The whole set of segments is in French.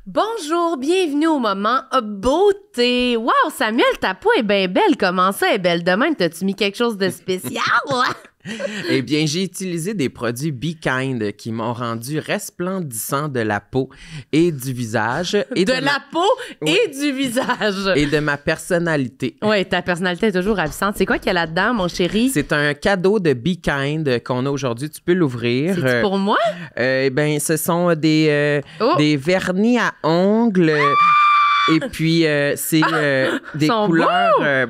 Bonjour, bienvenue au moment beauté. Wow, Samuel, ta peau est bien belle. Comment ça, elle est belle de même? T'as-tu mis quelque chose de spécial? Eh bien, j'ai utilisé des produits Be Kind qui m'ont rendu resplendissant de la peau et du visage. Et de la peau et du visage. Et de ma personnalité. Oui, ta personnalité est toujours ravissante. C'est quoi qu'il y a là-dedans, mon chéri? C'est un cadeau de Be Kind qu'on a aujourd'hui. Tu peux l'ouvrir. C'est pour moi? Eh bien, ce sont des vernis à ongles. Et puis, c'est des couleurs...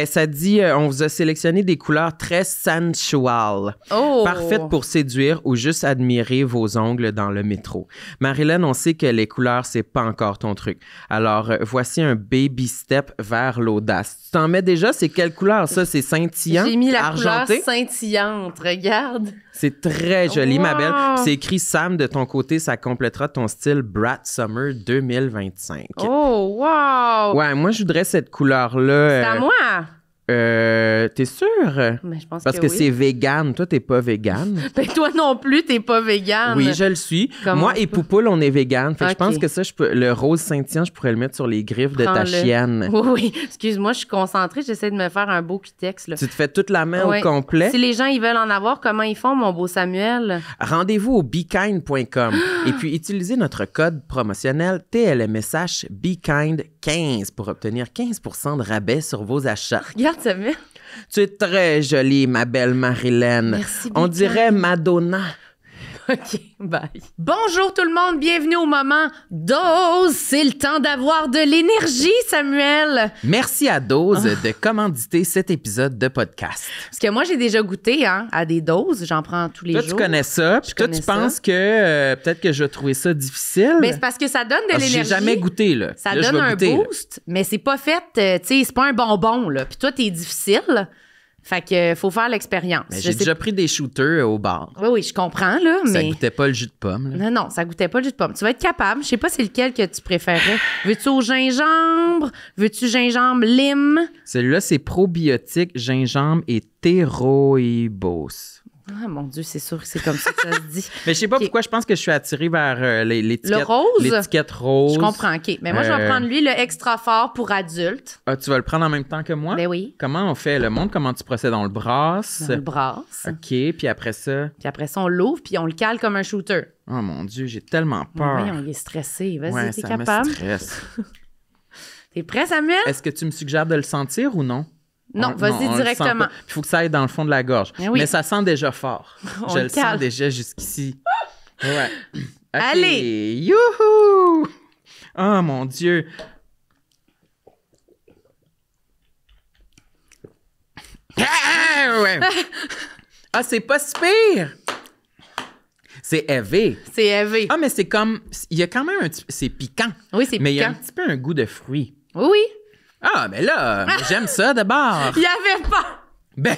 ça dit, on vous a sélectionné des couleurs très sensual. Parfaites pour séduire ou juste admirer vos ongles dans le métro. Marilyn, on sait que les couleurs, c'est pas encore ton truc. Alors, voici un baby step vers l'audace. Tu t'en mets déjà? C'est quelle couleur, ça? C'est scintillant? J'ai mis la argenté? couleur scintillante. Regarde. C'est très joli, ma belle. C'est écrit Sam de ton côté, ça complétera ton style Brat Summer 2025. Oh, wow! Ouais, moi, je voudrais cette couleur-là. C'est à moi! T'es sûre? Mais je pense Parce que oui. c'est vegan. Toi, t'es pas vegan. Ben, toi non plus, t'es pas vegan. Oui, je le suis. Comment moi et Poupoule, on est vegan. Fait que je Ok. pense que ça, le rose scintillant, je pourrais le mettre sur les griffes de ta Prends-le. chienne. Oui. Excuse-moi, je suis concentrée. J'essaie de me faire un beau cutex, là. Tu te fais toute la main Ouais. au complet. Si les gens, ils veulent en avoir, comment ils font, mon beau Samuel? Rendez-vous au bekind.com et puis utilisez notre code promotionnel TLMSH BeKind15 pour obtenir 15% de rabais sur vos achats. Regarde, Samuel. Tu es très jolie, ma belle Marilyn. Merci, On Be dirait Kind. Madonna. OK, bye. Bonjour tout le monde, bienvenue au moment dose. C'est le temps d'avoir de l'énergie, Samuel. Merci à Dose de commanditer cet épisode de podcast. Parce que moi, j'ai déjà goûté à des doses. J'en prends tous les Toi, jours. tu connais ça, puis toi, connais tu penses ça. que peut-être que je vais trouver ça difficile. Mais c'est parce que ça donne de Parce que l'énergie. j'ai jamais goûté, là. Ça Là, je donne vais un goûter, là. boost, mais c'est pas fait, tu sais, c'est pas un bonbon, là. Puis toi, t'es difficile. Fait que faut faire l'expérience. Mais Je j'ai sais- déjà pris des shooters au bar. Oui, je comprends, là, Ça mais... goûtait pas le jus de pomme, là. Non, ça goûtait pas le jus de pomme. Tu vas être capable. Je sais pas c'est lequel que tu préférais. Veux-tu au gingembre? Veux-tu gingembre lime? Celui-là, c'est probiotique, gingembre et théroïbos. Ah, mon Dieu, c'est sûr que c'est comme ça que ça se dit. Mais je sais pas Ok. pourquoi je pense que je suis attirée vers l'étiquette. Le rose? L'étiquette rose. Je comprends, OK. Mais moi, je vais prendre lui, le extra fort pour adulte. Ah, tu vas le prendre en même temps que moi? Ben oui. Comment on fait? Le monde, comment tu procèdes? On le brasse. On le brasse. OK, puis après ça... Puis après ça, on l'ouvre, puis on le cale comme un shooter. Oh mon Dieu, j'ai tellement peur. Voyons, il est stressé. Vas-y, Ouais, t'es ça capable. me stresse. T'es prêt, Samuel? Est-ce que tu me suggères de le sentir ou non? Non, vas-y on le sent directement. pas. Il faut que ça aille dans le fond de la gorge. Eh oui. Mais ça sent déjà fort. On Je le le cale. sens déjà jusqu'ici. Ouais. OK. Allez! Youhou! Oh mon Dieu! Ah, ouais. Ah, c'est pas si pire! C'est élevé. C'est élevé. Ah, mais c'est comme... Il y a quand même un petit... C'est piquant. Oui, c'est Mais il y a un piquant. petit peu un goût de fruit. Oui, oui. Ah, mais là, j'aime ça d'abord. Il y avait pas... Ben,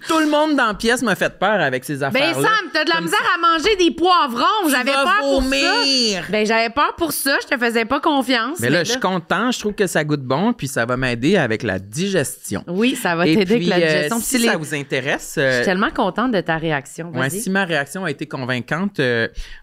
tout le monde dans la pièce m'a fait peur avec ces Ben, affaires-là. Sam, t'as de la Comme misère à manger des poivrons. J'avais vas peur pour ça. vomir. Ben, j'avais peur pour ça. Je te faisais pas confiance. Mais là, je suis content. Je trouve que ça goûte bon, puis ça va m'aider avec la digestion. Oui, ça va Et t'aider puis, avec la digestion. si Puis ça vous intéresse, Je suis tellement contente de ta réaction. ouais, Vas-y. si ma réaction a été convaincante,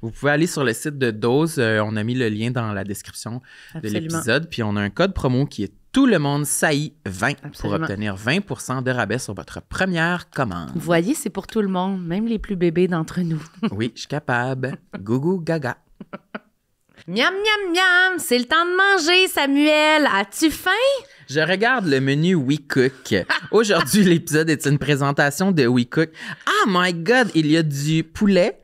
vous pouvez aller sur le site de Dose. On a mis le lien dans la description de Absolument. l'épisode. Puis on a un code promo qui est Tout le monde saillit 20 pour Absolument. obtenir 20% de rabais sur votre première commande. Vous voyez, c'est pour tout le monde, même les plus bébés d'entre nous. Oui, je suis capable. Gougou gaga. Miam, miam, miam. C'est le temps de manger, Samuel. As-tu faim? Je regarde le menu WeCook. Aujourd'hui, l'épisode est une présentation de WeCook. Oh my God, il y a du poulet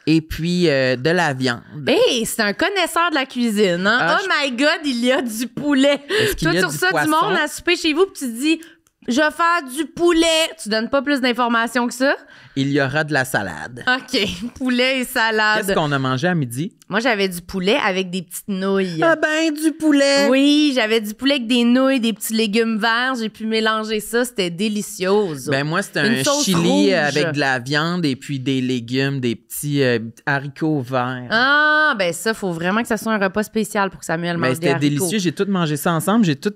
et puis de la viande. Hey, c'est un connaisseur de la cuisine, hein? Ah, Oh my God, il y a du poulet. Est-ce qu'il Toi, y a tu du reçois du poisson? monde à souper chez vous, puis tu te dis, je vais faire du poulet. Tu donnes pas plus d'informations que ça? Il y aura de la salade. OK, poulet et salade. Qu'est-ce qu'on a mangé à midi? Moi, j'avais du poulet avec des petites nouilles. Ah ben, du poulet! Oui, j'avais du poulet avec des nouilles, des petits légumes verts. J'ai pu mélanger ça. C'était délicieux. Ben moi, c'était Une un sauce chili rouge. avec de la viande et puis des légumes, des petits haricots verts. Ah, ben ça, faut vraiment que ça soit un repas spécial pour que Samuel mange Mais des c'était haricots. délicieux. J'ai tout mangé ça ensemble. J'ai tout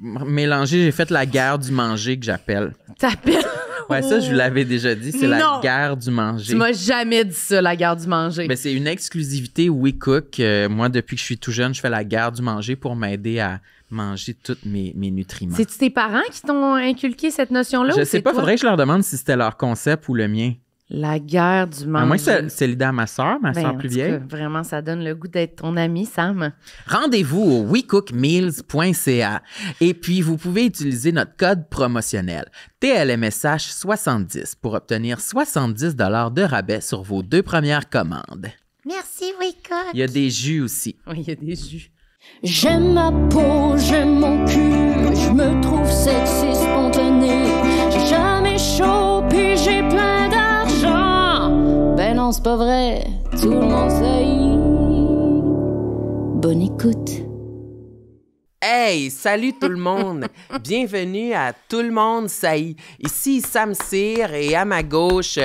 mélangé. J'ai fait la guerre du manger que j'appelle. T'appelles? Ouais, ça, je vous l'avais déjà dit. C'est la Non. guerre du manger. Tu m'as jamais dit ça, la guerre du manger. Ben, c'est une exclusivité l'exclusivité WeCook. Moi, depuis que je suis tout jeune, je fais la guerre du manger pour m'aider à manger tous mes nutriments. C'est-tu tes parents qui t'ont inculqué cette notion-là? Je sais pas, faudrait que je leur demande si c'était leur concept ou le mien. La guerre du manger. À moins que c'est l'idée à ma soeur plus vieille. Vraiment, ça donne le goût d'être ton ami, Sam. Rendez-vous au wecookmeals.ca et puis vous pouvez utiliser notre code promotionnel TLMSH70 pour obtenir 70 $ de rabais sur vos 2 premières commandes. Merci, WeCook. Il y a des jus aussi. Oui, il y a des jus. J'aime ma peau, j'aime mon cul, je me trouve sexy spontané. J'ai jamais chaud, puis j'ai plein d'argent. Ben non, c'est pas vrai, tout le monde sait. Bonne écoute. Hey, salut tout le monde! Bienvenue à Tout le monde saillit. Ici Sam Cyr et à ma gauche,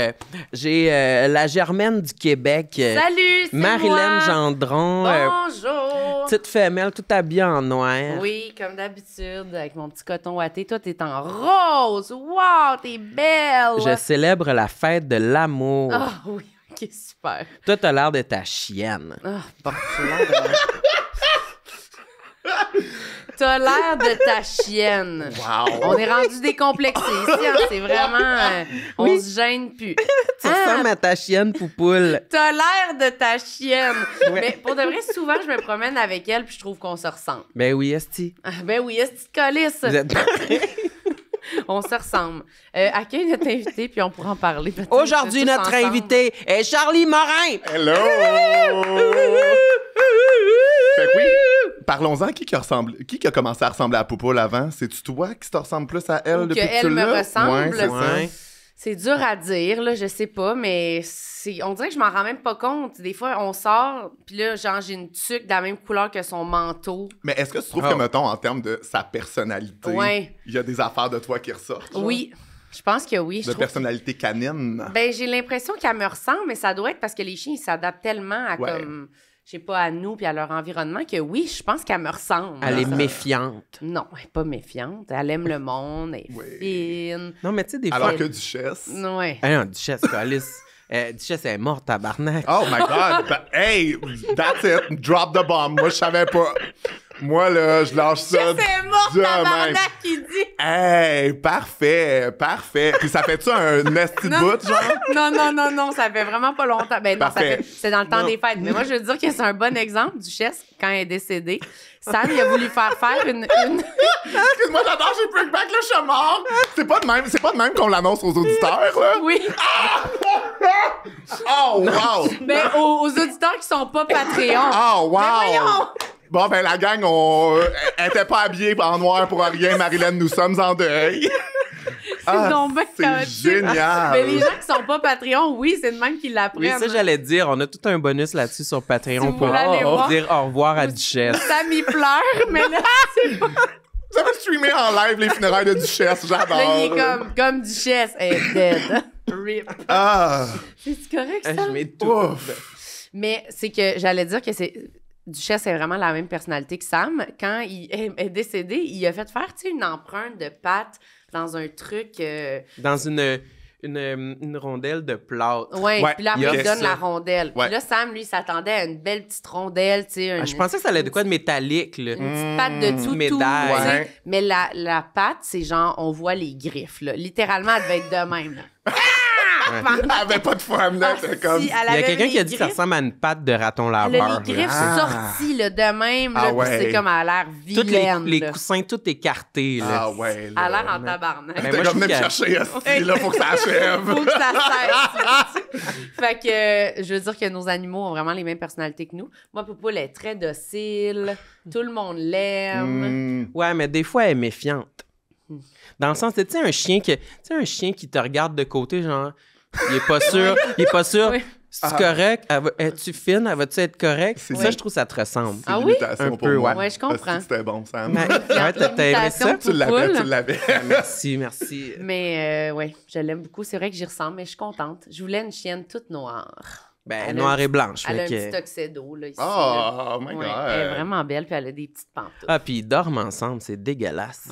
j'ai la Germaine du Québec. Salut, c'est Marilyn moi. Gendron. Bonjour! Petite femelle, tout habillée en noir. Oui, comme d'habitude, avec mon petit coton ouaté. Toi, t'es en rose! Wow, t'es belle! Je célèbre la fête de l'amour. Ah oui, ok, super. Toi, t'as l'air de ta chienne. Ah, bon, j'ai l'air de... T'as l'air de ta chienne. Wow! On est rendu décomplexé ici, hein, c'est vraiment... on se gêne plus. Tu ressembles à ta chienne, Poupoule. T'as l'air de ta chienne. Mais pour de vrai, souvent, je me promène avec elle puis je trouve qu'on se ressemble. Ben oui, esti. Ah, ben oui, est-ce que tu collisses? Vous êtes On se ressemble. Accueille notre invité puis on pourra en parler. peut-être Aujourd'hui, tous notre ensemble. invité est Charlie Morin. Hello! Fait que oui, parlons-en. Qui a commencé à ressembler à Poupoule avant? C'est-tu toi qui te ressemble plus à elle Ou depuis que que elle tu me l'as? ressemble. Ouais, c'est Ouais. C'est dur à dire, là, je sais pas, mais on dirait que je m'en rends même pas compte. Des fois, on sort, puis là, genre, j'ai une tuque de la même couleur que son manteau. Mais est-ce que tu trouves Oh. que, mettons, en termes de sa personnalité, Ouais. il y a des affaires de toi qui ressortent? genre? Oui, je pense que oui. Je De trouve personnalité canine? Ben, j'ai l'impression qu'elle me ressemble, mais ça doit être parce que les chiens, ils s'adaptent tellement à Ouais. comme, je sais pas, à nous puis à leur environnement que oui, je pense qu'elle me ressemble. Elle est Ça- méfiante. Non, elle est pas méfiante. Elle aime le monde, elle est Oui. fine. Non, mais tu sais, des fois... Alors que Duchesse? Ouais. Ah non, Duchesse, Alice. Duchesse, elle est morte, tabarnak. Oh my God! Hey! That's it! Drop the bomb! Moi, je savais pas. Moi, là, je lâche ça. C'est mort, demain. tabarnak, qui dit. Hey! Parfait! Parfait! Puis ça fait-tu un nasty Non. bout, genre? Non, ça fait vraiment pas longtemps. Ben non, Parfait. c'est dans le temps Non. des fêtes. Mais moi, je veux dire que c'est un bon exemple, Duchesse, quand elle est décédée. Sam, il a voulu faire une... Excuse-moi, j'adore, j'ai bring back le chat mort! C'est pas de même qu'on l'annonce aux auditeurs, là? Oui, Oh, wow! ben aux auditeurs qui sont pas Patreon. Oh, wow! Mais voyons! Bon, ben, la gang, elle était pas habillée en noir pour rien. Marilyn, nous sommes en deuil. C'est donc bien c'est chaotique. génial. Mais les gens qui sont pas Patreon, oui, c'est de même qu'ils Oui, l'apprennent. ça, j'allais dire. On a tout un bonus là-dessus sur Patreon Si vous pour voulez aller voir. dire au revoir à Duchesse. Sam, il pleure, mais là, c'est pas... Vous avez streamé en live les funérailles de Duchesse, j'adore. Là, il est comme Duchesse. Elle est dead. Rip. Ah! C'est correct, ça? Je m'étouffe. Ouf! Mais c'est que j'allais dire que c'est... Duchesse est vraiment la même personnalité que Sam. Quand il est décédé, il a fait faire, tu sais, une empreinte de pâte dans un truc... Dans une rondelle de plâtre. Ouais, Ouais, puis là, il y après, a il donne ça. la rondelle. Ouais. Puis là, Sam, lui, s'attendait à une belle petite rondelle, tu sais. Ah, je pensais que ça allait de quoi de métallique, là. Une petite patte de toutou. médaille. tu sais. Ouais. Mais la patte, c'est genre, on voit les griffes, là. Littéralement, elle devait être de même, là. Elle avait pas de femme, là. Ah, C'était comme... si, elle Il y a avait quelqu'un les qui a dit que ça griffes. ressemble à une patte de raton Elle a laveur. les griffes Ah. sorties, là, de même, Ah là. Puis ouais. c'est comme, elle a l'air Tous vilaine, les là. coussins, tout écartés, là. Ah ouais, Elle là. a l'air en tabarnak. Ben, T'es moi, je comme venez me trouve chercher, esti, là, faut que ça achève. Faut que ça cesse. Fait que, je veux dire que nos animaux ont vraiment les mêmes personnalités que nous. Moi, Poupoule est très docile. Tout le monde l'aime. Ouais, mais des fois, elle est méfiante. Dans le sens, tu sais, un chien qui te regarde de côté, genre, il est pas sûr. Oui. C'est correct? Es-tu fine? Elle va-tu être correcte? C'est- Ça, je trouve ça te ressemble. C'est Ah oui? l'imitation Un pour peu, moi. ouais, je comprends. Parce que c'était bon, Sam. Ouais, t'as aimé ça? Tu l'avais. Merci. Mais ouais, je l'aime beaucoup. C'est vrai que j'y ressemble, mais je suis contente. Je voulais une chienne toute noire. Ben, Elle a noire un et blanche. Elle a un fait que- petit tuxedo, là, ici. là. Oh my Ouais, God. elle est vraiment belle, puis elle a des petites pantoufles. Ah, puis ils dorment ensemble, c'est dégueulasse.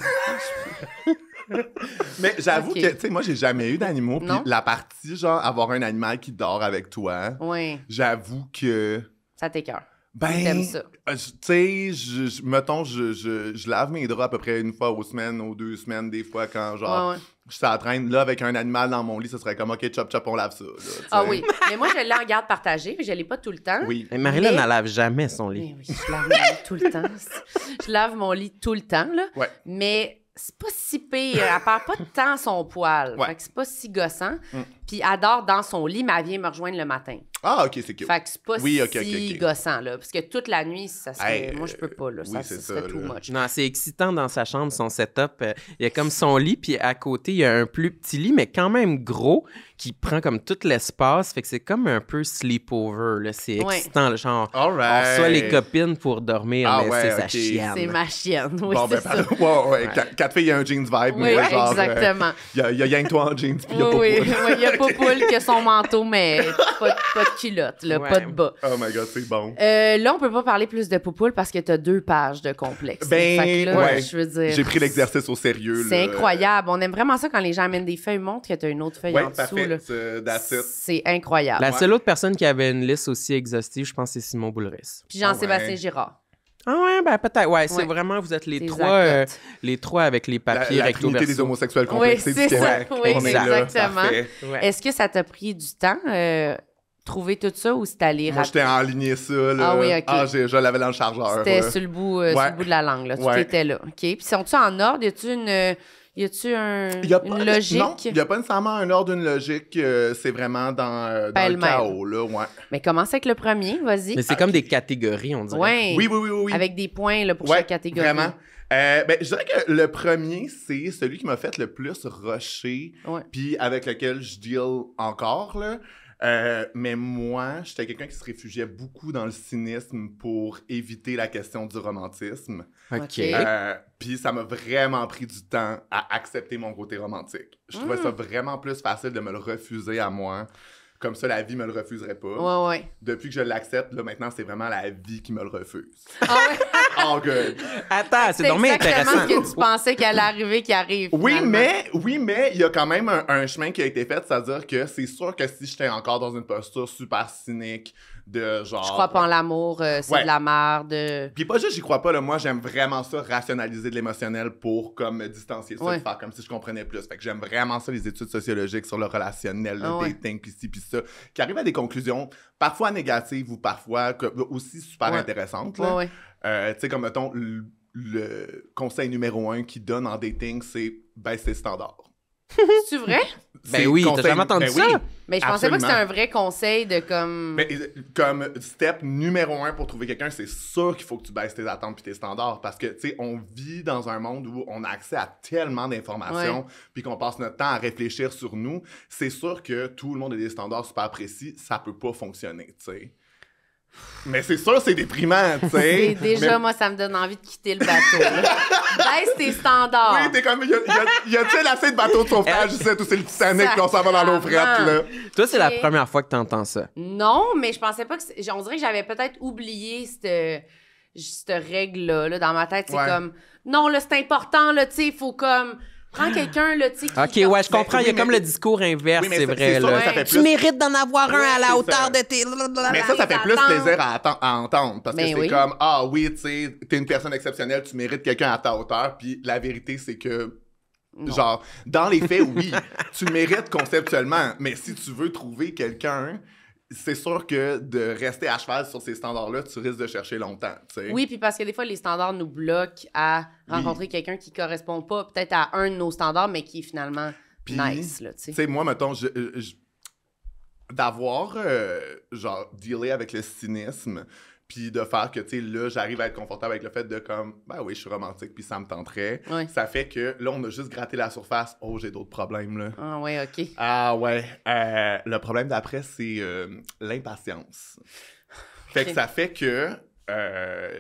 Mais j'avoue Ok. que, tu sais, moi, j'ai jamais eu d'animaux. Puis Non? la partie, genre, avoir un animal qui dort avec toi, Ouais. j'avoue que Ça t'écoeure. Ben, T'aimes ça. tu sais, mettons, je lave mes draps à peu près une fois aux semaines, aux 2 semaines, des fois, quand, genre, je s'entraîne, là, avec un animal dans mon lit, ça serait comme, OK, chop, chop, on lave ça. Là, ah oui, mais moi, je l'ai en garde partagée, je l'ai pas tout le temps. Oui. Marie-Laure n'en lave jamais son lit. Mais oui, je lave mon lit tout le temps. Je lave mon lit tout le temps, là. Ouais. Mais c'est pas si pire. Elle perd pas de temps son poil. Ouais. Fait que c'est pas si gossant. Puis elle dort dans son lit, mais elle vient me rejoindre le matin. Ah, OK, c'est cute. Fait que c'est pas Oui, si gossant, là. Parce que toute la nuit, ça serait... moi, je peux pas, là. oui, ça c'est serait ça, too là. much. Non, c'est excitant dans sa chambre, son setup. Il y a comme son lit, puis à côté, il y a un plus petit lit, mais quand même gros, qui prend comme tout l'espace. Fait que c'est comme un peu sleepover, là. C'est excitant, là, genre, All right. on reçoit les copines pour dormir, Ah mais ouais, c'est sa ok. chienne. C'est ma chienne, oui, Bon, c'est ben, ça. pardon. Ouais. Quatre filles, il y a un jeans vibe, Oui, mais genre... exactement. Il y a rien que toi en jeans, puis il y a pas Oui, il y a Popoule qui a son manteau, mais pas de culotte, là, Ouais. pas de bas. Oh my God, c'est bon. Là, on peut pas parler plus de Popoule parce que t'as 2 pages de complexe. Ben, Fait que là, ouais. je veux dire... J'ai pris l'exercice au sérieux. C'est là. incroyable. On aime vraiment ça quand les gens amènent des feuilles. Montre que t'as une autre feuille Ouais, en dessous. parfait. Là. That's it. C'est incroyable. La seule autre personne qui avait une liste aussi exhaustive, je pense, c'est Simon Boulris. Puis Jean-Sébastien ouais. Girard. Ah ouais, ben peut-être. Ouais, c'est Ouais. vraiment, vous êtes les Tes trois, accotes. les trois avec les papiers La recto trinité des verso. homosexuels Oui, complexés c'est du ça. Québec. Oui, On est là, exactement. parfait. Ouais. Est-ce que ça t'a pris du temps, trouver tout ça, ou c'était allé Moi, j'étais enligné ça, là. Ah oui, OK. Ah, je l'avais dans le chargeur. C'était là. sur le bout de la langue, là. Tout Ouais. était là. OK. Puis sont-tu en ordre? Y a-tu une logique? Non, il n'y a pas nécessairement un ordre, une logique. C'est vraiment dans le Pêle-mêle. chaos, là, ouais. Mais commence avec le premier, vas-y. Mais c'est comme des catégories, on dirait. Ouais. Oui. Avec des points là, pour Ouais, chaque catégorie. vraiment. Ben, je dirais que le premier, c'est celui qui m'a fait le plus rusher, Ouais. puis avec lequel je deal encore, là. Mais moi, j'étais quelqu'un qui se réfugiait beaucoup dans le cynisme pour éviter la question du romantisme. OK. Puis ça m'a vraiment pris du temps à accepter mon côté romantique. Je trouvais ça vraiment plus facile de me le refuser à moi. Comme ça, la vie me le refuserait pas. Ouais. Depuis que je l'accepte, là, maintenant, c'est vraiment la vie qui me le refuse. Ah ouais? All good. Attends, c'est donc bien exactement intéressant. ce que tu pensais qu'elle allait arriver, qui arrive. Oui, finalement. mais il y a quand même un chemin qui a été fait, c'est-à-dire que c'est sûr que si j'étais encore dans une posture super cynique de genre... Je crois pas en l'amour, c'est Ouais. de la merde. Puis pas juste j'y crois pas, là, moi j'aime vraiment ça, rationaliser de l'émotionnel pour comme me distancier de ça, Ouais. de faire comme si je comprenais plus. Fait que j'aime vraiment ça, les études sociologiques sur le relationnel, le Ah ouais. dating, pis ci, pis ça, qui arrivent à des conclusions parfois négatives ou parfois aussi super Ouais. intéressantes. Là. Ouais. Tu sais, comme mettons, le conseil numéro 1 qu'ils donnent en dating, c'est baisse tes standards. C'est vrai? Ben oui, t'as jamais entendu ça? oui. Mais je pensais pas que c'était Absolument. un vrai conseil de comme... Mais comme step numéro 1 pour trouver quelqu'un, c'est sûr qu'il faut que tu baisses tes attentes puis tes standards parce que, tu sais, on vit dans un monde où on a accès à tellement d'informations puis qu'on passe notre temps à réfléchir sur nous. C'est sûr que tout le monde a des standards super précis, ça peut pas fonctionner, tu sais. Mais c'est sûr, c'est déprimant, tu sais. C'est déjà, Mais- moi, ça me donne envie de quitter le bateau. là. Baisse tes standards. Oui, t'es comme, y a-t-il assez de bateaux de sauvetage ici où c'est le Titanic qu'on s'en va dans l'eau frette, là? Toi, c'est la Ok. première fois que t'entends ça. Non, mais je pensais pas que... On dirait que j'avais peut-être oublié cette règle-là. Là, dans ma tête, c'est Ouais. comme... Non, là, c'est important, là, tu sais, il faut comme... Prends quelqu'un, là, tu sais, qui... OK, ouais, je comprends. oui, Il y a mais- comme le discours inverse, Oui, mais c'est c'est vrai. sûr là. que ça fait Tu plus- mérites d'en avoir un Ouais, à la c'est hauteur ça. de tes... Mais ça fait plus attentes. plaisir à entendre. Parce que Ben c'est oui. comme, ah oui, tu sais, t'es une personne exceptionnelle, tu mérites quelqu'un à ta hauteur. Puis la vérité, c'est que, Non. genre, dans les faits, oui, tu le mérites conceptuellement. Mais si tu veux trouver quelqu'un, c'est sûr que de rester à cheval sur ces standards-là, tu risques de chercher longtemps, tu sais. Oui, puis parce que des fois, les standards nous bloquent à rencontrer quelqu'un qui correspond pas peut-être à un de nos standards, mais qui est finalement Puis, nice, là, tu sais. Tu sais, moi, mettons, d'avoir, genre, dealé avec le cynisme, puis de faire que, tu sais, là, j'arrive à être confortable avec le fait de, comme, ben oui, je suis romantique, puis ça me tenterait. Ouais. Ça fait que, là, on a juste gratté la surface. Oh, j'ai d'autres problèmes, là. Ah ouais, OK. Ah ouais. Le problème d'après, c'est l'impatience. Fait que Ok. ça fait que...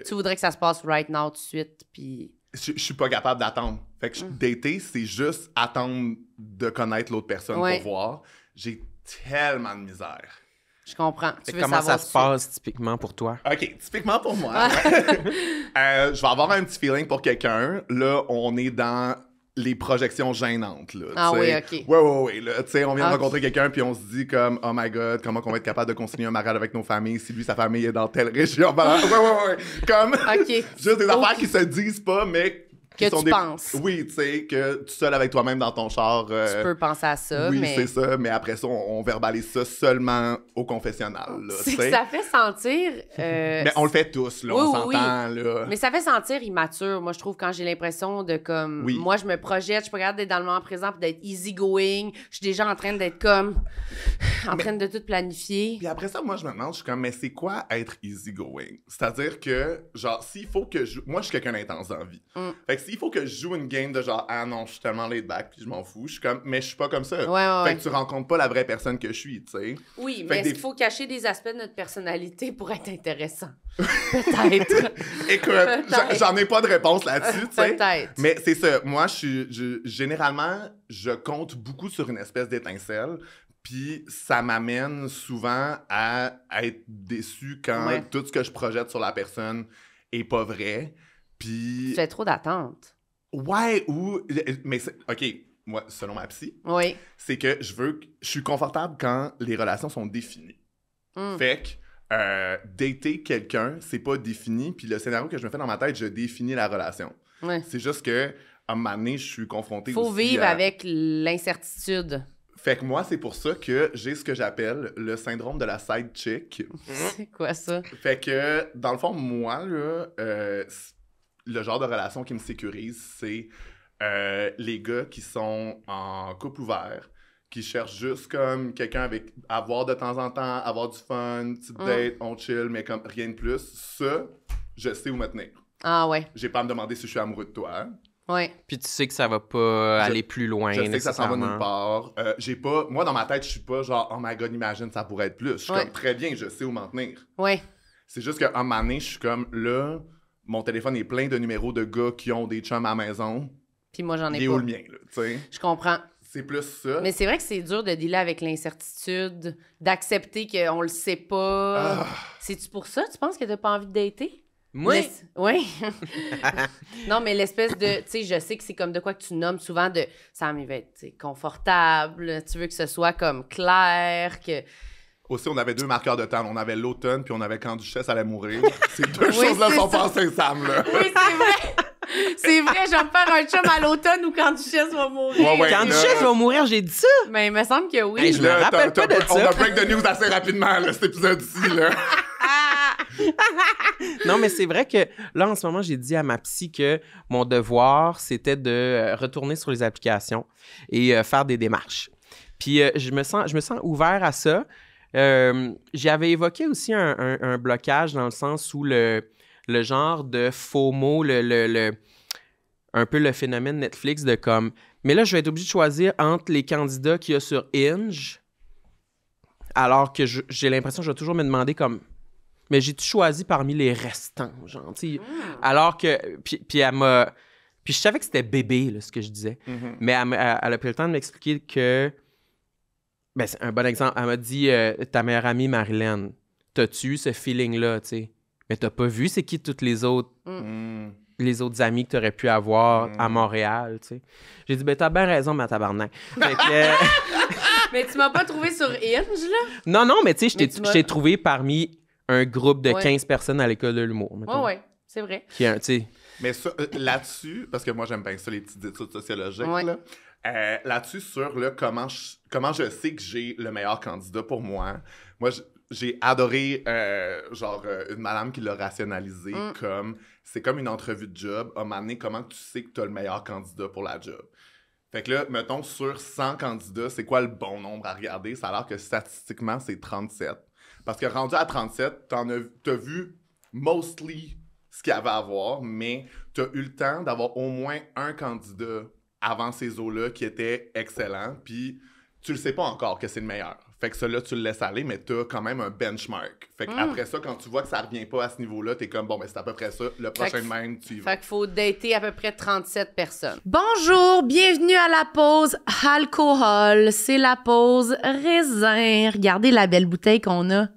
Tu voudrais que ça se passe right now, tout de suite, puis... je suis pas capable d'attendre. Fait que dater, c'est juste attendre de connaître l'autre personne Ouais. pour voir. J'ai tellement de misère. Je comprends. Tu veux Comment savoir ça se tout de suite. passe typiquement pour toi? OK, typiquement pour moi, je vais avoir un petit feeling pour quelqu'un. Là, on est dans les projections gênantes, là. Ah t'sais. oui, OK. Ouais, là. Tu sais, on vient de rencontrer quelqu'un, puis on se dit comme, oh my God, comment qu'on va être capable de continuer un mariage avec nos familles si lui, sa famille est dans telle région. Ouais. Comme, OK. juste des affaires qui se disent pas, mais... Que tu penses. Oui, tu sais, que tu seul avec toi-même dans ton char... Tu peux penser à ça, oui, mais... c'est ça, mais après ça, on verbalise ça seulement au confessionnal, là, C'est que ça fait sentir... Mais on le fait tous, là, Oui, on oui, s'entend, là. Mais ça fait sentir immature, moi, je trouve, quand j'ai l'impression de, comme... Oui. Moi, je me projette, je suis pas capable d'être dans le moment présent puis d'être easy-going. Je suis déjà en train d'être comme... en train de tout planifier. Puis après ça, moi, je me demande, je suis comme, mais c'est quoi être easy-going? C'est-à-dire que, genre, s'il faut que je... Moi, je suis quelqu'un d'intense dans la vie. Fait que s'il faut que je joue une game de genre, ah non, je suis tellement laid back, puis je m'en fous, je suis comme, mais je suis pas comme ça. Ouais. Fait que tu rencontres pas la vraie personne que je suis, tu sais. Oui, Fait mais que est-ce qu'il faut cacher des aspects de notre personnalité pour être intéressant? Peut-être. Écoute, j'en ai pas de réponse là-dessus, tu sais. Peut-être. Mais c'est ça, moi, généralement, je compte beaucoup sur une espèce d'étincelle. Puis ça m'amène souvent à être déçu quand tout ce que je projette sur la personne est pas vrai. Puis... Tu fais trop d'attentes. Ouais, ou... Mais OK, moi, selon ma psy, Oui. c'est que je suis confortable quand les relations sont définies. Fait que dater quelqu'un, c'est pas défini. Puis le scénario que je me fais dans ma tête, je définis la relation. Ouais. C'est juste que à un moment donné, je suis confronté Faut aussi vivre à... avec l'incertitude. Fait que moi, c'est pour ça que j'ai ce que j'appelle le syndrome de la side chick. C'est quoi ça? Fait que, dans le fond, moi, là, le genre de relation qui me sécurise, c'est les gars qui sont en couple ouvert, qui cherchent juste comme quelqu'un avec... avoir de temps en temps, avoir du fun, petite date, on chill, mais comme rien de plus. Ça, je sais où me tenir. Ah ouais. J'ai pas à me demander si je suis amoureux de toi. Ouais. Puis tu sais que ça va pas aller plus loin. Je sais que ça s'en va nécessairement. nulle part. J'ai pas... Moi, dans ma tête, je suis pas genre, oh my God, imagine, ça pourrait être plus. Je suis comme, très bien, je sais où m'en tenir. Ouais. C'est juste qu'à un moment donné, je suis comme, là, mon téléphone est plein de numéros de gars qui ont des chums à la maison. Puis moi, j'en ai Il est pas. où le mien, là, tu sais? Je comprends. C'est plus ça. Mais c'est vrai que c'est dur de dealer avec l'incertitude, d'accepter qu'on le sait pas. C'est-tu pour ça, tu penses que t'as pas envie de dater? Oui. Oui. Non, mais l'espèce de... Tu sais, je sais que c'est comme de quoi que tu nommes souvent de... Ça va être tu sais, confortable, tu veux que ce soit comme clair, que... Aussi, on avait deux marqueurs de temps. On avait l'automne, puis on avait quand Duchesse allait mourir. Ces deux choses-là sont pas ensemble, là. Oui, c'est vrai! C'est vrai, je vais me faire un chum à l'automne ou quand Duchesse va mourir. Ouais, Quand là. Duchesse va mourir, j'ai dit ça. Mais il me semble que oui. Hey, je me Là, rappelle pas de on ça. a break the news assez rapidement, là, cet épisode-ci, là. Non, mais c'est vrai que là, en ce moment, j'ai dit à ma psy que mon devoir, c'était de retourner sur les applications et faire des démarches. Puis je me sens ouvert à ça. J'avais évoqué aussi un blocage dans le sens où le genre de FOMO, un peu le phénomène Netflix de comme... Mais là, je vais être obligé de choisir entre les candidats qu'il y a sur Hinge, alors que j'ai l'impression que je vais toujours me demander comme... Mais j'ai-tu choisi parmi les restants, genre, tu sais? Alors que... Puis elle m'a... Puis je savais que c'était bébé, là, ce que je disais. Mais elle a pris le temps de m'expliquer que... Ben, c'est un bon exemple. Elle m'a dit, ta meilleure amie, Marilyn, t'as-tu eu ce feeling-là, tu sais? Mais t'as pas vu c'est qui toutes les autres... les autres amis que t'aurais pu avoir à Montréal, tu sais. J'ai dit, ben t'as bien raison, ma tabarnak. Fait que... Mais tu m'as pas trouvé sur Hinge, là? Non, mais tu sais, Mais je t'ai trouvé parmi un groupe de 15 personnes à l'école de l'humour, mettons. Ouais, c'est vrai. Qui tu sais... Mais ça, là-dessus, parce que moi, j'aime bien ça, les petites études sociologiques, là. Là-dessus, sur là, comment je sais que j'ai le meilleur candidat pour moi, moi, j'ai adoré, une madame qui l'a rationalisé comme... C'est comme une entrevue de job. À un moment donné, comment tu sais que tu as le meilleur candidat pour la job? Fait que là, mettons, sur 100 candidats, c'est quoi le bon nombre à regarder? Ça a l'air que statistiquement, c'est 37. Parce que rendu à 37, t'as vu mostly ce qu'il y avait à voir, mais t'as eu le temps d'avoir au moins un candidat avant ces eaux-là qui était excellent, puis tu le sais pas encore que c'est le meilleur. Fait que ça, là, tu le laisses aller, mais t'as quand même un benchmark. Fait qu'après ça, quand tu vois que ça revient pas à ce niveau-là, t'es comme, bon, ben c'est à peu près ça. Le prochain même, tu y vas. Fait qu'il faut dater à peu près 37 personnes. Bonjour, bienvenue à la pause alcool. C'est la pause raisin. Regardez la belle bouteille qu'on a.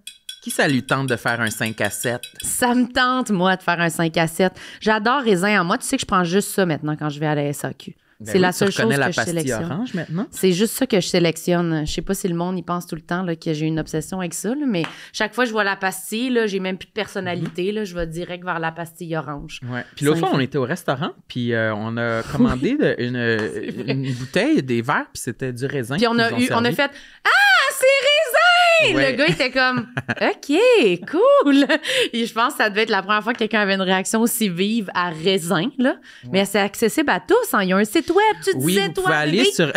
Qui ça lui tente de faire un 5 à 7? Ça me tente, moi, de faire un 5 à 7. J'adore raisin en moi. Tu sais que je prends juste ça maintenant quand je vais à la SAQ. C'est la seule tu reconnais chose la que je pastille sélectionne. orange maintenant? C'est juste ça que je sélectionne. Je sais pas si le monde y pense tout le temps là, que j'ai une obsession avec ça, là, mais chaque fois que je vois la pastille, là, j'ai même plus de personnalité. Là, je vais direct vers la pastille orange. Ouais. Puis l'autre fois, on était au restaurant, puis on a commandé une bouteille, des verres, puis c'était du raisin. Puis on a fait « Ah, c'est raisin! Ouais. Le gars était comme « OK, cool! » Et je pense que ça devait être la première fois que quelqu'un avait une réaction aussi vive à raisin, là. Ouais. Mais c'est accessible à tous. Hein. Il y a un site web, tu disais, vous toi, pouvez aller sur...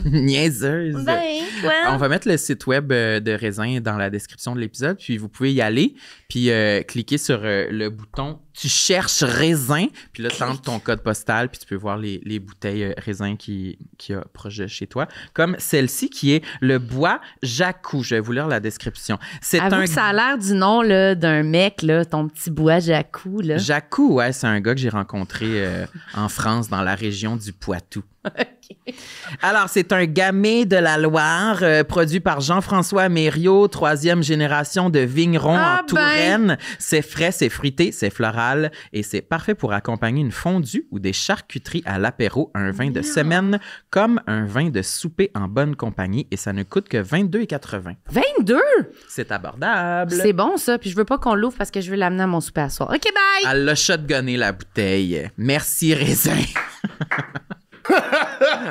Niaiseuse! Ben, quoi? On va mettre le site web de raisin dans la description de l'épisode, puis vous pouvez y aller, puis cliquer sur le bouton « Tu cherches raisin », puis là, tente ton code postal, puis tu peux voir les bouteilles raisin qui y a proche de chez toi, comme celle-ci qui est le bois Jacou. Je vais vous lire la description. C'est Avoue que ça a l'air du nom là, d'un mec, là, ton petit bois Jacou. Là. Jacou, ouais, c'est un gars que j'ai rencontré en France, dans la région du Poitou. Okay. Alors, c'est un gamay de la Loire, produit par Jean-François Mériot, 3e génération de vigneron en Touraine. C'est frais, c'est fruité, c'est floral et c'est parfait pour accompagner une fondue ou des charcuteries à l'apéro, un vin de semaine comme un vin de souper en bonne compagnie et ça ne coûte que 22,80. 22? C'est abordable. C'est bon, ça. Puis je veux pas qu'on l'ouvre parce que je veux l'amener à mon souper à soir. OK, bye! Elle l'a shotgunné, la bouteille. Merci, raisin.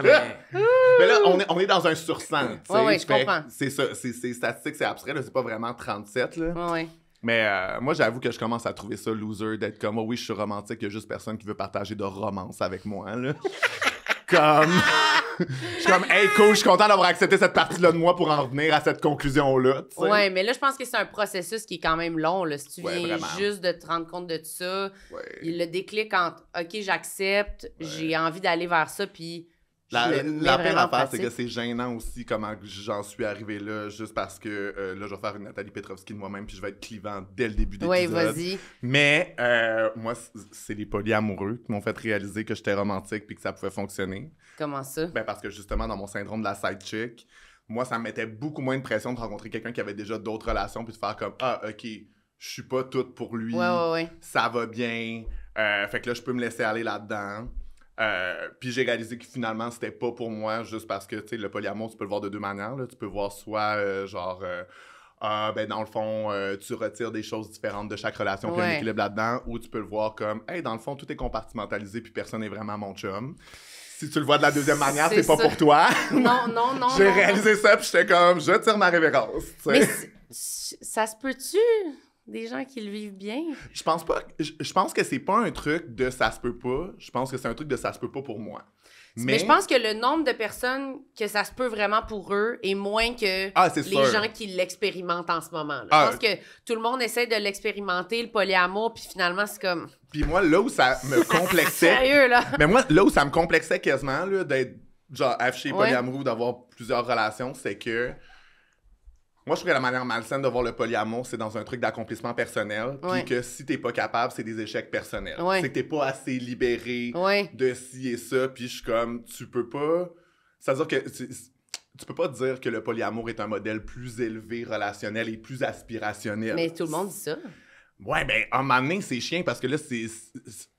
Mais là, on est dans un sur-100. Oui, je comprends. C'est ça, c'est statistique, c'est abstrait, là, c'est pas vraiment 37. Là. Oui. Mais moi, j'avoue que je commence à trouver ça loser d'être comme, oh oui, je suis romantique, il y a juste personne qui veut partager de romance avec moi. Là. Comme. Je suis comme, hey, cool, je suis content d'avoir accepté cette partie-là de moi pour en revenir à cette conclusion-là. Oui, mais là, je pense que c'est un processus qui est quand même long. Là. Si tu viens vraiment. juste de te rendre compte de ça, le déclic entre, OK, j'accepte, j'ai envie d'aller vers ça, puis. La pire affaire, c'est que c'est gênant aussi comment j'en suis arrivé là, juste parce que là, je vais faire une Nathalie Petrovski de moi-même, puis je vais être clivant dès le début de l'épisode. Oui, vas-y. Mais moi, c'est les polyamoureux qui m'ont fait réaliser que j'étais romantique puis que ça pouvait fonctionner. Comment ça? Ben parce que justement, dans mon syndrome de la side chick, moi, ça me mettait beaucoup moins de pression de rencontrer quelqu'un qui avait déjà d'autres relations puis de faire comme « Ah, OK, je suis pas toute pour lui, ça va bien, fait que là, je peux me laisser aller là-dedans. » Puis j'ai réalisé que finalement c'était pas pour moi juste parce que tu sais le polyamour tu peux le voir de deux manières là. Tu peux voir soit ben dans le fond tu retires des choses différentes de chaque relation puis il y a un équilibre là-dedans, ou tu peux le voir comme hey dans le fond tout est compartimentalisé puis personne n'est vraiment mon chum. Si tu le vois de la deuxième manière, c'est pas pour toi. Non. J'ai réalisé ça puis j'étais comme je tire ma révérence. T'sais. Mais ça se peut-tu? Des gens qui le vivent bien? Je pense pas. Je pense que c'est pas un truc de ça se peut pas. Je pense que c'est un truc de ça se peut pas pour moi. Mais je pense que le nombre de personnes que ça se peut vraiment pour eux est moins que les gens qui l'expérimentent en ce moment. Je pense que tout le monde essaie de l'expérimenter, le polyamour, puis finalement, c'est comme... Puis moi, là où ça me complexait... Sérieux, là? Mais moi, là où ça me complexait quasiment, là, d'être genre affiché polyamoureux, d'avoir plusieurs relations, c'est que... Moi, je trouve que la manière malsaine de voir le polyamour, c'est dans un truc d'accomplissement personnel. Puis que si t'es pas capable, c'est des échecs personnels. C'est que t'es pas assez libéré de ci et ça. Puis je suis comme, tu peux pas... C'est-à-dire que tu peux pas dire que le polyamour est un modèle plus élevé, relationnel et plus aspirationnel. Mais tout le monde dit ça. Ouais, ben, à un moment donné, c'est chiant parce que là,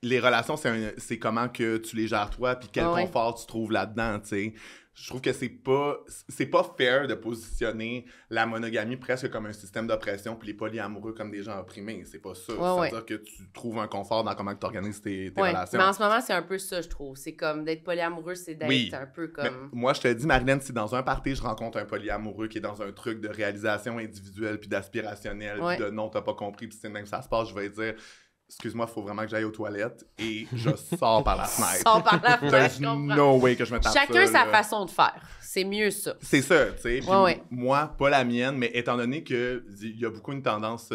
les relations, c'est comment que tu les gères toi puis quel confort tu trouves là-dedans, tu sais. Je trouve que c'est pas fair de positionner la monogamie presque comme un système d'oppression puis les polyamoureux comme des gens opprimés. C'est pas ça. C'est-à-dire que tu trouves un confort dans comment tu organises tes relations. Mais en ce moment, c'est un peu ça, je trouve. C'est comme d'être polyamoureux, c'est d'être un peu comme... Mais moi, je te dis, Marilyn, si dans un party, je rencontre un polyamoureux qui est dans un truc de réalisation individuelle puis d'aspirationnel puis de non, t'as pas compris puis c'est même que ça se passe, je vais dire... Excuse-moi, il faut vraiment que j'aille aux toilettes et je sors par la fenêtre. Sors par la fenêtre, je comprends. No way que je me tape Chacun ça, sa façon de faire. C'est mieux ça. C'est ça, tu sais. Moi, pas la mienne, mais étant donné qu'il y a beaucoup une tendance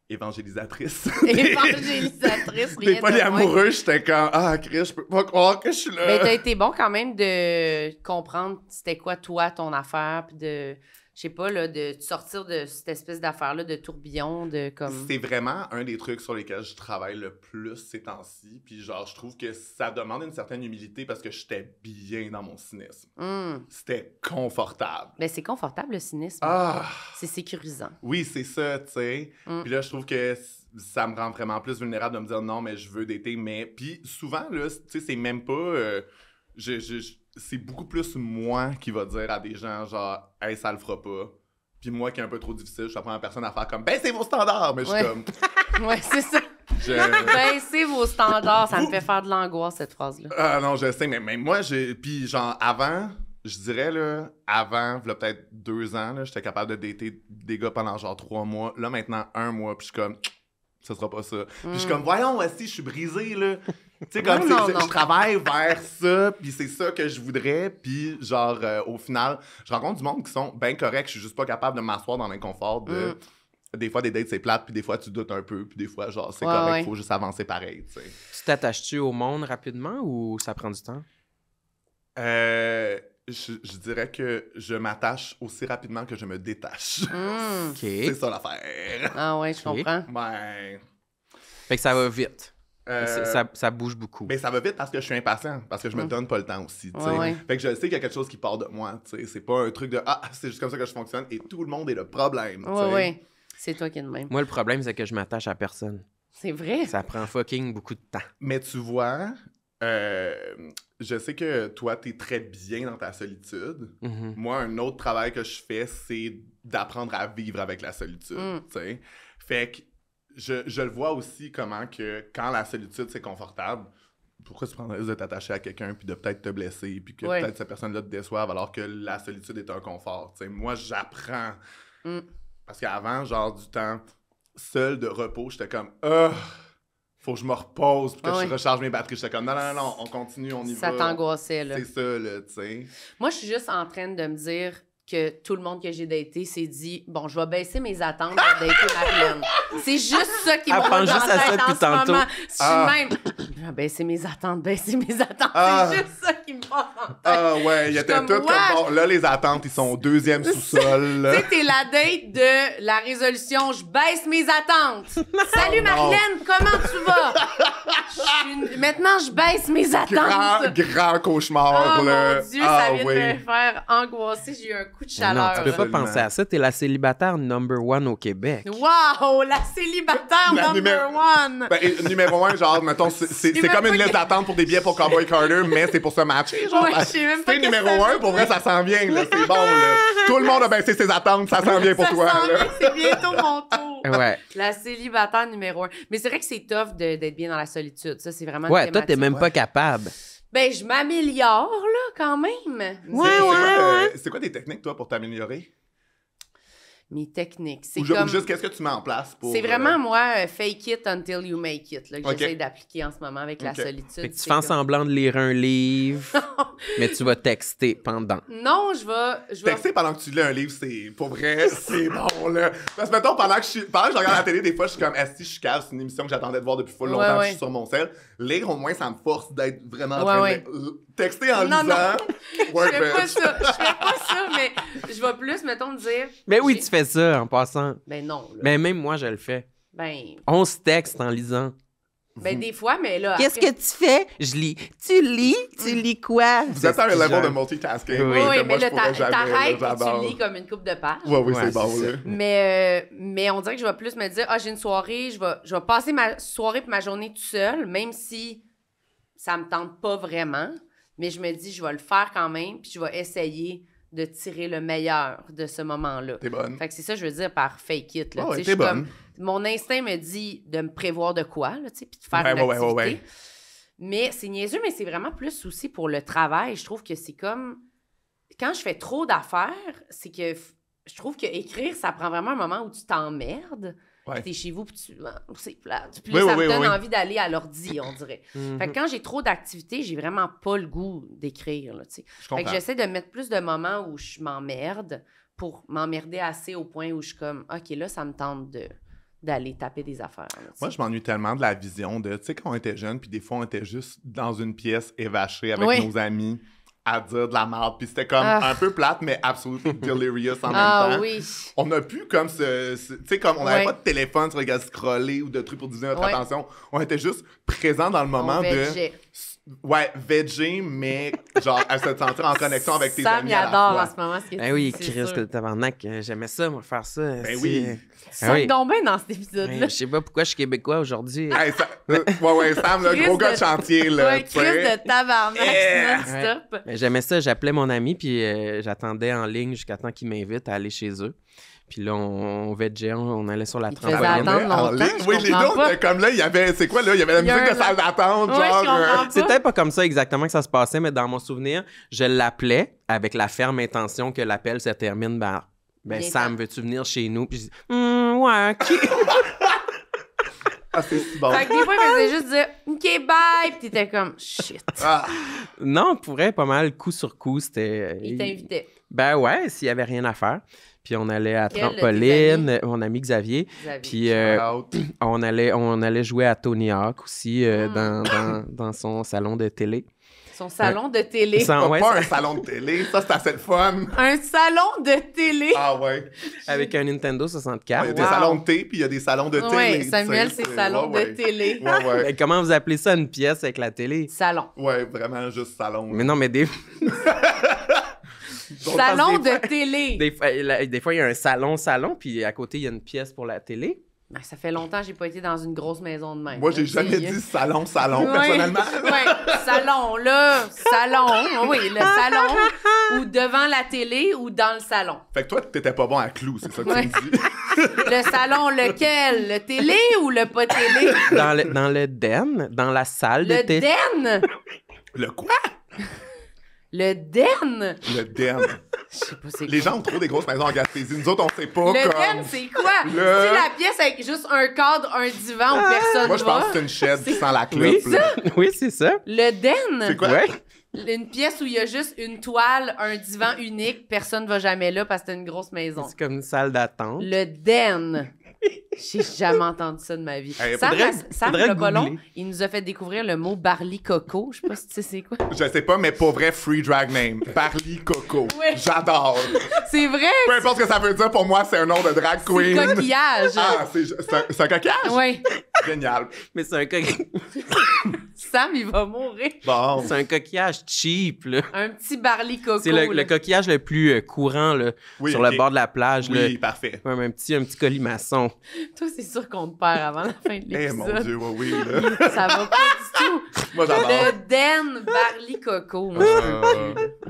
évangélisatrice. Évangélisatrice, rien des polyamoureux, j'étais comme « Ah, Chris, je peux pas croire que je suis là. » Mais t'as été bon quand même de comprendre c'était quoi, toi, ton affaire, puis de... Je sais pas, là, de sortir de cette espèce d'affaire-là, de tourbillon, de comme... C'est vraiment un des trucs sur lesquels je travaille le plus ces temps-ci. Puis genre, je trouve que ça demande une certaine humilité parce que j'étais bien dans mon cynisme. C'était confortable. Mais c'est confortable, le cynisme. C'est sécurisant. Oui, c'est ça, tu sais. Puis là, je trouve que ça me rend vraiment plus vulnérable de me dire non, mais je veux dater. Mais puis souvent, là, tu sais, c'est même pas... c'est beaucoup plus moi qui va dire à des gens, genre, « Hey, ça le fera pas. » Puis moi qui est un peu trop difficile, je suis la première personne à faire comme « Baissez vos standards! » Mais je suis comme... Ouais, c'est ça. Baissez vos standards, ça me fait faire de l'angoisse, cette phrase-là. Ah non, je sais, mais moi, puis genre, avant, je dirais, là, avant, là, peut-être 2 ans, là, j'étais capable de dater des gars pendant genre 3 mois. Là, maintenant, 1 mois, puis je suis comme... Ça sera pas ça. Puis je suis comme, voyons, aussi, je suis brisée, là. Tu sais, comme, je travaille vers ça, puis c'est ça que je voudrais, puis genre, au final, je rencontre du monde qui sont bien corrects, je suis juste pas capable de m'asseoir dans l'inconfort de... Des fois, des dates, c'est plate, puis des fois, tu doutes un peu, puis des fois, genre, c'est correct, faut juste avancer pareil, tu sais. Tu t'attaches-tu au monde rapidement, ou ça prend du temps? Je dirais que je m'attache aussi rapidement que je me détache. C'est ça l'affaire. Ah ouais, je comprends. Ouais. Fait que ça va vite. Ça bouge beaucoup. Mais ça va vite parce que je suis impatient, parce que je me donne pas le temps aussi. Fait que je sais qu'il y a quelque chose qui part de moi. T'sais. C'est pas un truc de « Ah, c'est juste comme ça que je fonctionne » et tout le monde est le problème. Oui, c'est toi qui es de même. Moi, le problème, c'est que je m'attache à personne. C'est vrai. Ça prend fucking beaucoup de temps. Mais tu vois... je sais que toi, t'es très bien dans ta solitude. Moi, un autre travail que je fais, c'est d'apprendre à vivre avec la solitude. T'sais. Fait que je le vois aussi comment que quand la solitude, c'est confortable, pourquoi tu prendrais de t'attacher à quelqu'un puis de peut-être te blesser puis que peut-être cette personne-là te déçoive alors que la solitude est un confort. T'sais. Moi, j'apprends. Parce qu'avant, genre, du temps seul de repos, j'étais comme faut que je me repose, puis que je recharge mes batteries. J'étais comme, non, on continue, on y va. Ça t'angoissait, là. C'est ça, là, tu sais. Moi, je suis juste en train de me dire que tout le monde que j'ai daté s'est dit, bon, je vais baisser mes attentes pour dater Marilyn. C'est juste ça qui m'a pense juste à ça depuis tantôt. Je suis même, je vais baisser mes attentes. C'est juste ça qui me passe en tête. Ah ouais, il y a tout comme, bon, là, les attentes, ils sont au 2e sous-sol. Tu sais, t'es la date de la résolution, je baisse mes attentes. Salut Marilyn, comment tu vas? Maintenant, je baisse mes attentes. Grand cauchemar, là. Mon Dieu, ça vient de me faire angoisser. J'ai eu un coup de chaleur. Non, tu peux pas penser à ça. T'es la célibataire #1 au Québec. Wow, la célibataire #1. Ben, numéro 1, genre, mettons, c'est comme une liste d'attente pour des billets pour Cowboy Carter, mais c'est pour se matcher, genre. Ouais, je sais même pas. C'est numéro 1, pour vrai, ça s'en vient, là. C'est bon, là. Tout le monde a baissé ses attentes, ça s'en vient pour toi, là. C'est bientôt mon tour. Ouais. La célibataire #1. Mais c'est vrai que c'est tough d'être bien dans la solitude. Ça, c'est vraiment ouais, toi, t'es même pas capable. Ben, je m'améliore, là, quand même. C'est quoi tes techniques, toi, pour t'améliorer? Mes techniques, c'est ou juste qu'est-ce que tu mets en place pour... C'est vraiment, moi, fake it until you make it, là, que j'essaie d'appliquer en ce moment avec la solitude. Fait que tu fais semblant de lire un livre, mais tu vas texter pendant. Non, je vais... Texter pendant que tu lis un livre, c'est... Pour vrai, c'est bon, là. Parce que, mettons, pendant que je regarde la télé, des fois, je suis comme, est-ce que je suis calme, c'est une émission que j'attendais de voir depuis full longtemps, que je suis sur mon sel. Lire, au moins, ça me force d'être vraiment en train de... Texter en lisant... Non. Je fais pas ça, mais je vais plus, mettons, me dire... Mais oui, tu fais ça, en passant. Ben non. Là. Mais même moi, je le fais. Ben... On se texte en lisant. Ben des fois, mais là... Qu'est-ce que tu fais? Je lis. Tu lis quoi? Vous êtes à un level de multitasking. Oui, mais là, t'arrêtes et tu lis comme une couple de pages. Oui, c'est bon, là. Mais on dirait que je vais plus me dire, j'ai une soirée, je vais passer ma soirée et ma journée tout seul, même si ça me tente pas vraiment. Mais je me dis, je vais le faire quand même, puis je vais essayer de tirer le meilleur de ce moment-là. T'es bonne. Fait que c'est ça que je veux dire par fake it. Là. T'es bonne. Mon instinct me dit de me prévoir de quoi, là, puis de faire une activité. Ouais. Mais c'est niaiseux, mais c'est vraiment plus aussi pour le travail. Je trouve que c'est comme... Quand je fais trop d'affaires, c'est que je trouve que écrire, ça prend vraiment un moment où tu t'emmerdes. Puis t'es chez vous, puis c'est plate. Puis là, ça me donne envie d'aller à l'ordi, on dirait. Fait que quand j'ai trop d'activités, j'ai vraiment pas le goût d'écrire, là, tu sais. Fait que j'essaie de mettre plus de moments où je m'emmerde pour m'emmerder assez au point où je suis comme, OK, là, ça me tente d'aller taper des affaires. Là, moi, je m'ennuie tellement de la vision de, tu sais, quand on était jeune, puis des fois, on était juste dans une pièce évachée avec nos amis à dire de la merde, puis c'était comme un peu plate, mais absolument delirious en même temps. Oui. On a pu comme tu sais, comme on n'avait pas de téléphone sur le gars scroller ou de trucs pour diviser notre attention. On était juste présent dans le moment Ouais, veggie, mais genre, à se sentir en connexion avec tes amis. Sam, il adore en ce moment ce que ben oui, Chris, le tabarnak, j'aimais ça, moi, faire ça. Ben oui. Ça me tombe bien dans cet épisode-là. Ben, je sais pas pourquoi je suis québécois aujourd'hui. Hey, Sam, le gros gars de chantier, là. Ouais, Chris de tabarnak, non-stop. Ben, j'aimais ça, j'appelais mon ami, puis j'attendais en ligne jusqu'à temps qu'il m'invite à aller chez eux. Puis là, on vegeait, on allait sur la trampoline. Oui, les deux, comme là, il y avait, c'est quoi là? Il y avait la musique de salle d'attente, genre. C'était pas comme ça exactement que ça se passait, mais dans mon souvenir, je l'appelais avec la ferme intention que l'appel se termine par Sam, veux-tu venir chez nous? Puis je dis, ouais, OK. Ah, c'est si bon. Fait que des fois, il faisait juste dire OK, bye, puis t'étais comme shit. Non, pour vrai, pas mal, coup sur coup, c'était. Il t'invitait. Ben ouais, s'il y avait rien à faire. Puis on allait à trampoline, mon ami Xavier. Puis on allait jouer à Tony Hawk aussi dans son salon de télé. Son salon de télé. Pas un salon de télé, ça c'est assez le fun. Un salon de télé. Ah ouais. Avec un Nintendo 64. Il y a des salons de thé, puis il y a des salons de télé. Oui, Samuel, c'est salon de télé. Ouais. Mais comment vous appelez ça, une pièce avec la télé? Salon. Ouais, vraiment juste salon. Mais non, mais des... Salon de télé. Des fois, il y a un salon, puis à côté, il y a une pièce pour la télé. Ça fait longtemps que j'ai pas été dans une grosse maison de même. Moi, j'ai jamais dit salon, personnellement. Oui, salon, là, salon, oui, le salon, ou devant la télé, ou dans le salon. Fait que toi, t'étais pas bon à clou, c'est ça que tu me dis. Le salon, lequel? Le télé ou le pas télé? Dans le den, dans la salle de télé. Le den? Le quoi? Le den? Le den. Je sais pas c'est quoi. Les gens ont trop des grosses maisons en Gaspésie. Nous autres, on sait pas le den, c'est quoi? C'est la pièce avec juste un cadre, un divan où personne Moi, je pense que c'est une chaise qui sent la clope. Oui, c'est ça. Le den? C'est quoi? Ouais. Une pièce où il y a juste une toile, un divan unique, personne ne va jamais là parce que c'est une grosse maison. C'est comme une salle d'attente. Le den. J'ai jamais entendu ça de ma vie. Hey, Sam le Ballon, il nous a fait découvrir le mot Barley Coco. Je sais pas si tu sais c'est quoi. Je sais pas, mais pour vrai, free drag name. Barley Coco. Oui. J'adore. C'est vrai? Peu importe ce que ça veut dire, pour moi, c'est un nom de drag queen. C'est coquillage. Ah, c'est un coquillage? Oui. Génial. Mais c'est un coquillage. Sam, il va mourir. Bon. C'est un coquillage cheap, là. Un petit Barley Coco. C'est le coquillage le plus courant, là, sur le bord de la plage. Oui, là. parfait. Ouais, un petit colimaçon. Toi, c'est sûr qu'on te perd avant la fin de l'épisode. Eh, mon Dieu, oui, là. Ça va pas du tout. Moi, j'adore. Le den Barley Coco. Moi,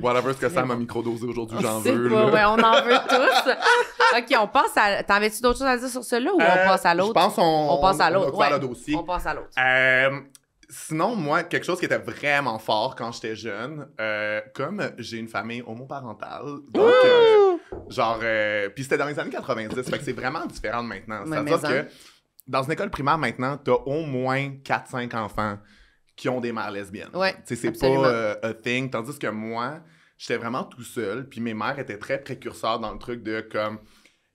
whatever ce que Sam a microdosé aujourd'hui, j'en veux. Pas, ouais, on en veut tous. OK, on passe à... T'en avais-tu d'autres choses à dire sur celui-là ou on passe à l'autre? Je pense on passe à l'autre. Ouais, le dossier. On passe à l'autre. Sinon, moi, quelque chose qui était vraiment fort quand j'étais jeune, comme j'ai une famille homoparentale, donc, puis c'était dans les années 90, fait que c'est vraiment différent de maintenant. C'est-à-dire que dans une école primaire maintenant, t'as au moins 4-5 enfants qui ont des mères lesbiennes. Ouais, c'est absolument. pas a thing, tandis que moi, j'étais vraiment tout seul, puis mes mères étaient très précurseurs dans le truc de comme...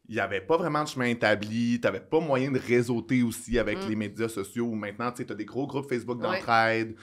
Il n'y avait pas vraiment de chemin établi, tu n'avais pas moyen de réseauter aussi avec les médias sociaux où maintenant, tu as des gros groupes Facebook d'entraide.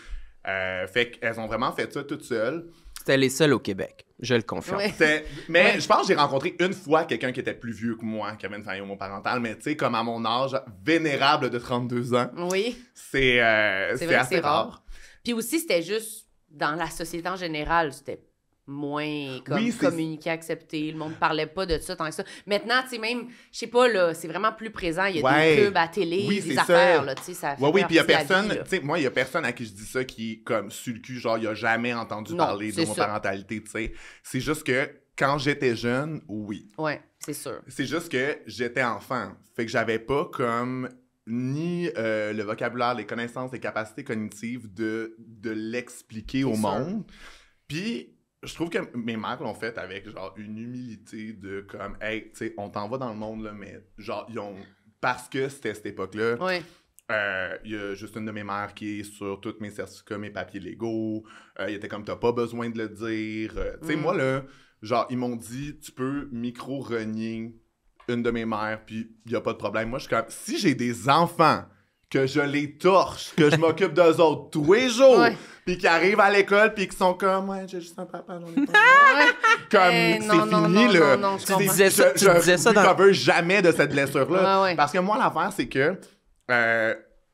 Fait qu'elles ont vraiment fait ça toutes seules. C'était les seuls au Québec, je le confirme. Ouais. Mais je pense que j'ai rencontré une fois quelqu'un qui était plus vieux que moi, qui avait une famille homoparentale, mais tu sais, comme à mon âge, vénérable de 32 ans. Oui. C'est assez rare. Puis aussi, c'était juste, dans la société en général, c'était moins communiqué, accepté. Le monde parlait pas de ça tant que ça. Maintenant, tu sais, même, je sais pas, là, c'est vraiment plus présent. Il y a des pubs à télé, des affaires, là, tu sais, ça fait puis il y a personne, tu sais, moi, il y a personne à qui je dis ça qui, comme, sur le cul, genre, il a jamais entendu parler d'homoparentalité, tu sais. C'est juste que, quand j'étais jeune, oui. Ouais, c'est sûr. C'est juste que j'étais enfant. Fait que j'avais pas, comme... ni le vocabulaire, les connaissances, les capacités cognitives de l'expliquer au monde. Puis, je trouve que mes mères l'ont fait avec, genre, une humilité de comme, hey, tu sais, on t'en va dans le monde, là, mais, genre, ils ont. Parce que c'était cette époque-là. Ouais. Il y a juste une de mes mères qui est sur tous mes certificats, mes papiers légaux. Il était comme, t'as pas besoin de le dire. Tu sais, moi, là, genre, ils m'ont dit, tu peux micro-renier une de mes mères, puis il y a pas de problème. Moi, je suis comme, si j'ai des enfants, que je les torche, que je m'occupe d'eux autres tous les jours, puis qui arrivent à l'école, puis qui sont comme, ouais, j'ai juste un papa, j'en ai pas. Comme, c'est fini, là. Non, tu disais ça dans... Je ne veux jamais de cette blessure-là. Parce que moi, l'affaire, c'est que,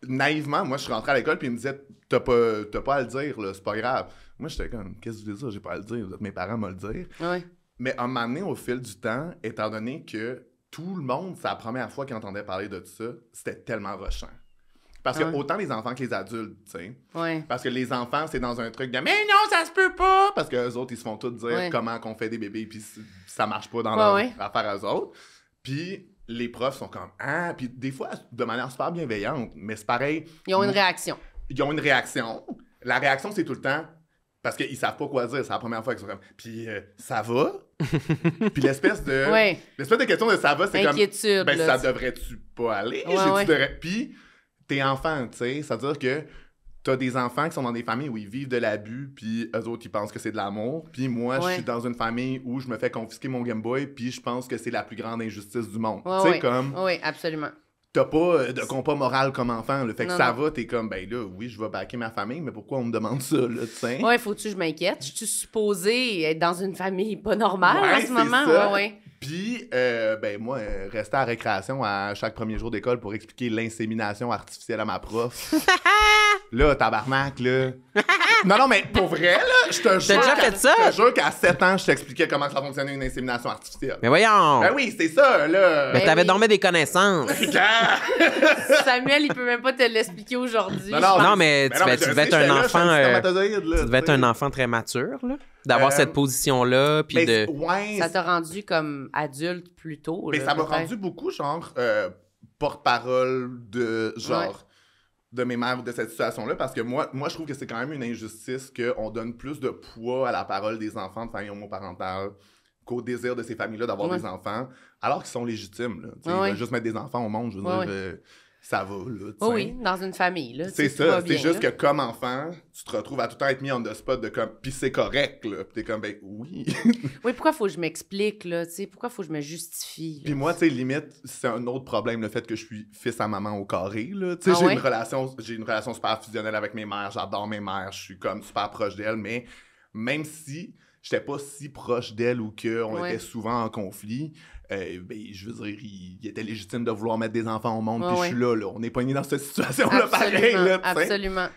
naïvement, moi, je suis rentré à l'école, puis ils me disaient, t'as pas à le dire, là, c'est pas grave. Moi, j'étais comme, qu'est-ce que vous voulez dire? J'ai pas à le dire, mes parents m'ont le dire. Ouais. Mais à un moment donné, au fil du temps, étant donné que tout le monde, c'est la première fois qu'ils entendaient parler de ça, c'était tellement rushant. Parce que autant les enfants que les adultes, tu sais. Ouais. Parce que les enfants, c'est dans un truc de « Mais non, ça se peut pas! » Parce que les autres, ils se font tous dire comment qu'on fait des bébés, puis ça marche pas dans leur affaire à eux autres. Puis les profs sont comme « Ah! » Puis des fois, de manière super bienveillante, mais c'est pareil. Ils ont une réaction. Ils ont une réaction. La réaction, c'est tout le temps parce qu'ils savent pas quoi dire. C'est la première fois qu'ils sont comme « Puis ça va? » Puis l'espèce de question de « ça va », c'est inquiétude, comme « Ben, ça devrait-tu pas aller? » Puis t'es enfant, tu sais, ça veut dire que t'as des enfants qui sont dans des familles où ils vivent de l'abus, puis eux autres, ils pensent que c'est de l'amour. Puis moi, je suis dans une famille où je me fais confisquer mon Game Boy, puis je pense que c'est la plus grande injustice du monde. Tu sais, comme... Oui, absolument. T'as pas de compas moral comme enfant, là. Fait que ça va, t'es comme, ben là, oui, je vais backer ma famille, mais pourquoi on me demande ça, là, tu sais? Ouais, faut-tu que je m'inquiète? Je suis supposée être dans une famille pas normale en ce moment? Ouais. Puis, ben moi, restais à récréation à chaque premier jour d'école pour expliquer l'insémination artificielle à ma prof. Là, tabarnak, là. Non, mais pour vrai, là, je te jure. T'as déjà fait ça? Je te jure qu'à 7 ans, je t'expliquais comment ça fonctionnait une insémination artificielle. Mais voyons! Ben oui, c'est ça, là. Mais t'avais dormi des connaissances. Samuel, il peut même pas te l'expliquer aujourd'hui. Non, mais tu devais être un enfant. Tu devais être un enfant très mature, là. D'avoir cette position-là, puis de... Ça t'a rendu comme adulte plus tôt, là. Mais ça m'a rendu beaucoup, genre, porte-parole de, genre... de mes mères ou de cette situation-là, parce que moi, je trouve que c'est quand même une injustice qu'on donne plus de poids à la parole des enfants de familles homoparentales qu'au désir de ces familles-là d'avoir des enfants, alors qu'ils sont légitimes. Là. Ils veulent juste mettre des enfants au monde, je veux dire, ça va. Là, oui, dans une famille. Là, c'est ça, c'est juste que comme enfant, tu te retrouves à tout le temps être mis on the spot de comme, puis c'est correct, là, puis t'es comme, ben oui. Oui, pourquoi faut que je m'explique, là, tu sais, pourquoi faut que je me justifie? Puis moi, tu sais, limite, c'est un autre problème, le fait que je suis fils à maman au carré, là, tu sais, j'ai une relation super fusionnelle avec mes mères, j'adore mes mères, je suis comme super proche d'elles, mais même si j'étais pas si proche d'elles ou qu'on était souvent en conflit, ben, je veux dire, il était légitime de vouloir mettre des enfants au monde, puis je suis là, on est pognés dans cette situation-là, pareil, là, tu sais. Absolument.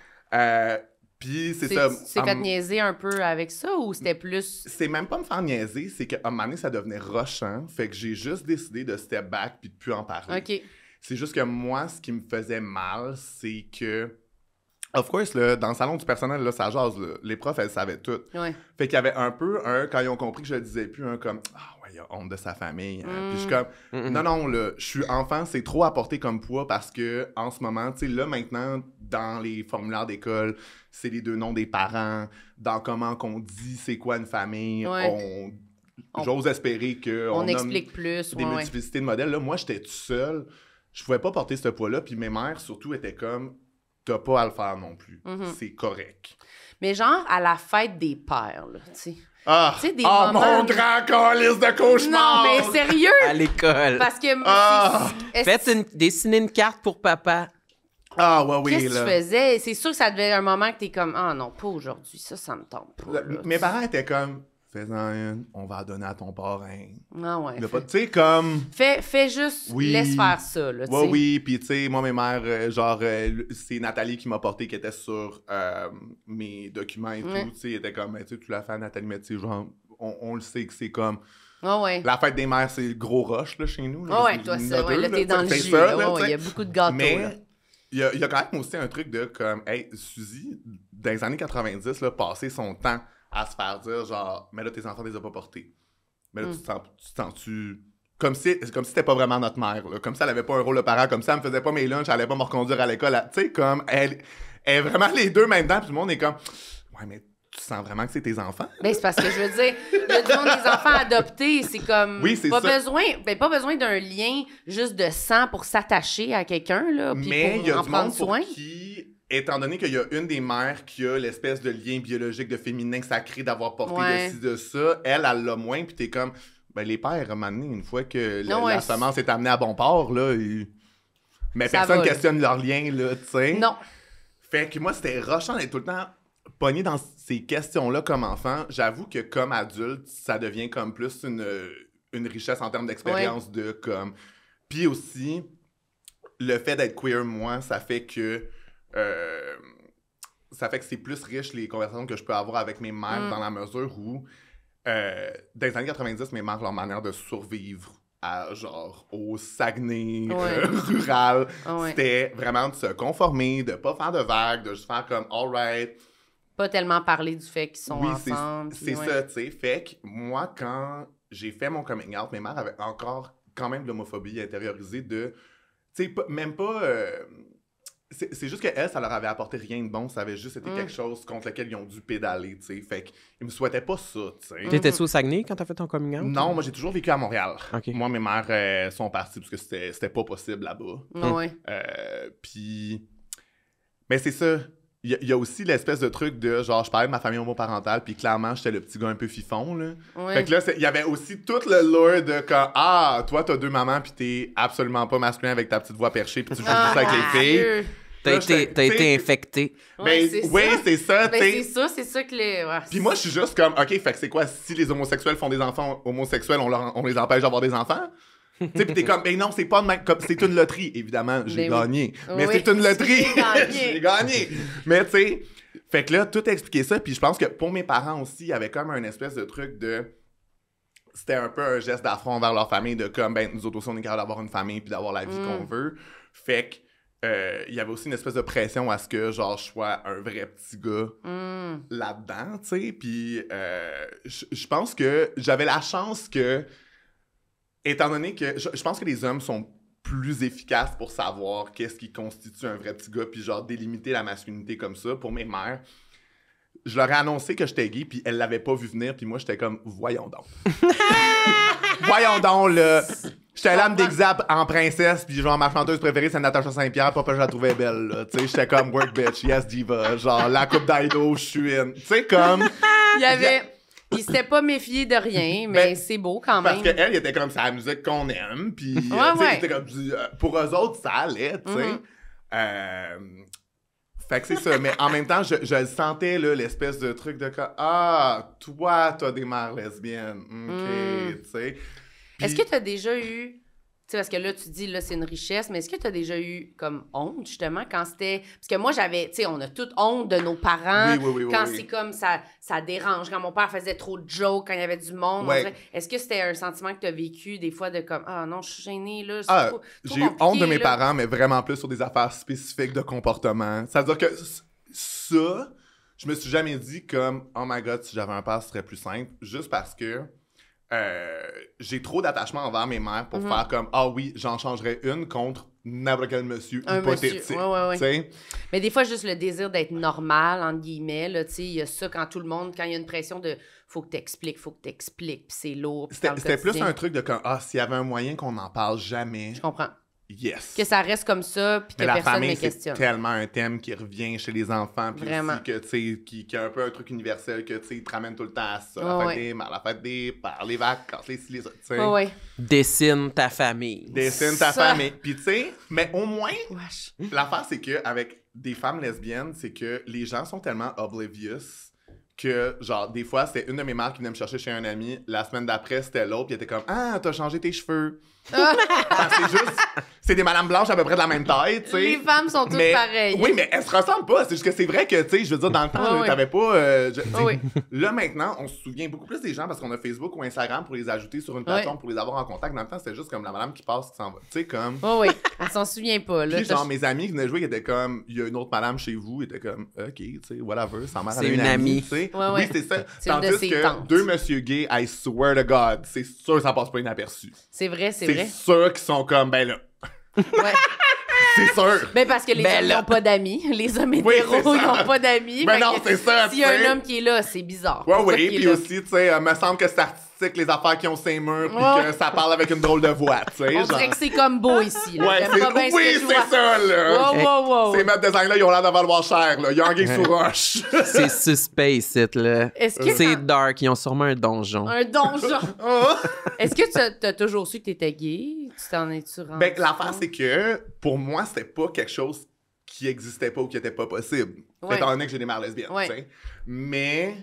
Puis c'est ça. C'est fait niaiser un peu avec ça, ou c'était plus... C'est même pas me faire niaiser, c'est qu'à un moment donné, ça devenait rushant, fait que j'ai juste décidé de step back puis de plus en parler. OK. C'est juste que moi, ce qui me faisait mal, c'est que... Of course, là, dans le salon du personnel, là, ça jase, là. Les profs, elles savaient tout. Ouais. Fait qu'il y avait un peu quand ils ont compris que je le disais plus, comme « Ah ouais, il a honte de sa famille. Hein. Puis je suis comme « Non, là, je suis enfant, c'est trop à porter comme poids parce que en ce moment, tu sais, là, maintenant, dans les formulaires d'école, c'est les 2 noms des parents. Dans comment qu'on dit c'est quoi une famille, j'ose espérer qu'on explique plus. Des multiplicités de modèles. Là, moi, j'étais tout seul. Je pouvais pas porter ce poids-là. Puis mes mères, surtout, étaient comme... T'as pas à le faire non plus. C'est correct. Mais genre, à la fête des pères, là, tu sais. Des moments... mon grand calice de cauchemar! Non, mais sérieux! À l'école. Parce que... Dessiner une carte pour papa. Qu'est-ce que tu faisais? C'est sûr que ça devait être un moment que t'es comme, ah non, pas aujourd'hui, ça me tente pas. Mes parents étaient comme... Fais-en une, on va la donner à ton parrain. Ah ouais. Tu sais, comme... Fais juste, laisse faire ça, là, tu sais. Oui, puis tu sais, moi, mes mères, c'est Nathalie qui m'a porté, qui était sur mes documents et tout, tu sais, elle était comme, tu l'as fait à Nathalie, mais tu sais, genre, on le sait que c'est comme... La fête des mères, c'est le gros rush, là, chez nous. Là, toi, ça, là, t'es dans le jus, là, il y a beaucoup de gâteaux, mais il y a quand même aussi un truc de, comme, hey, Suzy, dans les années 90, là, passer son temps à se faire dire, genre, mais là, tes enfants, les as pas portés. Mais là, tu te sens-tu... Comme si c'était pas vraiment notre mère, là. Comme si elle avait pas un rôle de parent, comme si elle me faisait pas mes lunchs, elle allait pas me reconduire à l'école. Tu sais, comme, elle est vraiment les deux maintenant, puis tout le monde est comme, ouais, mais tu sens vraiment que c'est tes enfants? Ben, c'est parce que, je veux dire, il y a du monde des enfants adoptés, c'est comme... Oui, c'est pas besoin d'un lien juste de sang pour s'attacher à quelqu'un, là, puis pour en prendre soin. Étant donné qu'il y a une des mères qui a l'espèce de lien biologique de féminin sacré d'avoir porté de ci, de ça, elle l'a moins, puis t'es comme, ben les pères, à un moment donné, une fois que la semence est amenée à bon port, là, mais ça personne questionne leur lien, là, tu sais. Non. Fait que moi, c'était rushant d'être tout le temps pogné dans ces questions-là comme enfant. J'avoue que comme adulte, ça devient comme plus une richesse en termes d'expérience de comme... Puis aussi, le fait d'être queer, moi, ça fait que... ça fait que c'est plus riche les conversations que je peux avoir avec mes mères dans la mesure où, dans les années 90, mes mères, leur manière de survivre au Saguenay rural, c'était vraiment de se conformer, de pas faire de vagues, de juste faire comme « all right ». Pas tellement parler du fait qu'ils sont ensemble. C'est ça, tu sais. Fait que moi, quand j'ai fait mon coming out, mes mères avaient encore quand même de l'homophobie intériorisée de... Tu sais, même pas... c'est juste qu'elles, ça leur avait apporté rien de bon. Ça avait juste été quelque chose contre lequel ils ont dû pédaler, tu sais. Fait qu'ils me souhaitaient pas ça, tu sais. T'étais-tu au Saguenay quand t'as fait ton coming out? Non, moi, j'ai toujours vécu à Montréal. Okay. Moi, mes mères sont parties parce que c'était pas possible là-bas. Puis... Mais c'est ça... Il y a aussi l'espèce de truc de, je parlais de ma famille homoparentale, puis clairement, j'étais le petit gars un peu fifon, là. Fait que là, il y avait aussi tout le lore de quand, toi, t'as 2 mamans, puis t'es absolument pas masculin avec ta petite voix perchée, puis tu joues juste avec les filles. T'as été infecté. C'est ça, c'est ça que les... Puis moi, je suis juste comme, OK, fait que c'est quoi, si les homosexuels font des enfants homosexuels, on les empêche d'avoir des enfants? Tu sais, pis t'es comme, non, c'est pas c'est une loterie. Évidemment, j'ai gagné. Mais c'est une loterie. J'ai gagné. Mais tu sais, fait que là, tout a expliqué ça. Puis je pense que pour mes parents aussi, il y avait comme un espèce de truc de... C'était un peu un geste d'affront envers leur famille de comme, nous autres aussi, on est capable d'avoir une famille puis d'avoir la vie qu'on veut. Fait que il y avait aussi une espèce de pression à ce que, je sois un vrai petit gars là-dedans, tu sais. Puis je pense que j'avais la chance que... Étant donné que je pense que les hommes sont plus efficaces pour savoir qu'est-ce qui constitue un vrai petit gars, puis délimiter la masculinité comme ça. Pour mes mères, je leur ai annoncé que j'étais gay, puis elles l'avaient pas vu venir, puis moi, j'étais comme, voyons donc. Voyons donc, là. J'étais là à me déguiser en princesse, puis ma chanteuse préférée, c'est Natacha Saint-Pierre, pas que je la trouvais belle, là. Tu sais, j'étais comme, work bitch, yes diva. La coupe d'Ido, je suis in. Tu sais, comme... Il y avait... Il s'était pas méfié de rien, mais c'est beau quand même. Parce qu'elle, il était comme, c'est la musique qu'on aime, puis c'était comme, pour eux autres, ça allait, tu sais. Fait que c'est ça, mais en même temps, je sentais, là, l'espèce de truc de comme, toi, t'as des mères lesbiennes, OK, tu sais. Est-ce que t'as déjà eu... Parce que là, tu dis, là, c'est une richesse, mais est-ce que tu as déjà eu comme honte, justement, quand c'était... Parce que moi, j'avais... Tu sais, on a toute honte de nos parents quand c'est comme ça dérange, quand mon père faisait trop de jokes, quand il y avait du monde. Est-ce que c'était un sentiment que tu as vécu des fois de comme, non, je suis gênée, là, c'est trop j'ai eu honte de mes parents, mais vraiment plus sur des affaires spécifiques de comportement. C'est-à-dire que ça, je me suis jamais dit comme, oh my God, si j'avais un père, ce serait plus simple, juste parce que... j'ai trop d'attachement envers mes mères pour faire comme j'en changerais une contre n'importe quel monsieur hypothétique. Ouais. Mais des fois, juste le désir d'être normal, entre guillemets, là, tu sais, il y a ça quand tout le monde, quand il y a une pression de faut que t'expliques, puis c'est lourd. C'était plus un truc de comme s'il y avait un moyen qu'on n'en parle jamais. Je comprends. Yes. Que ça reste comme ça, puis que personne ne questionne. C'est tellement un thème qui revient chez les enfants, puis aussi que, qui est un peu un truc universel, que, tu te ramène tout le temps à ça, la fête des pères, les vacances, les autres, tu sais. Dessine ta famille. Dessine ta famille. Puis, tu sais, mais au moins, l'affaire, c'est qu'avec des femmes lesbiennes, c'est que les gens sont tellement oblivious que, des fois, c'était une de mes mères qui venait me chercher chez un ami. La semaine d'après, c'était l'autre, puis elle était comme, t'as changé tes cheveux. C'est des madames blanches à peu près de la même taille, tu sais. Les femmes sont toutes pareilles. Oui, mais elles se ressemblent pas. C'est juste que c'est vrai que, tu sais, je veux dire, dans le temps, t'avais pas... Là, maintenant, on se souvient beaucoup plus des gens parce qu'on a Facebook ou Instagram pour les ajouter sur une plateforme, pour les avoir en contact. Dans le temps, c'était juste comme la madame qui passe, qui s'en va. Tu sais, comme... elle s'en souvient pas, là. Puis, mes amis qui venaient jouer, ils étaient comme, il y a une autre madame chez vous, ils étaient comme, OK, tu sais, whatever, sa mère avait une amie. Tu sais. Oui, c'est ça. Tandis que deux monsieur gays, I swear to God, c'est sûr que ça passe pas inaperçu. C'est vrai. C'est sûr qu'ils sont comme, ben là. C'est sûr. Ben parce que les hommes n'ont pas d'amis. Les hommes hétéros, ils n'ont pas d'amis. Ben non, c'est ça. S'il y a un homme qui est là, c'est bizarre. Oui, puis aussi, tu sais, me semble que c'est artistique, les affaires qui ont ses murs, puis que ça parle avec une drôle de voix, tu sais. On dirait que c'est comme beau ici, là. C'est ça, là. Wow. Ces maîtres design-là, ils ont l'air de valoir cher, là. Young sous roche. C'est suspect, ici, là. C'est dark, ils ont sûrement un donjon. Un donjon. Est-ce que tu as toujours su que t'étais gay? Tu t'en es-tu rendu? Ben, l'affaire, c'est que, pour moi, c'était pas quelque chose qui n'existaient pas ou qui n'étaient pas possibles. Étant donné que j'ai des mères lesbiennes, tu sais. Mais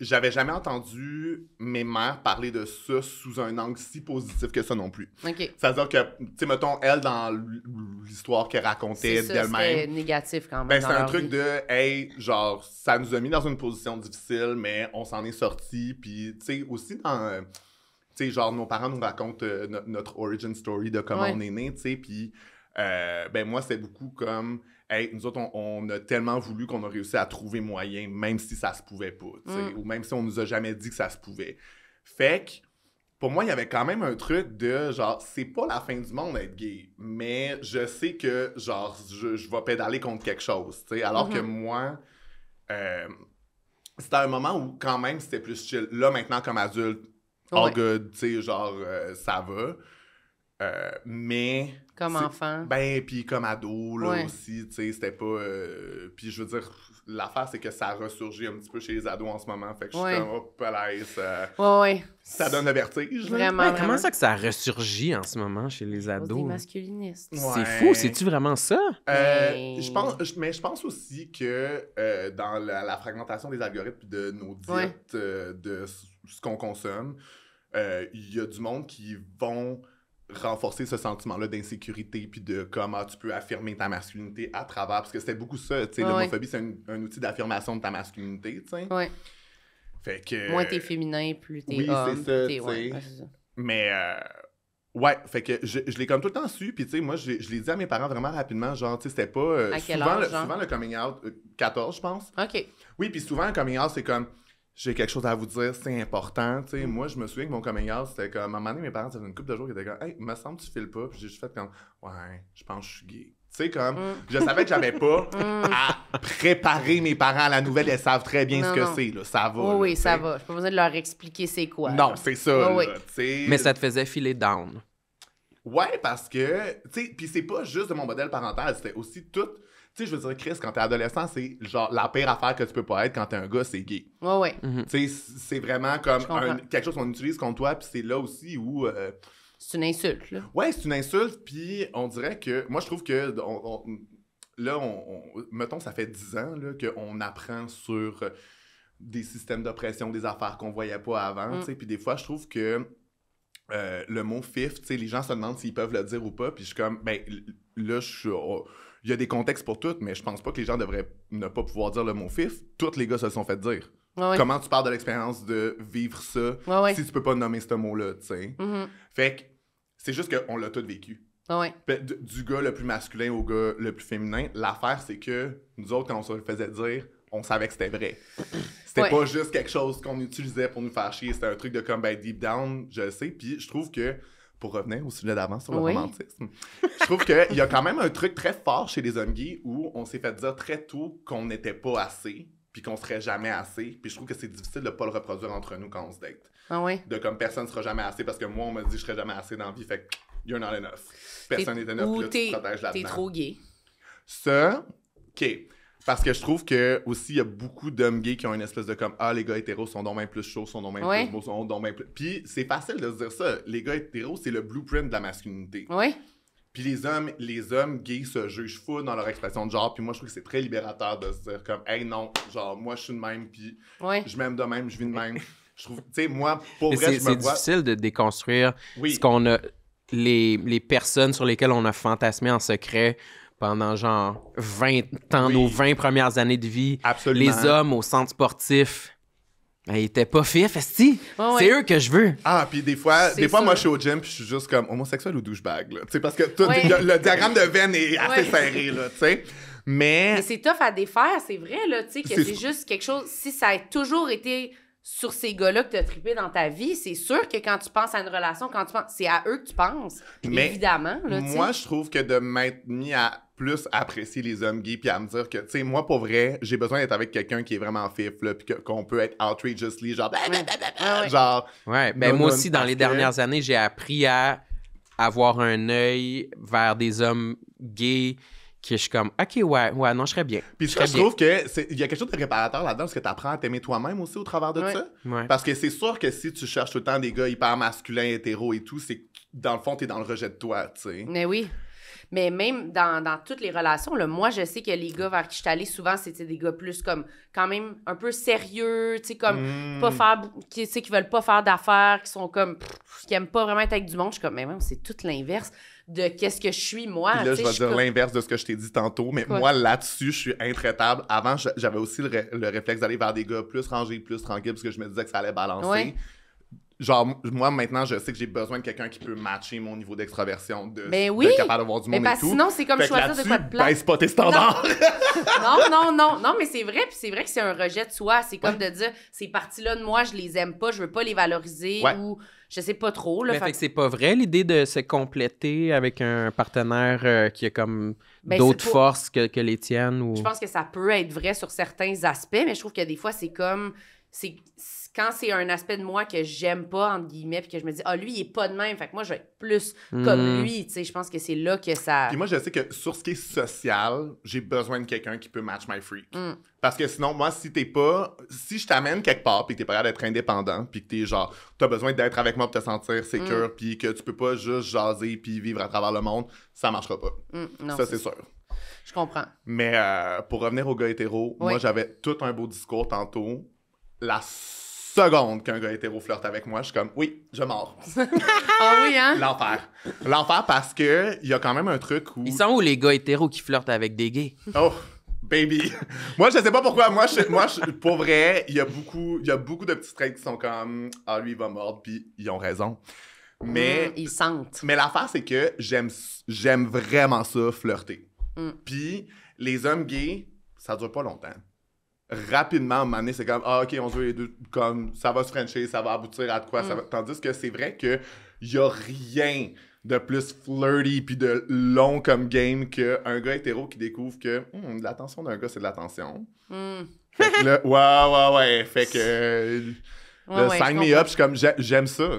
j'avais jamais entendu mes mères parler de ça sous un angle si positif que ça non plus. C'est-à-dire que, tu sais, mettons, elle, dans l'histoire qu'elle racontait d'elle-même... C'était négatif quand même. Ben, c'est un truc de, hey, genre, ça nous a mis dans une position difficile, mais on s'en est sortis. Puis, tu sais, aussi dans... tu sais, genre, nos parents nous racontent notre origin story de comment on est né, tu sais, puis... ben moi, c'est beaucoup comme, hey, nous autres, on a tellement voulu qu'on a réussi à trouver moyen, même si ça se pouvait pas, tu sais, ou même si on nous a jamais dit que ça se pouvait. Fait que, pour moi, il y avait quand même un truc de, genre, c'est pas la fin du monde d'être gay, mais je sais que, genre, je vais pédaler contre quelque chose, tu sais, alors que moi, c'était un moment où, quand même, c'était plus chill. Là, maintenant, comme adulte, all good, tu sais, genre, ça va. Mais... Comme enfant. Ben, puis comme ado, là, aussi, tu sais, c'était pas... puis je veux dire, l'affaire, c'est que ça a ressurgi un petit peu chez les ados en ce moment, fait que je suis comme, hop, là, ça donne le vertige. Vraiment, vraiment. Comment ça que ça a ressurgi en ce moment chez les ados? Des masculinistes. C'est fou, c'est-tu vraiment ça? Je pense aussi que dans la fragmentation des algorithmes de nos diètes, de ce qu'on consomme, il y a du monde qui vont... renforcer ce sentiment-là d'insécurité puis de comment tu peux affirmer ta masculinité à travers, parce que c'était beaucoup ça, tu sais, l'homophobie, c'est un outil d'affirmation de ta masculinité, tu sais. Fait que... Moins t'es féminin, plus t'es homme. C'est ça, tu sais. Mais, fait que je l'ai comme tout le temps su, puis tu sais, moi, je l'ai dit à mes parents vraiment rapidement, genre, tu sais, c'était pas... à quel âge, souvent, le coming out, 14, je pense. OK. Oui, puis souvent, le coming out, c'est comme... J'ai quelque chose à vous dire, c'est important, tu sais. Moi, je me souviens que mon coming out, c'était comme... À un moment donné, mes parents, ça fait une couple de jours qu'ils étaient comme « Hey, me semble que tu files pas. » Puis j'ai juste fait comme « Ouais, je pense que je suis gay. » Tu sais, comme... Je savais que j'avais pas à préparer mes parents à la nouvelle. Ils savent très bien ce que c'est, là. Ça va. Oui, ça va. J'ai pas besoin de leur expliquer c'est quoi. Non, c'est ça, là, tu sais. Mais ça te faisait filer down. Ouais, parce que... Tu sais, puis c'est pas juste de mon modèle parental, c'était aussi tout... Tu sais, je veux dire, Chris, quand t'es adolescent, c'est genre la pire affaire que tu peux pas être quand t'es un gars, c'est gay. Tu sais, c'est vraiment comme quelque chose qu'on utilise contre toi, puis c'est là aussi où... c'est une insulte, là. Ouais, c'est une insulte, puis on dirait que... Moi, je trouve que... mettons, ça fait 10 ans là, qu'on apprend sur des systèmes d'oppression, des affaires qu'on voyait pas avant, tu sais, puis des fois, je trouve que le mot « fif », tu sais, les gens se demandent s'ils peuvent le dire ou pas, puis je suis comme, ben, là, il y a des contextes pour tout, mais je pense pas que les gens devraient ne pas pouvoir dire le mot fif. Tous les gars se le sont fait dire. Comment tu parles de l'expérience de vivre ça si tu peux pas nommer ce mot-là, tu sais? Fait que c'est juste qu'on l'a tous vécu. Du gars le plus masculin au gars le plus féminin, l'affaire, c'est que nous autres, quand on se le faisait dire, on savait que c'était vrai. C'était pas juste quelque chose qu'on utilisait pour nous faire chier. C'était un truc de comme, ben, deep down, je le sais. Puis je trouve que pour revenir au sujet d'avant sur le romantisme, je trouve qu'il y a quand même un truc très fort chez les hommes gays où on s'est fait dire très tôt qu'on n'était pas assez, puis qu'on serait jamais assez. Puis je trouve que c'est difficile de pas le reproduire entre nous quand on se date. De comme personne sera jamais assez, parce que moi, on m'a dit que je serais jamais assez dans la vie, fait que you're not enough. Personne n'est enough, puis là, tu te protèges là-dedans. T'es trop gay. Ça, OK. Parce que je trouve que aussi il y a beaucoup d'hommes gays qui ont une espèce de comme les gars hétéros sont donc bien plus chauds, sont donc bien plus beaux, sont donc bien plus... Puis c'est facile de se dire ça. Les gars hétéros, c'est le blueprint de la masculinité. Puis les hommes gays se jugent fous dans leur expression de genre. Puis moi, je trouve que c'est très libérateur de se dire comme hey non, genre moi je suis de même, puis je m'aime de même, je vis de même. Je trouve, tu sais, moi, pour vrai, c'est difficile de déconstruire ce qu'on a, les personnes sur lesquelles on a fantasmé en secret pendant genre 20 ans, nos 20 premières années de vie. Absolument. Les hommes au centre sportif, ils étaient pas fifs, esti. C'est eux que je veux. Puis des fois moi, je suis au gym puis je suis juste comme homosexuel ou douchebag, là. Tu sais, parce que le diagramme de veine est assez serré, là, tu sais. Mais c'est tough à défaire, c'est vrai, là, tu sais, que c'est juste quelque chose... Si ça a toujours été sur ces gars-là que tu as trippé dans ta vie, c'est sûr que quand tu penses à une relation, c'est à eux que tu penses. Mais évidemment, là, moi, je trouve que de m'être mis à plus apprécier les hommes gays puis à me dire que, tu sais, moi, pour vrai, j'ai besoin d'être avec quelqu'un qui est vraiment fif, là, puis qu'on peut être outrageously, genre... genre... moi aussi, dans les dernières années, j'ai appris à avoir un œil vers des hommes gays que je suis comme, OK, non, je serais bien. Puis je trouve qu'il y a quelque chose de réparateur là-dedans, parce que tu apprends à t'aimer toi-même aussi au travers de ça. Parce que c'est sûr que si tu cherches tout le temps des gars hyper masculins, hétéros et tout, c'est que dans le fond, t'es dans le rejet de toi, tu sais. Mais oui. Mais même dans toutes les relations, là, moi, je sais que les gars vers qui je suis allée, souvent, c'était des gars plus comme quand même un peu sérieux, tu sais, comme pas faire... Tu sais, qui veulent pas faire d'affaires, qui sont comme... qui aiment pas vraiment être avec du monde. Je suis comme, mais même, c'est tout l'inverse de qu'est-ce que je suis, moi. Puis là, je vais dire l'inverse de ce que je t'ai dit tantôt, mais moi, là-dessus, je suis intraitable. Avant, j'avais aussi le réflexe d'aller vers des gars plus rangés, plus tranquilles, parce que je me disais que ça allait balancer. Ouais. Genre, moi, maintenant, je sais que j'ai besoin de quelqu'un qui peut matcher mon niveau d'extraversion, d'être capable de voir du monde et tout. Sinon, c'est comme choisir de quoi te plaire. Baisse pas tes standards! Non, mais c'est vrai, puis c'est vrai que c'est un rejet de soi. C'est comme de dire, ces parties-là de moi, je les aime pas, je veux pas les valoriser, ou je sais pas trop. Là, mais fait que c'est pas vrai, l'idée de se compléter avec un partenaire qui a comme d'autres forces que les tiennes? Ou... Je pense que ça peut être vrai sur certains aspects, mais je trouve que des fois, c'est comme... Quand c'est un aspect de moi que j'aime pas, entre guillemets, puis que je me dis, lui, il est pas de même, fait que moi, je vais être plus comme lui, tu sais, je pense que c'est là que ça... Puis moi, je sais que sur ce qui est social, j'ai besoin de quelqu'un qui peut match my freak. Parce que sinon, moi, si je t'amène quelque part, puis que t'es pas capable d'être indépendant, puis que t'es genre, t'as besoin d'être avec moi pour te sentir sécure, puis que tu peux pas juste jaser puis vivre à travers le monde, ça marchera pas. Non, ça, c'est sûr. Je comprends. Mais pour revenir aux gars hétéros, moi, j'avais tout un beau discours tantôt. La seconde qu'un gars hétéro flirte avec moi, je suis comme, oui, je mords. Ah oui, hein? L'enfer parce que il y a quand même un truc où... Ils sont où les gars hétéros qui flirtent avec des gays? Oh, baby! Moi, je sais pas pourquoi. Moi, pour vrai, il y a beaucoup de petits traits qui sont comme, lui, il va mordre, puis ils ont raison. Mais... ils sentent. Mais l'affaire, c'est que j'aime vraiment ça, flirter. Puis les hommes gays, ça dure pas longtemps. Rapidement, à un moment donné, c'est comme OK, on se veut les deux, comme ça va se frencher, ça va aboutir à de quoi. Tandis que c'est vrai qu'il y a rien de plus flirty puis de long comme game qu'un gars hétéro qui découvre que l'attention d'un gars, c'est de l'attention. Fait que là, ouais. Fait que sign me up, je suis comme, j'aime ça.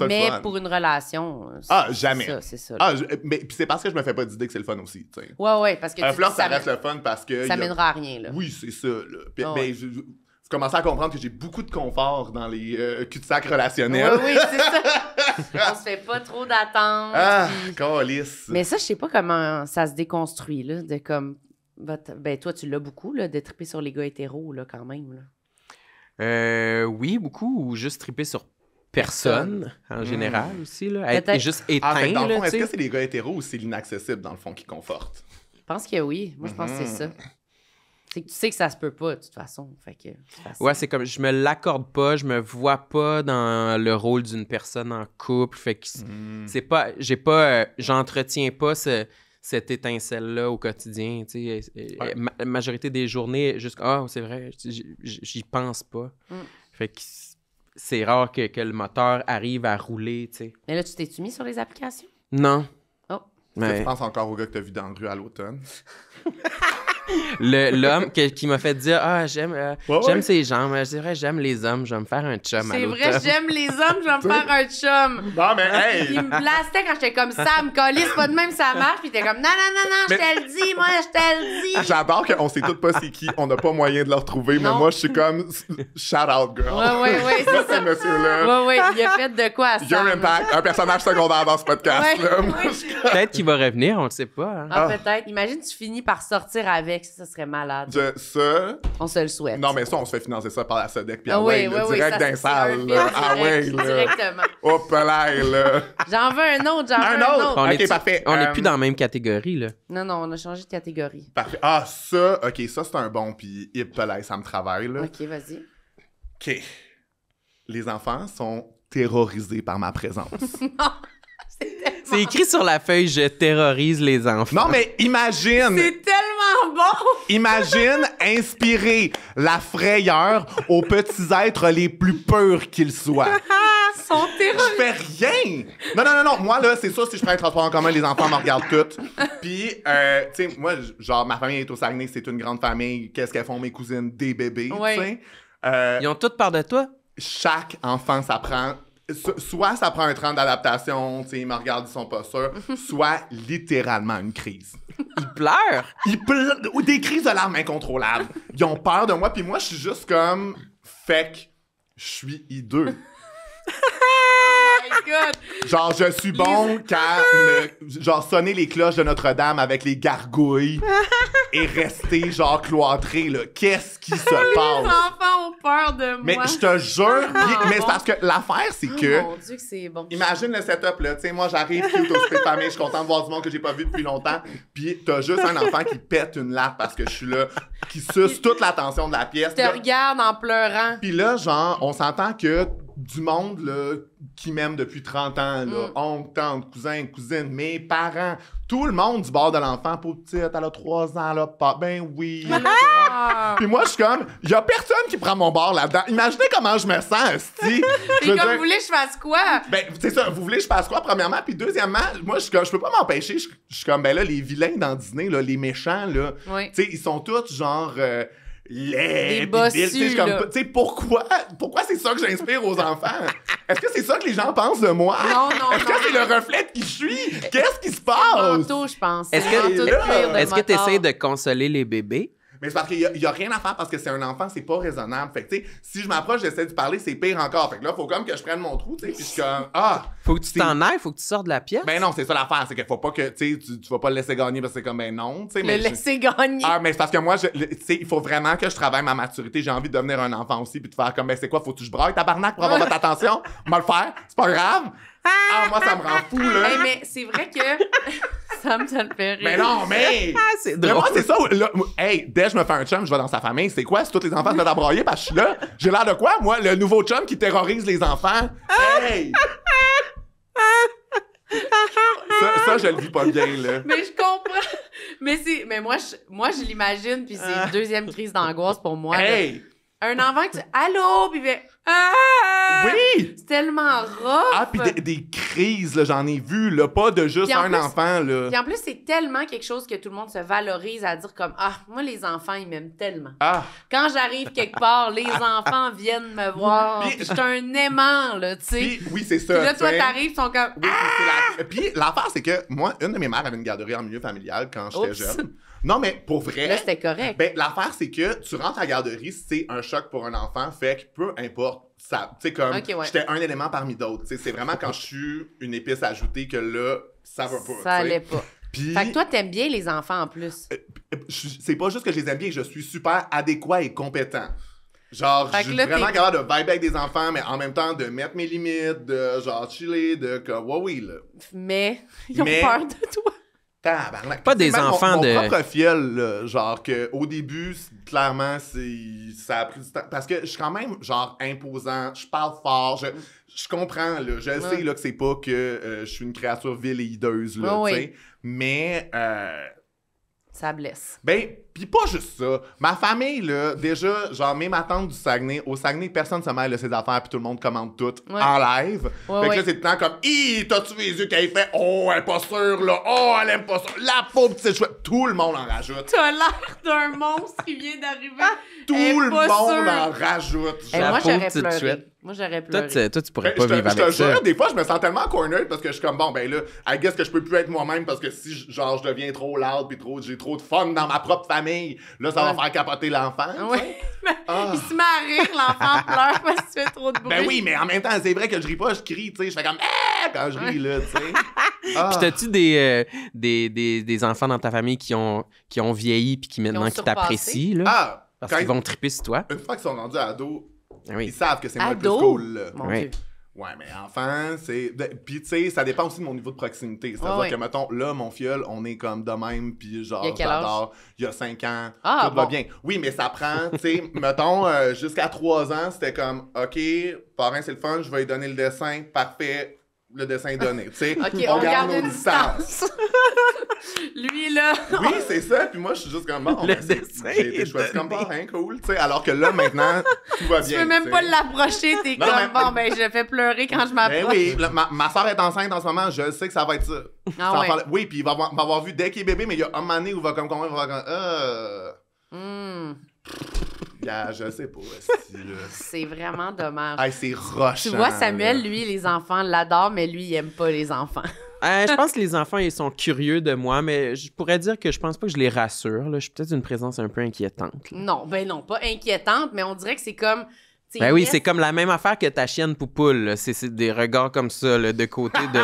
Mais pour une relation, jamais. C'est ça. Mais puis c'est parce que je me fais pas d'idée que c'est le fun aussi, tu sais. Ouais, parce que un flirt, ça reste le fun parce que ça mènera à rien, là. Oui, c'est ça, là. Puis, vous commencez à comprendre que j'ai beaucoup de confort dans les cul-de-sac relationnels. Oui, c'est ça. On se fait pas trop d'attentes. Câlisse. Mais ça, je sais pas comment ça se déconstruit, là, de comme... toi, tu l'as beaucoup, là, de triper sur les gars hétéros, là, quand même, là. Oui, beaucoup, ou juste triper sur personne, en général, aussi, là. Être juste éteint, dans le fond, est-ce que c'est les gars hétéros ou c'est l'inaccessible, dans le fond, qui conforte? Je pense que oui. Moi, je pense que c'est ça. C'est que tu sais que ça se peut pas, de toute façon. Fait que c'est comme, je me l'accorde pas, je me vois pas dans le rôle d'une personne en couple. Fait que c'est pas... j'entretiens pas cette étincelle-là au quotidien, tu sais. La majorité des journées, juste... c'est vrai, j'y pense pas. Fait que... c'est rare que le moteur arrive à rouler, tu sais. Mais là, tu t'es-tu mis sur les applications? Non. Oh. Tu penses encore au gars que t'as vu dans la rue à l'automne? L'homme qui m'a fait dire j'aime ses jambes, c'est vrai, j'aime les hommes, je vais me faire un chum. C'est vrai, j'aime les hommes, je vais me faire un chum. Non, mais hey! Il me blastait quand j'étais comme Sam, calisse, pas de même, ça marche. Puis il était comme non, je te le dis, moi, je te le dis. J'adore qu'on sait tous pas c'est qui, on n'a pas moyen de le retrouver, mais moi, je suis comme shout out, girl. Ouais, c'est ça. Monsieur-là. Ouais, il a fait de quoi à Sam? Your Impact, un personnage secondaire dans ce podcast-là. Peut-être qu'il va revenir, on le sait pas. Hein. Peut-être. Imagine, tu finis par sortir avec. Ça serait malade. On se le souhaite. Non, mais ça, on se fait financer ça par la SODEC. Puis direct d'un salle. Directement. Hop là. J'en veux un autre. OK, parfait. On n'est plus dans la même catégorie, là. Non, on a changé de catégorie. Parfait. Ça, c'est un bon, puis ça me travaille, là. OK, vas-y. OK. Les enfants sont terrorisés par ma présence. Non. C'est écrit sur la feuille « Je terrorise les enfants ». Non, mais imagine... C'est tellement bon! Imagine inspirer la frayeur aux petits êtres les plus purs qu'ils soient. Ils sont terrorisés. Je fais rien! Non. Moi, là, c'est ça, si je prends un transport en commun, les enfants me regardent toutes. Puis, tu sais, moi, genre, ma famille est au Saguenay, c'est une grande famille. Qu'est-ce qu'elles font, mes cousines? Des bébés, tu sais. Ils ont toutes peur de toi? Chaque enfant, ça prend... Soit ça prend un temps d'adaptation, tu sais, ils me regardent, ils sont pas sûrs, soit littéralement une crise. Ils pleurent? Ou des crises de larmes incontrôlables. Ils ont peur de moi, puis moi, je suis juste comme... Fait que je suis hideux. God! Genre, je suis bon quand sonner les cloches de Notre-Dame avec les gargouilles et rester, genre, cloîtré, là. Qu'est-ce qui se passe? Les enfants ont peur de moi. Mais je te jure, mais c'est parce que l'affaire, c'est que... Mon Dieu que c'est bon. Imagine le setup, là. Tu sais, moi, j'arrive cute au souper de famille, je suis content de voir du monde que j'ai pas vu depuis longtemps, puis t'as juste un enfant qui pète une latte parce que je suis là, qui suce toute l'attention de la pièce. Te regarde en pleurant. Puis là, genre, on s'entend que du monde, là, qui m'aime depuis 30 ans, là, oncle, tante, cousin, cousine, mes parents, tout le monde du bord de l'enfant, pauvre petite, elle a 3 ans, là, pas, ben oui. Puis moi, je suis comme, y a personne qui prend mon bord là-dedans. Imaginez comment je me sens, esti. Puis comme, vous voulez que je fasse quoi? Ben, c'est ça, vous voulez que je fasse quoi, premièrement? Puis deuxièmement, moi, je peux pas m'empêcher. Je suis comme, ben là, les vilains dans Disney, là, les méchants, là, tu sais, ils sont tous genre... les bossus, là. Tu sais, pourquoi c'est ça que j'inspire aux enfants? Est-ce que c'est ça que les gens pensent de moi? Non. Est-ce que c'est le reflet de qui je suis? Qu'est-ce qui se passe? Manteau, je pense. Est-ce que tu essaies de consoler les bébés? Mais c'est parce qu'il y a rien à faire parce que c'est un enfant, c'est pas raisonnable. Fait que, tu sais, si je m'approche, j'essaie de parler, c'est pire encore. Fait que là, faut comme que je prenne mon trou, tu sais, puis je suis comme, faut que tu t'en ailles, faut que tu sortes de la pièce. Ben non, c'est ça l'affaire, c'est qu'il faut pas que, tu sais, tu vas pas le laisser gagner parce que c'est comme, ben non, tu sais. Laisser gagner. Mais c'est parce que moi, tu sais, il faut vraiment que je travaille ma maturité. J'ai envie de devenir un enfant aussi, puis de faire comme, ben c'est quoi, faut que je braille, tabarnak, pour avoir votre attention? On va le faire, c'est pas grave. Moi, ça me rend fou, là. Hey, mais c'est vrai que ça me fait rire. Mais non, mais... c'est drôle. Mais moi, c'est ça. Là, dès que je me fais un chum, je vais dans sa famille. C'est quoi? Si tous les enfants se mettent à brailler parce que je suis là, j'ai l'air de quoi, moi? Le nouveau chum qui terrorise les enfants? Hey! ça, je le vis pas bien, là. Mais je comprends. Mais moi, je l'imagine, puis c'est une deuxième crise d'angoisse pour moi. Hey! Là. Un enfant qui dit « Allô? » puis il fait Oui! C'est tellement rough! Puis des crises, là, j'en ai vu, là, pas de juste un enfant, là. Puis en plus, c'est tellement quelque chose que tout le monde se valorise à dire comme « Ah, moi, les enfants, ils m'aiment tellement. Quand j'arrive quelque part, les enfants viennent me voir. Puis je suis un aimant, là, tu sais. Oui, c'est ça. Puis là, toi, t'arrives, ils sont comme « Oui, puis l'affaire, c'est que moi, une de mes mères avait une garderie en milieu familial quand j'étais jeune. Non, mais pour vrai... Là, c'était correct. Ben, l'affaire, c'est que tu rentres à la garderie, c'est un choc pour un enfant, fait que peu importe, ça, tu sais, comme, j'étais un élément parmi d'autres, tu sais, c'est vraiment quand je suis une épice ajoutée que là, ça va pas, ça allait pas. Puis, fait que toi, t'aimes bien les enfants en plus. C'est pas juste que je les aime bien, je suis super adéquat et compétent. Genre, je suis vraiment capable de vibe avec des enfants, mais en même temps, de mettre mes limites, de genre chiller, de comme, oui, là. Mais, ils ont peur de toi. Pas des enfants de... Mon propre fiel, là, genre qu'au début, clairement, ça a pris du temps. Parce que je suis quand même, genre, imposant, je parle fort, je comprends, là, je sais là, que c'est pas que je suis une créature vile et hideuse, là, tu sais, mais... ça blesse. Ben, pis pas juste ça. Ma famille, là, déjà, genre, même ma tante du Saguenay, au Saguenay, personne se mêle de ses affaires, puis tout le monde commande tout en live. Fait que là, c'est tout le temps comme, t'as-tu vu les yeux qu'elle fait? Oh, elle est pas sûre, là. Oh, elle aime pas ça. La pauvre petite chouette. Tout le monde en rajoute. T'as l'air d'un monstre qui vient d'arriver. Tout le monde en rajoute. Moi, j'aurais pleuré. Moi, j'aurais pleuré. Toi, tu pourrais pas vivre avec ça. Je te jure, des fois, je me sens tellement cornered parce que je suis comme, bon, ben là, I guess que je peux plus être moi-même parce que si, genre, je deviens trop loud pis j'ai trop de fun dans ma propre famille, là, ça va faire capoter l'enfant. Oui. Il se met à rire, l'enfant pleure parce que tu fais trop de bruit. Ben oui, mais en même temps, c'est vrai que je ris pas, je crie, tu sais. Je fais comme, quand je ris, là, tu sais. Puis t'as-tu des enfants dans ta famille qui ont vieilli puis qui maintenant qui t'apprécient, là? Parce qu'ils vont triper sur toi. Une fois qu'ils sont rendus ados, ils savent que c'est moi le plus cool, là. Mon Dieu. Ouais, mais enfant, c'est... Puis, tu sais, ça dépend aussi de mon niveau de proximité. C'est-à-dire que, mettons, là, mon filleul, on est comme de même, puis genre, j'adore. Il y a 5 ans, tout va bien. Oui, mais ça prend, tu sais, mettons, jusqu'à 3 ans, c'était comme, OK, parrain, c'est le fun, je vais lui donner le dessin, parfait, le dessin est donné, tu sais. OK, on garde une distance. Lui, là... Oui, c'est ça, puis moi, je suis juste comme, bon, le dessin j'ai été choisi comme parrain, cool, tu sais, alors que là, maintenant, tout va bien. Tu peux même pas l'approcher, t'es comme, bon, ben, je fais pleurer quand je m'approche. Ben oui, ma soeur est enceinte en ce moment, je sais que ça va être ça. Oui, puis il va avoir vu dès qu'il est bébé, mais il y a un moment donné où il va comme, je sais pas. C'est vraiment dommage. C'est rochant. Tu vois, Samuel, lui, les enfants l'adorent, mais lui, il aime pas les enfants. Je pense que les enfants, ils sont curieux de moi, mais je pourrais dire que je pense pas que je les rassure. Là. Je suis peut-être une présence un peu inquiétante. Là. Non, ben non, pas inquiétante, mais on dirait que c'est comme Ben oui, c'est comme la même affaire que ta chienne Poupoule. C'est des regards comme ça, là, de côté de...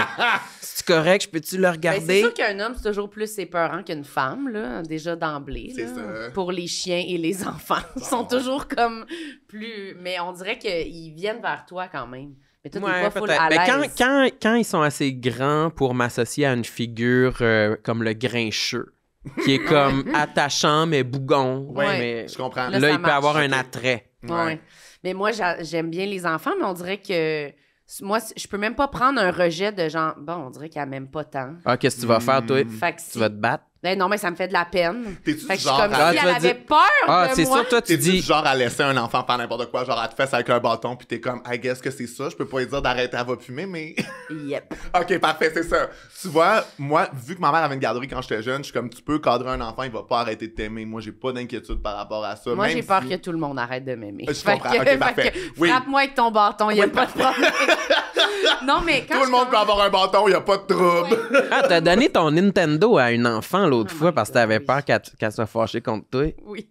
C'est correct, je peux-tu le regarder? Ben, c'est sûr qu'un homme, c'est toujours plus épeurant qu'une femme, là, déjà d'emblée. C'est ça. Pour les chiens et les enfants. Ils sont toujours comme plus... Mais on dirait qu'ils viennent vers toi quand même. Mais toi, t'es pas full à l'aise. Quand ils sont assez grands pour m'associer à une figure comme le grincheux, qui est comme attachant, mais bougon. Ouais, mais je comprends. Là il peut avoir un attrait. Ouais. Mais moi, j'aime bien les enfants, mais on dirait que... Moi, je peux même pas prendre un rejet de genre... Bon, on dirait qu'elle m'aime pas tant. Ah, qu'est-ce que tu vas faire, toi? Tu vas te battre? Ben non, mais ça me fait de la peine. T'es-tu fait du genre... comme si elle avait peur de moi. C'est ça, toi, tu dis... du genre à laisser un enfant faire n'importe quoi, genre à te fesser avec un bâton, puis t'es comme, I guess que c'est ça, je peux pas lui dire d'arrêter, elle va fumer, mais... Yep. OK, parfait, c'est ça. Tu vois, moi, vu que ma mère avait une garderie quand j'étais jeune, je suis comme, tu peux cadrer un enfant, il va pas arrêter de t'aimer. Moi, j'ai pas d'inquiétude par rapport à ça. Moi, j'ai peur que tout le monde arrête de m'aimer. Je comprends, OK, parfait. Frappe-moi avec ton bâton, il y a pas de problème. Non, mais quand tout le monde peut avoir un bâton, il y a pas de trouble. Ah, t'as donné ton Nintendo à une enfant l'autre fois parce que t'avais peur qu'elle soit fâchée contre toi. Oui.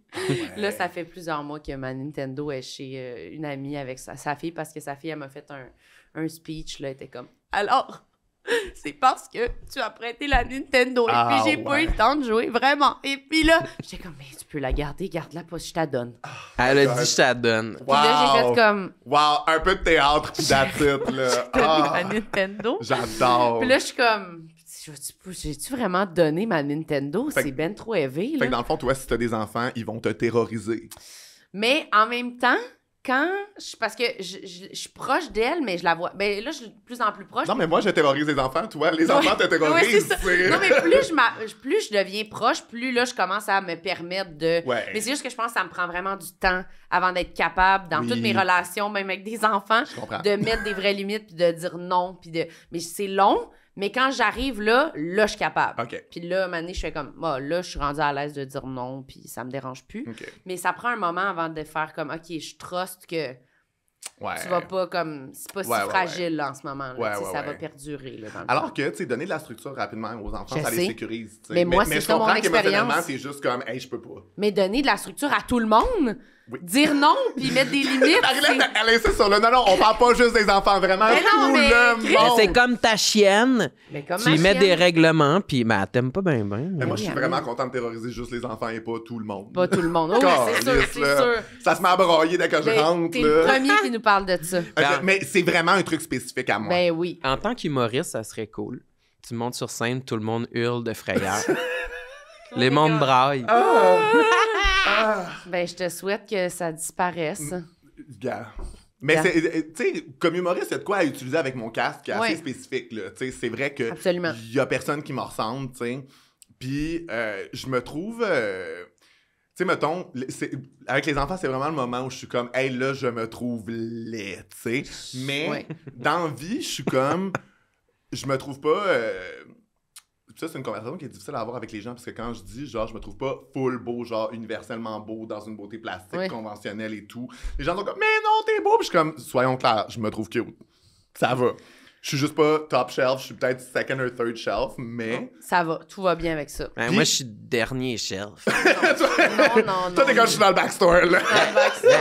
Là, ça fait plusieurs mois que ma Nintendo est chez une amie avec sa fille parce que sa fille, elle m'a fait un speech, là, elle était comme « Alors, c'est parce que tu as prêté la Nintendo et puis j'ai pas eu le temps de jouer, vraiment. » Et puis là, j'étais comme « Mais tu peux la garder, garde-la pas, je t'adonne. » Elle a dit « Je t'adonne. » Puis là, j'ai fait comme... Wow, un peu de théâtre pis that's it, là. J'ai donné ma Nintendo. J'adore. Puis là, je suis comme... J'ai-tu vraiment donné ma Nintendo? C'est ben trop élevé, là. Fait que dans le fond, toi, si t'as des enfants, ils vont te terroriser. Mais en même temps, parce que je suis proche d'elle, mais je la vois... Ben là, je suis de plus en plus proche. Non, mais moi, je terrorise les enfants. Toi, les enfants te terrorisent. Non, mais plus je deviens proche, plus là, je commence à me permettre de... Ouais. Mais c'est juste que je pense que ça me prend vraiment du temps avant d'être capable, dans toutes mes relations, même avec des enfants, de mettre des vraies limites puis de dire non. Mais c'est long. Mais quand j'arrive là, je suis capable. Okay. Puis là, un je fais comme, là, je suis rendue à l'aise de dire non, puis ça me dérange plus. Okay. Mais ça prend un moment avant de faire comme, OK, je truste que tu vas pas comme, c'est pas si fragile là, en ce moment. Là, ça va perdurer. Là, alors que, tu sais, donner de la structure rapidement aux enfants, ça les sécurise. T'sais. Mais moi, c'est ça mon expérience. C'est juste comme, hey, je peux pas. Mais donner de la structure à tout le monde... Oui. Dire non, puis mettre des limites. Elle insiste sur le non, on parle pas juste des enfants, vraiment tout le monde. C'est comme ta chienne. Tu mets des règlements, puis elle t'aime pas bien. Mais moi, je suis vraiment content de terroriser juste les enfants et pas tout le monde. Pas tout le monde. Oh, c'est sûr. Ça se met à broyer dès que je rentre. T'es le premier qui nous parle de ça. Mais c'est vraiment un truc spécifique à moi. Ben oui. En tant qu'humoriste, ça serait cool. Tu montes sur scène, tout le monde hurle de frayeur. Les mondes braillent. Ben, je te souhaite que ça disparaisse. Mais tu sais, comme humoriste, il y a de quoi à utiliser avec mon casque qui est assez spécifique, là. Tu sais, c'est vrai que il y a personne qui me ressemble, tu sais. Puis, je me trouve... tu sais, mettons, avec les enfants, c'est vraiment le moment où je suis comme, hey, là, je me trouve laid, tu sais. Mais dans la vie, je suis comme, je me trouve pas. Ça, c'est une conversation qui est difficile à avoir avec les gens, parce que quand je dis, genre, je me trouve pas full beau, genre, universellement beau, dans une beauté plastique conventionnelle et tout, les gens sont comme, mais non, t'es beau! Puis je suis comme, soyons clairs, je me trouve cute. Ça va. Je suis juste pas top shelf, je suis peut-être second or third shelf, mais... Ça va, tout va bien avec ça. Puis... Moi, je suis dernier shelf. non. Toi, t'es quand je suis dans le backstore, là.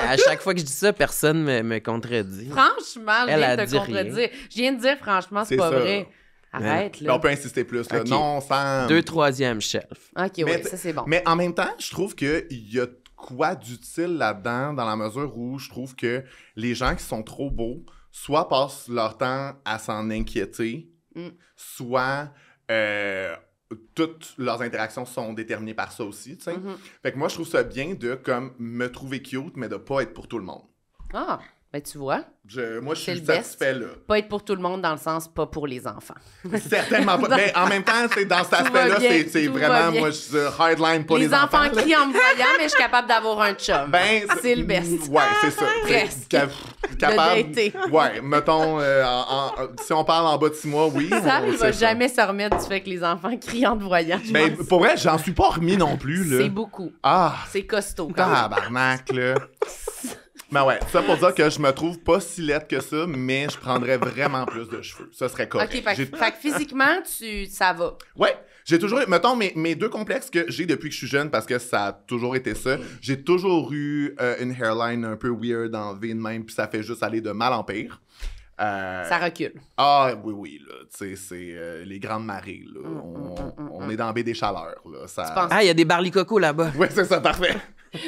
À chaque fois que je dis ça, personne me contredit. Franchement, je viens de te contredire. Je viens de dire, franchement, c'est pas vrai. Arrête, là. On peut insister plus, là. Okay. Non, Sam. 2 3e shelf. OK, oui, ça, c'est bon. Mais en même temps, je trouve qu'il y a quoi d'utile là-dedans, dans la mesure où je trouve que les gens qui sont trop beaux, soit passent leur temps à s'en inquiéter, soit toutes leurs interactions sont déterminées par ça aussi, tu sais. Fait que moi, je trouve ça bien de, comme, me trouver cute, mais de pas être pour tout le monde. Ah! Ben, tu vois. Moi, je suis satisfait, là. Pas être pour tout le monde dans le sens pas pour les enfants. Certainement pas. Mais en même temps, c'est dans cet aspect-là, c'est vraiment, moi, je suis hardline, pas les enfants. Les enfants crient en me voyant, mais je suis capable d'avoir un chum. Ben, c'est le best. Ouais, c'est ça. Presque. Capable. De dater. Ouais, mettons, si on parle en bas de 6 mois, oui. Ça, il va jamais se remettre du fait que les enfants crient en te voyant. Mais pour vrai, j'en suis pas remis non plus, là. C'est beaucoup. C'est costaud. Tabarnak, là. Mais ouais, ça pour dire que je me trouve pas si laide que ça, mais je prendrais vraiment plus de cheveux. Ça serait correct. OK, fait que physiquement, ça va. Ouais, J'ai toujours eu, mettons, mes deux complexes que j'ai depuis que je suis jeune, parce que ça a toujours été ça, j'ai toujours eu une hairline un peu weird en V de même, puis ça fait juste aller de mal en pire. Ça recule. Ah, oui, là, tu sais, c'est les grandes marées, là. On est dans la baie des Chaleurs, là. Ça... Ah, il y a des barlicocos là-bas. Oui, c'est ça, parfait.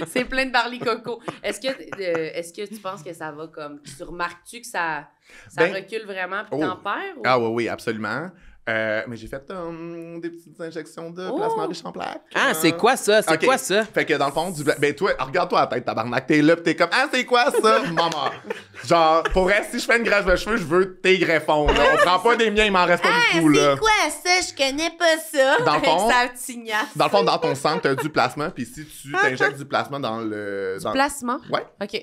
C'est plein de barlicocos. Est-ce que tu penses que ça va comme... Tu remarques-tu que ça recule vraiment puis t'en perds? Ou... Ah oui, absolument. Mais j'ai fait des petites injections de plasma riche en plaques. Ah, c'est quoi ça? C'est quoi ça? Fait que dans le fond, ben toi, regarde-toi la tête, tabarnak. T'es là pis t'es comme, ah, c'est quoi ça? Maman. Genre, pour vrai, si je fais une greffe de cheveux, je veux tes greffons, là. On prend pas des miens, il m'en reste pas du tout, là. C'est quoi ça? Je connais pas ça. Dans le fond, ça tignasse. Dans le fond, dans ton sang, t'as du plasma, puis si tu t'injectes du plasma dans le... Du plasma? Ouais. OK.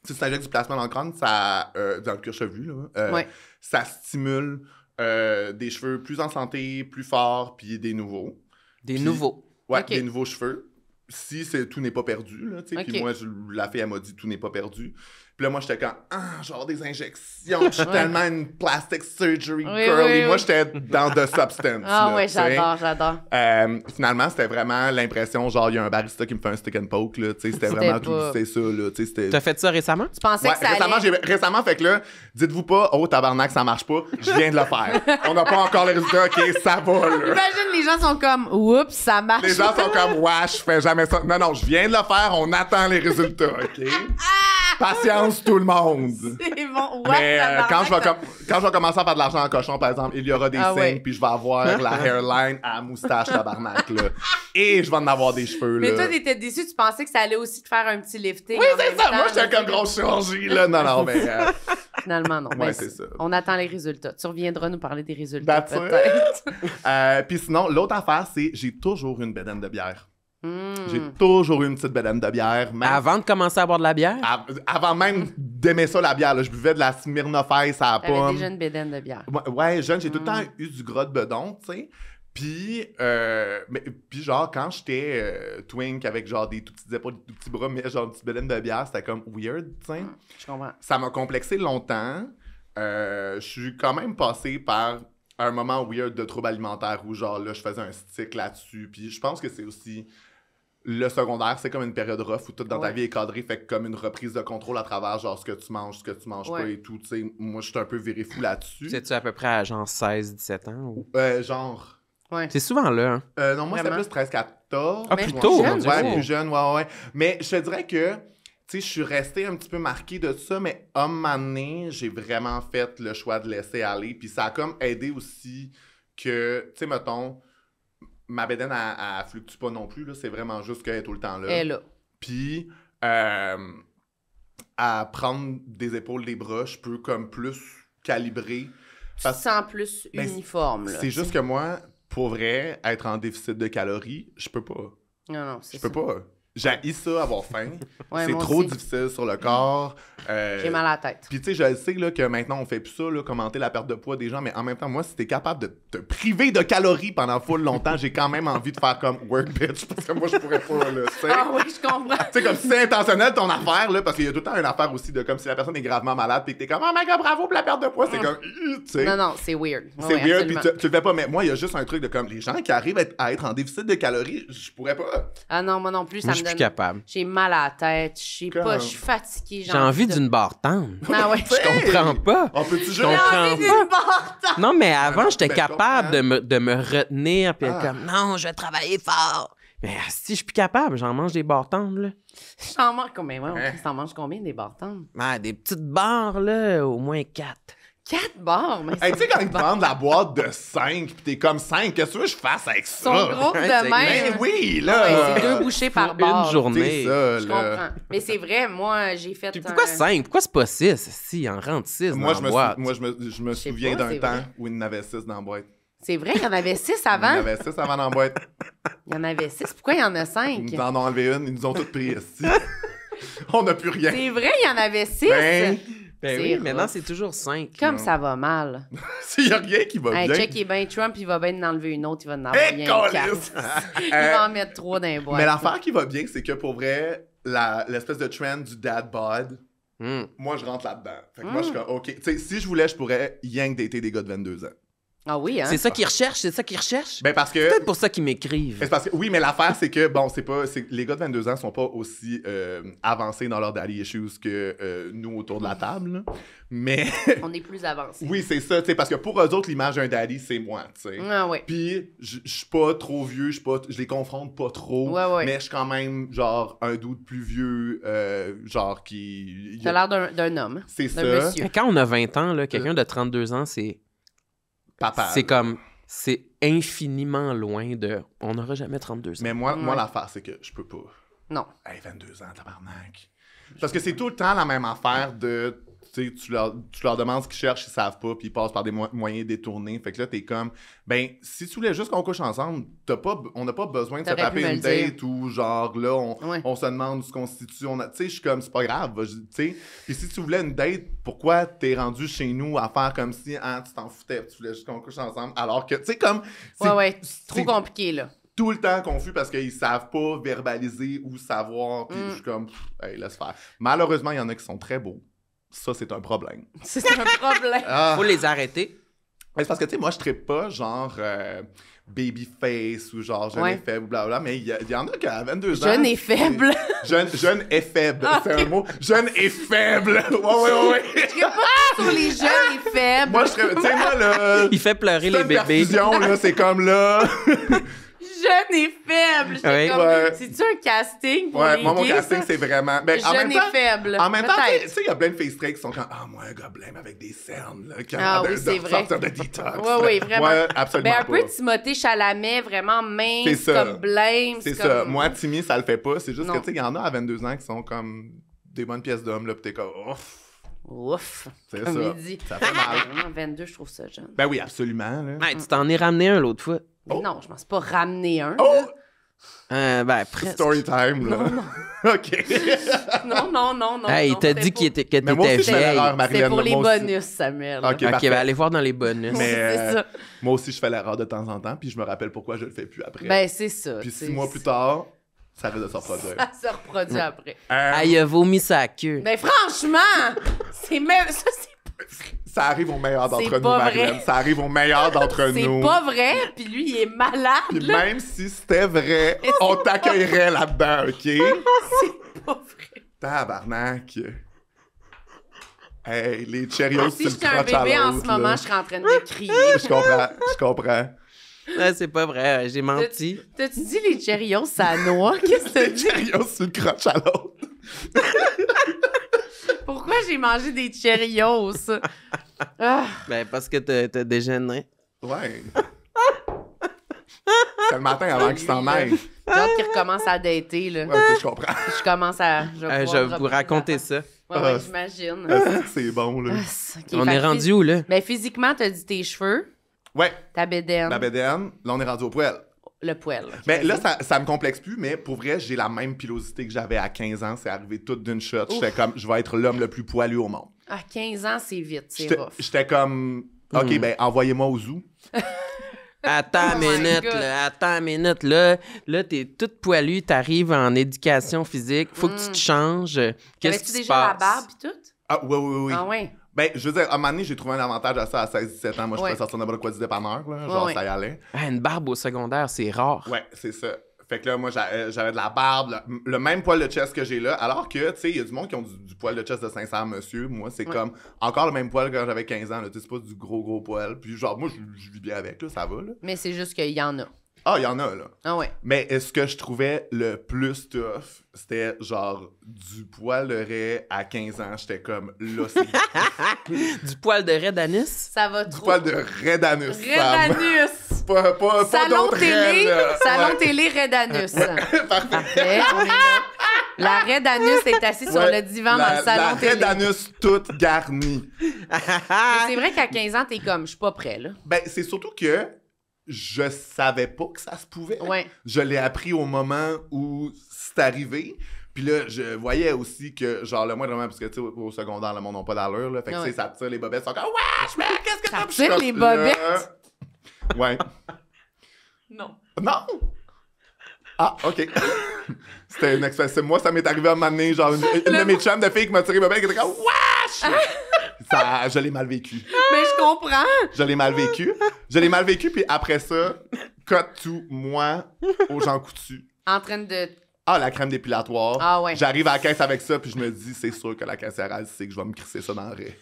Si tu t'injectes du plasma dans le crâne, ça... dans le cuir chevelu, là. Ça stimule... des cheveux plus en santé, plus forts, puis des nouveaux. Nouveaux? Ouais, des nouveaux cheveux. Si tout n'est pas perdu, là, tu sais. Puis moi, la fille, elle m'a dit tout n'est pas perdu. Puis là, moi, j'étais comme, genre des injections, je suis tellement une plastic surgery girly. Oui. Moi, j'étais dans The Substance. Ah ouais, j'adore. Finalement, c'était vraiment l'impression, genre, il y a un barista qui me fait un stick and poke, là, tu sais, c'était vraiment tout, c'était ça, là, tu sais, T'as fait ça récemment? Tu pensais que ça récemment, fait que là, dites-vous pas, oh, tabarnak, ça marche pas, je viens de le faire. On n'a pas encore les résultats, OK, ça va, là. Imagine, les gens sont comme, oups, ça marche. Les gens sont comme, ouais, je fais jamais ça. Non, je viens de le faire, on attend les résultats, OK? Patience, tout le monde. C'est bon. Mais quand je vais commencer à faire de l'argent en cochon, par exemple, il y aura des signes, puis je vais avoir la hairline à moustache tabarnak, là. Et je vais en avoir des cheveux, là. Mais toi, t'étais déçu, tu pensais que ça allait aussi te faire un petit lifting. Oui, c'est ça. Moi, j'étais comme grosse chirurgie, là. Non, mais... Finalement, non. Ouais, c'est ça. On attend les résultats. Tu reviendras nous parler des résultats, peut-être. Puis sinon, l'autre affaire, c'est j'ai toujours une bédaine de bière. J'ai toujours eu une petite bédaine de bière. Même... Avant de commencer à boire de la bière? Avant même d'aimer ça, la bière. Là. Je buvais de la Smirnoff Ice à la pomme. T'avais déjà une bédaine de bière. Ouais, jeune, j'ai tout le temps eu du gras de bedon, tu sais. Puis genre, quand j'étais twink avec genre des tout petites épaules, des tout petits bras, mais genre une petite bédaine de bière, c'était comme weird, tu sais. Je comprends. Ça m'a complexé longtemps. Je suis quand même passé par un moment weird de trouble alimentaire où genre là, je faisais un stick là-dessus. Puis je pense que c'est aussi... Le secondaire, c'est comme une période rough où tout dans ta vie est cadré, fait comme une reprise de contrôle à travers genre ce que tu manges pas et tout, tu sais. Moi, je suis un peu viré fou là-dessus. C'est-tu à peu près à genre 16-17 ans? Ou... genre... Ouais. C'est souvent là, hein? Non, moi, c'était plus 13-14. Ah, plus tôt? Plus jeune, ouais. Mais je te dirais que, tu sais, je suis resté un petit peu marqué de ça, mais à un moment donné, j'ai vraiment fait le choix de laisser aller. Puis ça a comme aidé aussi que, tu sais, mettons... Ma bédaine, elle fluctue pas non plus, là. C'est vraiment juste qu'elle est tout le temps là. Elle est là. Puis, à prendre des épaules, des bras, je peux comme plus calibrer. Tu te sens plus uniforme, là. C'est juste que moi, pour vrai, être en déficit de calories, je peux pas. Non, c'est ça. Je peux pas. J'ai ça, avoir faim. Ouais, c'est trop difficile sur le corps. J'ai mal à la tête. Puis, tu sais, je sais là, que maintenant, on fait plus ça, là, commenter la perte de poids des gens, mais en même temps, moi, si t'es capable de te priver de calories pendant full longtemps, j'ai quand même envie de faire comme work bitch, parce que moi, je pourrais pas, là, tu sais. Ah oui, je comprends. Tu sais, comme si c'est intentionnel ton affaire, là, parce qu'il y a tout le temps une affaire aussi de comme si la personne est gravement malade, puis que t'es comme, oh my god, bravo pour la perte de poids, c'est comme, tu sais. Non, c'est weird. C'est weird, puis tu le fais pas, mais moi, il y a juste un truc de comme, les gens qui arrivent à être en déficit de calories, je pourrais pas. Ah non, moi non plus, ça moi, me donne... Je suis capable. J'ai mal à la tête, je sais pas, je suis fatiguée. J'ai envie d'une barre tendre. Ah ouais. Je comprends pas. On peut-tu jouer? J'ai envie d'une barre tendre. Non, mais avant, j'étais capable de me retenir, puis être comme, non, je vais travailler fort. Mais si je suis plus capable, j'en mange des barres tendres, là. J'en mange combien? T'en manges combien des barres tendres? Ah, des petites barres, là, au moins 4. 4 barres? Mais tu sais, quand ils te vendent la boîte de 5, pis t'es comme 5, qu'est-ce que je fasse avec ça? Ils sont gros de même. Mais oui, là! Ouais, c'est 2 bouchées par barre. Une journée. Ça, je comprends. Mais c'est vrai, moi, j'ai fait... Puis pourquoi 5? Pourquoi c'est pas 6? Si, il en rentre 6 moi, dans la boîte. Moi, je me souviens d'un temps où il y en avait 6 dans la boîte. C'est vrai, il y en avait 6 avant? Il y en avait 6 avant dans la boîte. Il y en avait 6. Pourquoi il y en a 5? Ils nous en ont enlevé une, ils nous ont toutes pris ici. On n'a plus rien. C'est vrai, il y en avait 6? Ben oui, maintenant, c'est toujours 5. Comme ça va mal. S'il n'y a rien qui va bien. Check, il est bien Trump, il va bien en enlever une autre, il va en avoir rien 4. Il va en mettre 3 dans les boîtes. Mais l'affaire qui va bien, c'est que pour vrai, l'espèce de trend du dad bod, moi, je rentre là-dedans. Fait que moi, je suis comme, OK. Tu sais, si je voulais, je pourrais yank dater des gars de 22 ans. Ah oui, hein? C'est ça qu'ils recherchent? Ben parce que... C'est peut-être pour ça qu'ils m'écrivent. Parce que, oui, mais l'affaire, c'est que, bon, les gars de 22 ans sont pas aussi avancés dans leur daddy issues que nous autour de la table, là. Mais... On est plus avancés. Oui, c'est ça, tu sais, parce que pour eux autres, l'image d'un daddy, c'est moi, tu sais. Ah oui. Puis, je suis pas trop vieux, je les confronte pas trop, mais je suis quand même, genre, un dude plus vieux, genre, qui... T'as l'air d'un homme. C'est ça. Monsieur. Quand on a 20 ans, là, quelqu'un de 32 ans, c'est... Papa. C'est comme... C'est infiniment loin de... On n'aura jamais 32 ans. Mais moi l'affaire, c'est que je peux pas. Non. Hey, 22 ans, tabarnak. Parce que c'est tout le temps la même affaire de... Tu leur demandes ce qu'ils cherchent, ils savent pas, puis ils passent par des moyens détournés. Fait que là, t'es comme, ben, si tu voulais juste qu'on couche ensemble, on n'a pas besoin de se taper une date ou genre, là, on se demande où se constitue. Tu sais, je suis comme, c'est pas grave, tu sais. Puis si tu voulais une date, pourquoi t'es rendu chez nous à faire comme si, tu t'en foutais, tu voulais juste qu'on couche ensemble, alors que, tu sais, comme... C'est trop compliqué, là. Tout le temps confus parce qu'ils savent pas verbaliser ou savoir, puis je suis comme, hey, laisse faire. Malheureusement, il y en a qui sont très beaux. Ça, c'est un problème. C'est un problème. Faut les arrêter. C'est parce que, tu sais, moi, je traite pas genre babyface ou genre jeune et faible, blablabla, mais il y en a qui à 22 ans... Jeune et faible. Jeune et faible, c'est un mot. Jeune et faible. Ouais. Je serais pas sur les jeunes et faibles. Moi, je serais... Tu sais, moi, là... Il fait pleurer les bébés. Perfusion, là, c'est comme là... Jeune et faible. C'est-tu un casting pour les moi, mon gays, casting, ça? c'est vraiment... Ben, jeune et faible. En même temps, tu sais, il y a plein de face tricks qui sont comme « Ah, moi, un gars blême avec des cernes, là, qui a oui, c'est vrai. sortir de detox. » Oui, vraiment. Ouais, absolument un peu Timothée Chalamet, vraiment mince, comme blême. C'est ça. Moi, Timmy, ça le fait pas. C'est juste que, tu sais, il y en a à 22 ans qui sont comme des bonnes pièces d'hommes, là, pis t'es comme « Ouf. C'est comme ça. Il dit. Ça fait mal. 22, je trouve ça jeune. Ben oui, absolument. Là. Ouais, tu t'en es ramené un l'autre fois. Mais non, je m'en suis pas ramené un. Oh! Ben, presque. Story time, là. Non. OK. non. Hey, il t'a dit que t'étais vieille. C'était pour les bonus, Samuel. OK, ben allez voir dans les bonus. Mais c'est ça. Moi aussi, je fais l'erreur de temps en temps, puis je me rappelle pourquoi je le fais plus après. Ben, c'est ça. Puis 6 mois plus tard, ça risque de se reproduire. Ça se reproduit après. Il a vomi sa queue. Ben, franchement, c'est même... Ça arrive au meilleur d'entre nous, pas Marlène. vrai. Ça arrive au meilleur d'entre nous. C'est pas vrai, puis lui, il est malade. Puis même si c'était vrai, on t'accueillerait là-dedans, OK? C'est pas vrai. Tabarnak. Hey, les Cheerios, si j'étais un bébé en ce moment, je serais en train de crier. Je comprends. C'est pas vrai, j'ai menti. T'as-tu dit les Cheerios, ça noie? Qu'est-ce que t'as dit? Les Cheerios, c'est une croche à l'autre. Pourquoi j'ai mangé des Cheerios? Ben, parce que t'as déjeuné. Ouais. C'est le matin avant qu'il s'en aille. J'ai hâte qu'il recommence à dater, là. Ok, je comprends. Je commence à... Je vais vous raconter ça. Ouais, j'imagine. C'est bon, là. Okay, on est rendu où, là? Ben, physiquement, t'as dit tes cheveux. Ouais. Ta bédaine. Ma bédaine. Là, on est rendu au poêle. Le poêle. Okay. Ben là, ça me complexe plus, mais pour vrai, j'ai la même pilosité que j'avais à 15 ans. C'est arrivé tout d'une shot. J'étais comme, je vais être l'homme le plus poilu au monde. À 15 ans, c'est vite, c'est rough. J'étais comme, OK, ben envoyez-moi au zoo. Attends une minute, là. Là, t'es toute poilue, t'arrives en éducation physique, faut que tu te changes. Qu'est-ce qui se passe? Avais-tu déjà la barbe pis tout? Ah, oui. Ah, ouais. Ben, je veux dire, à un moment donné, j'ai trouvé un avantage à ça à 16-17 ans. Moi, je pouvais sortir n'importe quoi du dépanneur, là. Genre, ça y allait. Une barbe au secondaire, c'est rare. Ouais, c'est ça. Fait que là, moi, j'avais de la barbe, le même poil de chest que j'ai là, alors que, tu sais, il y a du monde qui ont du poil de chest de 500 monsieur. Moi, c'est comme encore le même poil que quand j'avais 15 ans, là. Tu sais, c'est pas du gros poil. Puis genre, moi, je vis bien avec, là, ça va, là. Mais c'est juste qu'il y en a. Ah, il y en a, là. Ah ouais. Mais ce que je trouvais le plus tough, c'était genre du poil de raie à 15 ans. J'étais comme, là, c'est... Du poil de raie d'anus? Ça va trop. Du poil de raie d'anus. Raie d'anus! Pas Salon télé, salon télé raie d'anus. Parfait. On est là. La raie d'anus est assise sur le divan dans le salon télé. La raie d'anus toute garnie. Mais c'est vrai qu'à 15 ans, t'es comme, je suis pas prêt, là. Ben, c'est surtout que je savais pas que ça se pouvait. Ouais. Je l'ai appris au moment où c'est arrivé. Puis là, je voyais aussi que, genre, le moindre moment, parce que, tu sais, au secondaire, le monde n'a pas d'allure, là. Fait que, tu sais, ça tire les bobettes. Ils sont comme, wesh, mais qu'est-ce que t'as? Ça tire les bobettes? Ouais. Non. Non! Ah, OK. C'était une expression. Moi, ça m'est arrivé à un moment donné, genre, une de mes chums de filles qui m'a tiré les bobettes, qui était comme, wesh! Ça, je l'ai mal vécu. Mais je je comprends. Je l'ai mal vécu, puis après ça, cut to moi aux gens coutus. En train de... Ah, la crème dépilatoire. Ah ouais. J'arrive à la caisse avec ça, puis je me dis, c'est sûr que la caissière, elle sait que je vais me crisser ça dans le raie.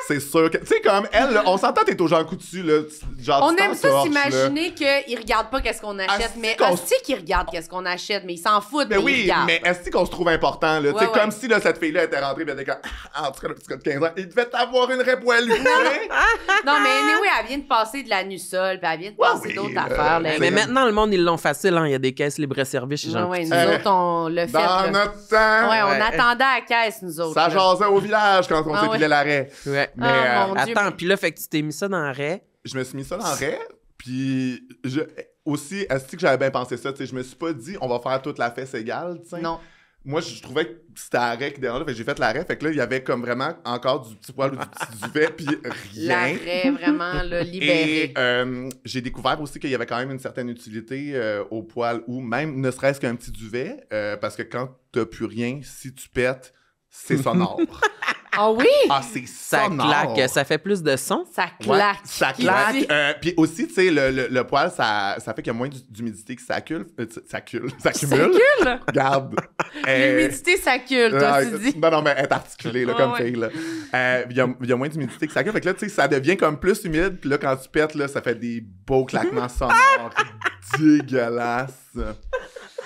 C'est sûr que... Tu sais, comme elle, là, on s'entend t'es aux gens coutus, là. Genre, on aime ça s'imaginer qu'ils regardent pas qu'est-ce qu'on achète, mais est-ce qu'ils regardent qu'est-ce qu'on achète, mais ils s'en foutent, mais oui, ils regardent. mais est-ce qu'on se trouve important, là? Tu sais, comme si, là, cette fille-là était rentrée, et elle était comme, en tout cas, le petit gars de 15 ans, il devait avoir une raie poilue, Non, mais anyway, elle vient de passer de la Nussol, puis elle vient de passer d'autres affaires, là. Mais maintenant, le monde, ils l'ont facile, hein. Il y a des caisses libre-service chez Jean Coutu. Nous autres, on le fait. Dans notre temps. Ouais, on attendait à la caisse, nous autres. Ça jasait au village quand on s'épilait la raie. Ouais. Mais, attends, puis là, fait que tu t'es mis ça dans la raie. Je me suis mis ça dans la raie, puis aussi, est-ce que j'avais bien pensé ça? Tu sais, je me suis pas dit, on va faire toute la fesse égale, tu sais. Non. Moi, je trouvais que c'était la raie qui dérangeait, fait que j'ai fait la raie, fait que là, il y avait comme vraiment encore du petit poil ou du petit duvet, puis rien. La raie, vraiment, là, libérée. Et j'ai découvert aussi qu'il y avait quand même une certaine utilité au poil, ou même ne serait-ce qu'un petit duvet, parce que quand t'as plus rien, si tu pètes, c'est sonore. Ah oui? Ah, c'est sonore. Ça claque, ça fait plus de son. Ça claque. Ouais, ça claque. Puis aussi, tu sais, le poil, ça fait qu'il y a moins d'humidité qui s'accumule. Regarde. L'humidité s'accule, toi, tu dis. Non, mais elle est articulée, là, comme fille, là. Il y a moins d'humidité qui s'accumule. Fait que là, tu sais, ça devient comme plus humide. Puis là, quand tu pètes, là, ça fait des beaux claquements sonores. Dégueulasses.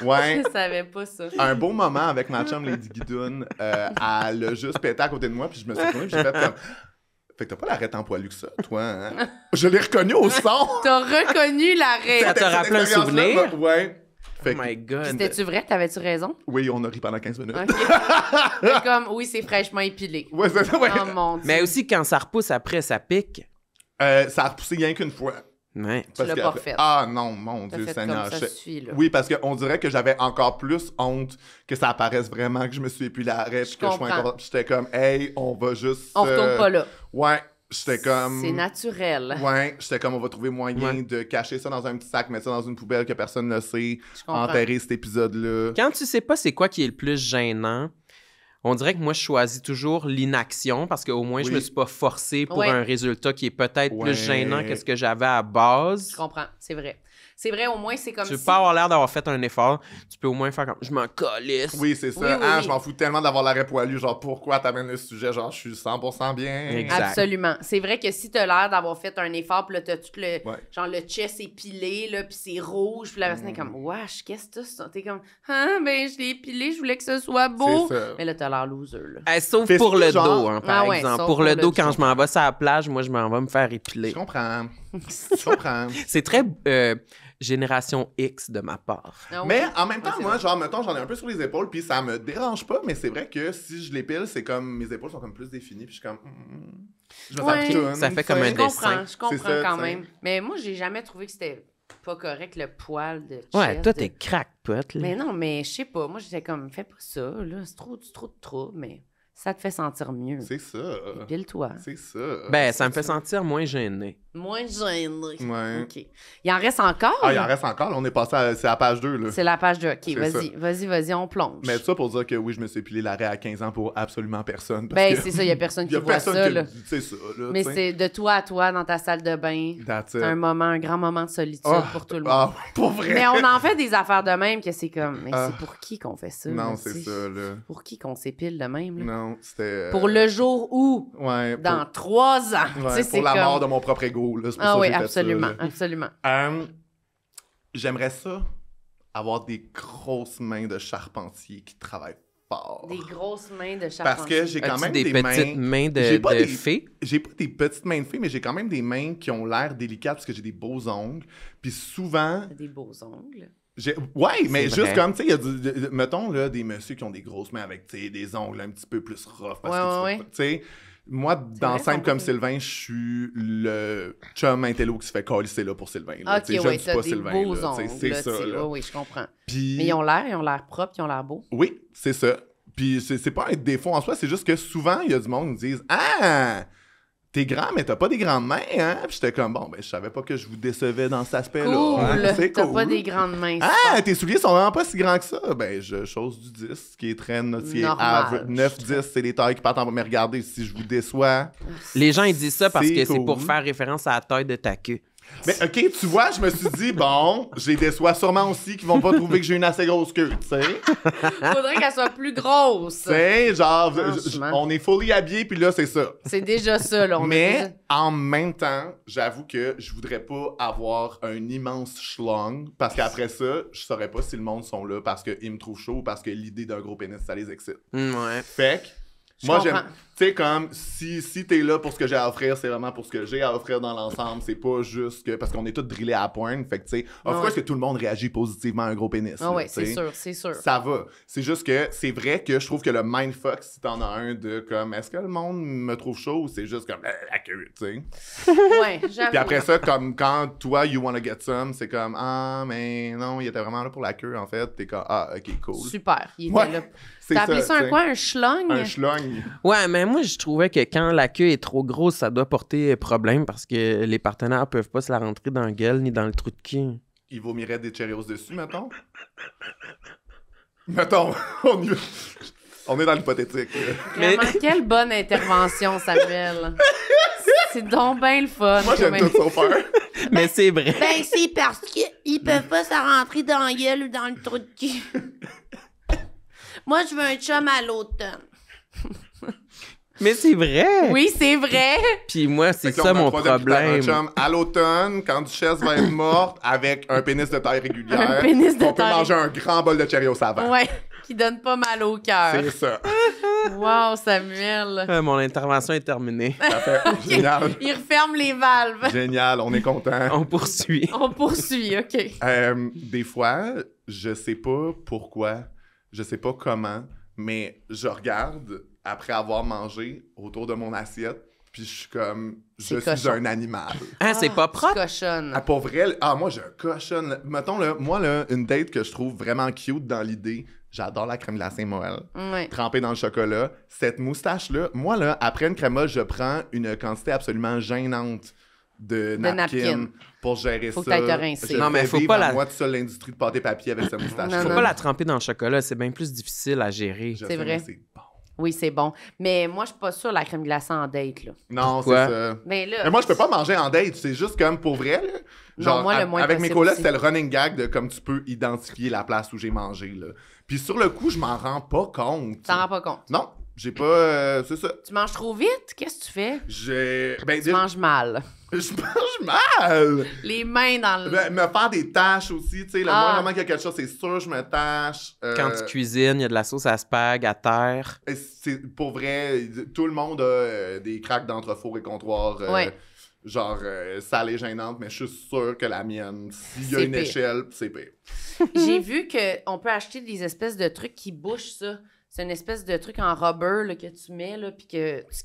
Ouais. Je savais pas ça. Un beau moment avec ma chum Lady Guidoune. Elle a juste pété à côté de moi, puis je me suis tourné, puis j'ai fait comme... Fait que t'as pas l'arrêt en poilu que ça, toi, hein? Je l'ai reconnu au son! T'as reconnu l'arrêt! Ça te rappelle un souvenir? Ouais. Oh my God. C'était-tu vrai? T'avais-tu raison? Oui, on a ri pendant 15 minutes. Okay. Comme, oui, c'est fraîchement épilé. Ouais, c'est ça, ouais. Oh mon Dieu. Mais aussi, quand ça repousse après, ça pique. Ça a repoussé rien qu'une fois. Ouais. Tu l'as pas refait. Ah non, mon Dieu Seigneur. Comme ça suffit, là. Oui, parce qu'on dirait que j'avais encore plus honte que ça apparaisse vraiment que je me suis épilé l'arrêt, puis que je suis encore... J'étais comme, hey, on va juste... On retourne pas là. Ouais. J'étais comme... C'est naturel. Ouais, j'étais comme, on va trouver moyen de cacher ça dans un petit sac, mettre ça dans une poubelle que personne ne sait, enterrer cet épisode-là. Quand tu sais pas c'est quoi qui est le plus gênant, on dirait que moi, je choisis toujours l'inaction parce qu'au moins, je me suis pas forcé pour un résultat qui est peut-être plus gênant que ce que j'avais à base. Je comprends, c'est vrai. C'est vrai, au moins, c'est comme tu peux pas avoir l'air d'avoir fait un effort. Tu peux au moins faire comme, je m'en calisse. Oui, c'est ça. Oui. Je m'en fous tellement d'avoir l'arrêt poilu. Genre, pourquoi t'amènes le sujet? Genre, je suis 100% bien. Exact. Absolument. C'est vrai que si t'as l'air d'avoir fait un effort, puis là, t'as tout le... Genre, le chest épilé, là, puis c'est rouge, puis la personne est comme, wesh, qu'est-ce que c'est ça? T'es comme, ben, je l'ai épilé, je voulais que ce soit beau. C'est ça. Mais là, t'as l'air loser, là. Sauf pour le dos, hein, par exemple. Pour le dos, quand je m'en vais sur la plage, moi, je m'en vais me faire épiler. Je comprends. Je comprends. C'est très... génération X de ma part. Ah oui? Mais en même temps, moi, genre, mettons, j'en ai un peu sur les épaules, puis ça me dérange pas, mais c'est vrai que si je l'épile, c'est comme, mes épaules sont comme plus définies, puis je suis comme, je me sens ça fait comme un dessin. Je comprends quand même. Mais moi, j'ai jamais trouvé que c'était pas correct, le poil de chest. Ouais, toi, t'es crackpot, là. Mais non, mais je sais pas, moi, j'étais comme, fais pas ça, là, c'est trop de trouble, mais... Ça te fait sentir mieux. C'est ça. Épile-toi. C'est ça. Ben, ça me fait sentir moins gêné. Moins gêné. Ouais. OK. Il en reste encore? Ah, il en reste encore. Là, on est passé c'est la page 2, là. C'est la page 2. OK, vas-y, on plonge. Mais ça pour dire que oui, je me suis épilé l'arrêt à 15 ans pour absolument personne. Ben, c'est ça, il y a personne qui voit ça, là. C'est ça, là. Mais c'est de toi à toi, dans ta salle de bain. C'est un grand moment de solitude pour tout le monde. Ah, pour vrai? Mais on en fait des affaires de même que c'est comme, mais c'est pour qui qu'on fait ça? Non, c'est ça, là. Pour qui qu'on s'épile de même, là? Non, c'était... Pour le jour où? Ouais. Dans 3 ans. Ouais, pour la mort de mon propre ego, là. C'est pour ça que j'ai fait absolument, ça, absolument. J'aimerais ça, avoir des grosses mains de charpentier qui travaillent fort. Des grosses mains de charpentier. Parce que j'ai quand même des petites mains de fée? J'ai pas des petites mains de fée, mais j'ai quand même des mains qui ont l'air délicates parce que j'ai des beaux ongles. Puis souvent... Des beaux ongles? Ouais, mais c'est juste vrai. comme, tu sais, il y a mettons, là, des messieurs qui ont des grosses mains avec, tu sais, des ongles un petit peu plus rough. Parce que tu sais, moi, dans Simple comme Sylvain, je suis le chum intello qui se fait calisser là pour Sylvain. Là. OK, ouais, t'as des Sylvain, beaux là, ongles. c'est ça, là. Oui, je comprends. Puis... Mais ils ont l'air propres, ils ont l'air beaux. Oui, c'est ça. Puis c'est pas un défaut en soi, c'est juste que souvent, il y a du monde qui me disent « Ah! t'es grand, mais t'as pas des grandes mains, hein? Puis j'étais comme, bon, ben, je savais pas que je vous décevais dans cet aspect-là. Cool! Hein? C'est T'as cool. pas des grandes mains. Ah, tes souliers sont vraiment pas si grands que ça. Ben, je chose du 10, qui est très notier. 9-10, c'est les tailles qui partent en bas. Mais regardez, si je vous déçois... Les gens, ils disent ça parce que c'est pour faire référence à la taille de ta queue. Mais OK, tu vois, je me suis dit, bon, j'ai des soies sûrement aussi qui vont pas trouver que j'ai une assez grosse queue, tu sais. Faudrait qu'elle soit plus grosse. Tu sais, genre, on est fully habillés, puis là, c'est ça. C'est déjà ça, là. Mais en même temps, j'avoue que je voudrais pas avoir un immense schlong, parce qu'après ça, je saurais pas si le monde sont là parce qu'ils me trouvent chaud ou parce que l'idée d'un gros pénis, ça les excite. Ouais. Fait que, moi, j'aime... Tu sais, comme, si t'es là pour ce que j'ai à offrir, c'est vraiment pour ce que j'ai à offrir dans l'ensemble. C'est pas juste que... Parce qu'on est tous drillés à la pointe. Fait que, tu sais, of course que tout le monde réagit positivement à un gros pénis. Ah ouais, c'est sûr, c'est sûr. Ça va. C'est juste que c'est vrai que je trouve que le mindfuck, si t'en as un de comme, est-ce que le monde me trouve chaud ou c'est juste comme, la queue, tu sais. Ouais, j'avoue. Puis après ça, comme quand toi, you wanna get some, c'est comme, ah, mais non, il était vraiment là pour la queue, en fait. T'es comme, ah, ok, cool. Super. Il était là. T'as appelé ça un quoi, un schlong? Un schlong. Ouais, mais moi, je trouvais que quand la queue est trop grosse, ça doit porter problème parce que les partenaires peuvent pas se la rentrer dans la gueule ni dans le trou de cul. Il vomirait des Cheerios dessus, mettons? Mettons, on est dans l'hypothétique. Vraiment, quelle bonne intervention, Samuel. C'est donc bien le fun. Moi, j'aime tout ça faire. Mais c'est vrai. Ben, c'est parce qu'ils peuvent pas se rentrer dans la gueule ou dans le trou de cul. Moi, je veux un chum à l'automne. Mais c'est vrai! Oui, c'est vrai! Puis moi, c'est ça mon problème. Un chum à l'automne, quand Duchesse va être morte, avec un pénis de taille régulière, un pénis de on peut manger un grand bol de Cheerios avant. Ouais, qui donne pas mal au cœur. C'est ça. Wow, Samuel! Mon intervention est terminée. Parfait. Génial. Il referme les valves. Génial, on est content. On poursuit. On poursuit, OK. Des fois, je sais pas pourquoi, je sais pas comment, mais je regarde après avoir mangé autour de mon assiette, puis je suis comme, je suis un animal. Ah, c'est pas propre? Cochonne. Ah, pour vrai, moi, j'ai un cochonne. Mettons, là, moi, là, une date que je trouve vraiment cute dans l'idée, j'adore la crème glacée Moël. Ouais. Trempée dans le chocolat. Cette moustache-là, moi, là, après une crémeuse, je prends une quantité absolument gênante de napkins pour gérer faut ça. Faut que t'ailles te rincer. Non, mais faut pas moi, tout seul, l'industrie de pâté papier avec sa moustache. Faut pas la tremper dans le chocolat, c'est bien plus difficile à gérer. C'est vrai. C'est bon. Oui, c'est bon. Mais moi, je suis pas sûre la crème glacée en date, là. Non, c'est ça. Mais là, moi, je peux pas manger en date. C'est juste comme pour vrai, là. Genre, non, moi, le moins avec mes colocs, aussi. c'était le running gag de comme tu peux identifier la place où j'ai mangé, là. Puis sur le coup, je m'en rends pas compte. T'en rends pas compte? Non, j'ai pas... c'est ça. Tu manges trop vite? Qu'est-ce que tu fais? Tu manges mal. Je mange mal! Les mains dans le... Me faire des tâches aussi, tu sais. Le moindre moment qu'il y a quelque chose, c'est sûr, je me tâche. Quand tu cuisines, il y a de la sauce à spag à terre. Pour vrai, tout le monde a des craques d'entrefour et comptoir. Genre sale et gênante, mais je suis sûr que la mienne, s'il y a une échelle, c'est pire. J'ai vu qu'on peut acheter des espèces de trucs qui bouchent ça. C'est une espèce de truc en rubber là, que tu mets, là, puis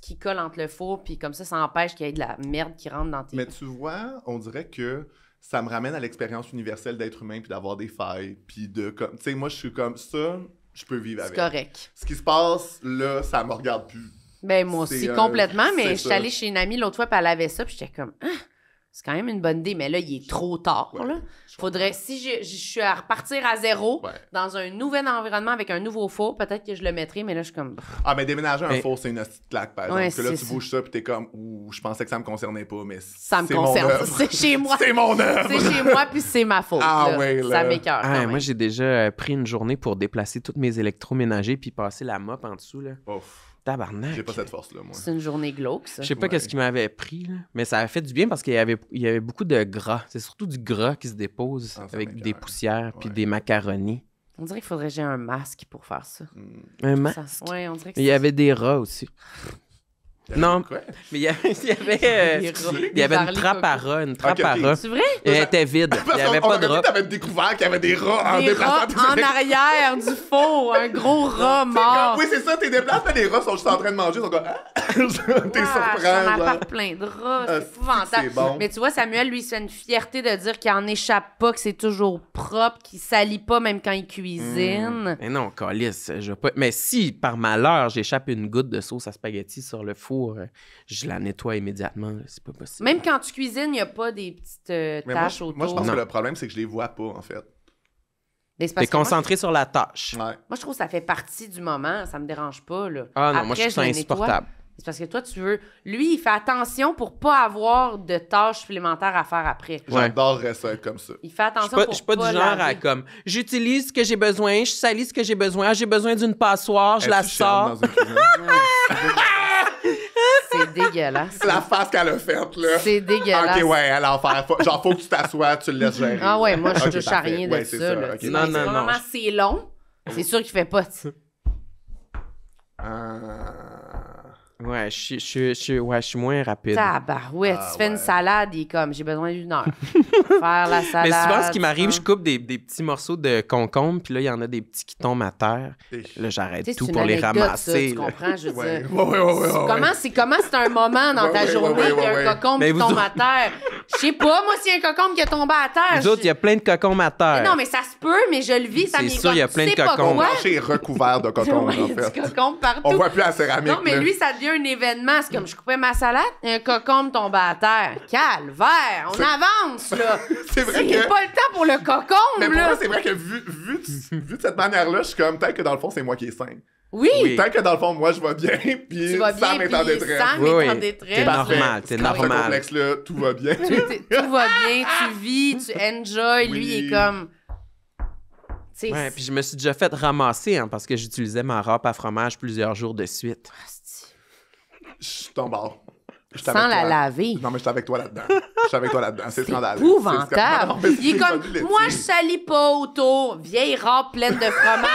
qui colle entre le four, puis comme ça empêche qu'il y ait de la merde qui rentre dans tes... Mais tu vois, on dirait que ça me ramène à l'expérience universelle d'être humain, puis d'avoir des failles, puis de... Tu sais, moi, je suis comme ça, je peux vivre avec. C'est correct. Ce qui se passe, là, ça me regarde plus. Ben moi aussi, complètement, mais je suis allée chez une amie l'autre fois, puis elle avait ça, puis j'étais comme... C'est quand même une bonne idée, mais là, il est trop tard, là. Faudrait, si je suis à repartir à zéro, dans un nouvel environnement avec un nouveau four, peut-être que je le mettrais, mais là, je suis comme... Ah, mais déménager un four, c'est une petite claque, par exemple. Ouais, parce que là, tu bouges ça, puis t'es comme, je pensais que ça me concernait pas, mais ça me concerne. C'est chez moi. C'est mon œuvre. C'est chez moi, puis c'est ma faute. Ah oui, là. Ça m'écoeure. Ah, moi, j'ai déjà pris une journée pour déplacer tous mes électroménagers puis passer la mop en dessous, là. Ouf. Tabarnak. J'ai pas cette force-là, moi. C'est une journée glauque, ça. Je sais pas qu'est-ce qui m'avait pris, là. Mais ça a fait du bien parce qu'il y avait beaucoup de gras. C'est surtout du gras qui se dépose avec des poussières puis des macaronis. On dirait qu'il faudrait que j'ai un masque pour faire ça. Un masque? Oui, on dirait que il y avait des rats aussi. Non, quoi? Mais il y avait une trappe à rats, C'est vrai? Elle était vide. Il n'y avait pas de rats. T'avais découvert qu'il y avait des rats en déplacement. Des rats en arrière du four, un gros rat mort. Oui, c'est ça, tes déplacements, les rats sont juste en train de manger, ils sont comme... T'es surprends. Son appart plein de draps, c'est épouvantable. Bon. Mais tu vois, Samuel, lui, c'est une fierté de dire qu'il en échappe pas, que c'est toujours propre, qu'il salit pas même quand il cuisine. Mais non, câlisse, je veux pas... Mais si, par malheur, j'échappe une goutte de sauce à spaghetti sur le four, je la nettoie immédiatement. C'est pas possible. Même quand tu cuisines, il n'y a pas des petites taches autour. Moi, je pense que le problème, c'est que je les vois pas, en fait. T'es concentré sur la tâche. Ouais. Moi, je trouve que ça fait partie du moment. Ça me dérange pas, là. Ah non, moi, je trouve ça insupportable. C'est parce que toi, tu veux... Lui, il fait attention pour pas avoir de tâches supplémentaires à faire après. J'adorerais ça être comme ça. Il fait attention pour pas... Je suis pas du genre à comme... J'utilise ce que j'ai besoin, je salis ce que j'ai besoin. J'ai besoin d'une passoire, je la sors. C'est dégueulasse. La face qu'elle a faite, là. C'est dégueulasse. OK, ouais, elle en fait. Genre, faut que tu t'assoies, tu le laisses gérer. Ah ouais, moi, je touche à rien de ça. Là. Okay. Non. Vraiment, c'est long. C'est sûr qu'il fait pas ça. Ouais, je suis moins rapide. Tabarouette, tu fais une salade, il est comme, j'ai besoin d'1 heure. Faire la salade. Mais souvent, ce qui m'arrive, je coupe des petits morceaux de concombre, puis là, il y en a des petits qui tombent à terre. Là, j'arrête tout pour les ramasser. Ça, tu comprends, je veux dire. Ouais. Comment c'est un moment dans ta journée qu'il y a un concombre qui tombe à terre? Je sais pas, moi, s'il y a un concombre qui est tombé à terre. Les autres, il y a plein de cocombes à terre. Mais non, mais ça se peut, mais je le vis, ça m'est C'est sûr, il y a plein de cocombes. Mon marché est recouvert de cocombes, en fait. Du cocombe partout. On voit plus la céramique. Non, mais lui, ça devient un événement. C'est comme je coupais ma salade, un cocombe tombait à terre. Calvaire, on avance, là. C'est vrai que... pas le temps pour le cocombe, mais pour là. moi, c'est vrai que vu de cette manière-là, je suis comme, peut-être que dans le fond, c'est moi qui est sain. Oui. Peut-être que dans le fond, moi, je vais bien, puis Sam est en détresse. Sam est en détresse. C'est normal, c'est normal. Dans ce complexe-là, tout va bien. Tout va bien, tu vis, tu enjoy. Lui, il est comme... Ouais, puis je me suis déjà fait ramasser parce que j'utilisais ma râpe à fromage plusieurs jours de suite. Je suis ton bord. Sans la laver. Non, mais je suis avec toi là-dedans. C'est scandaleux. Épouvantable. Il est comme, moi, je salis pas autour. Vieille râpe pleine de fromage.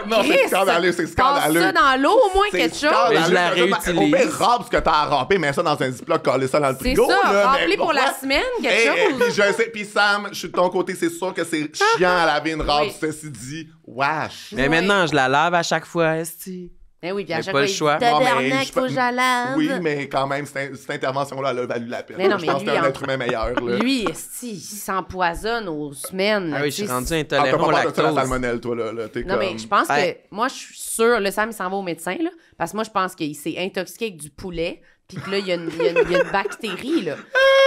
Non, c'est scandaleux. Passe ça dans l'eau, au moins, quelque chose. Mais je la réutilise. Au pire, râpe ce que t'as à râper, mets ça dans un ziploc, coller ça dans le frigo. C'est ça, râper pour la semaine, quelque chose. Puis Sam, je suis de ton côté, c'est sûr que c'est chiant à laver une râpe, ceci dit. Wesh. Mais maintenant, je la lave à chaque fois, esti. Eh oui, puis à chaque fois, il dit, tabarnak, faut que je la lave. Oui, mais quand même, cette intervention-là, elle a valu la peine. Mais non, je pense que t'es un être humain meilleur. Là. Lui, il s'empoisonne aux semaines. Ah oui, je suis rendu intolérant au lactose. T'as pas la salmonelle, toi, là. Non, mais je pense que... Moi, je suis sûre... Le Sam, il s'en va au médecin, là. Parce que moi, je pense qu'il s'est intoxiqué avec du poulet. Puis que là, il y a une bactérie, là.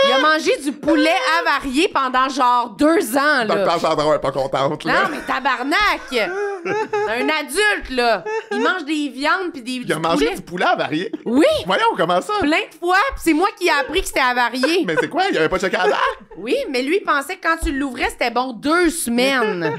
Il a mangé du poulet avarié pendant genre 2 ans, là. Docteur Gendron est pas contente, là. Non, mais tabarnak! Un adulte, là. Il mange des viandes puis des Il a mangé du poulet avarié? Oui! Voyons, comment ça? Plein de fois, puis c'est moi qui ai appris que c'était avarié. Mais c'est quoi? Il avait pas checké à date? Oui, mais lui, il pensait que quand tu l'ouvrais, c'était bon 2 semaines.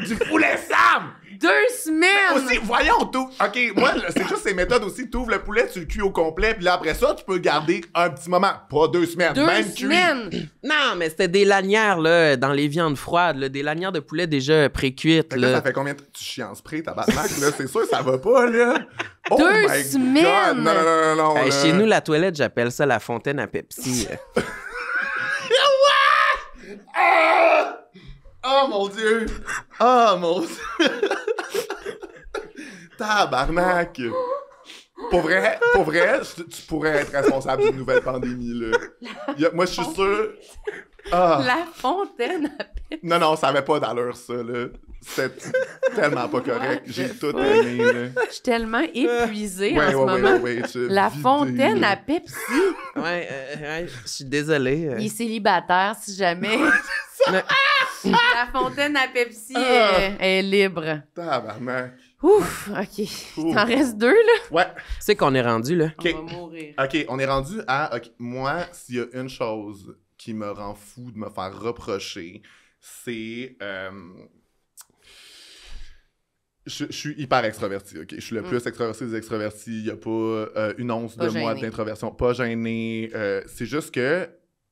Du poulet Sam! 2 semaines! Aussi, voyons tout. OK, moi, c'est juste ces méthodes aussi. Tu ouvres le poulet, tu le cuis au complet, puis là, après ça, tu peux garder un petit moment. Pas 2 semaines, 2 même semaines! cuit. Non, mais c'était des lanières, là, dans les viandes froides, là, des lanières de poulet déjà pré-cuites, là. Ça fait combien de temps? Tu chies en spray, tabarnak, là? C'est sûr, ça va pas, là. 2 semaines! God. Non. Hey, chez nous, la toilette, j'appelle ça la fontaine à Pepsi. Oh mon Dieu! Oh mon Dieu! Tabarnak! Pour vrai, tu pourrais être responsable d'une nouvelle pandémie, là. Moi, je suis sûr... La fontaine à Pepsi. Non, ça avait pas d'allure, ça, là. C'était tellement pas correct. J'ai tout aimé, là. Je suis tellement épuisée en ce moment. Ouais, la fontaine à Pepsi. Ouais, je suis désolé. Il est célibataire, si jamais. La fontaine à Pepsi est libre. Tabarnak. Ouf, OK. Il t'en reste 2, là? Ouais. Tu sais qu'on est rendu, là. On va mourir. OK, on est rendu à... OK, moi, s'il y a une chose qui me rend fou de me faire reprocher, c'est... Je suis hyper extraverti, OK? Je suis le plus extraverti des extravertis. Il n'y a pas une once de moi d'introversion. Pas gêné. C'est juste que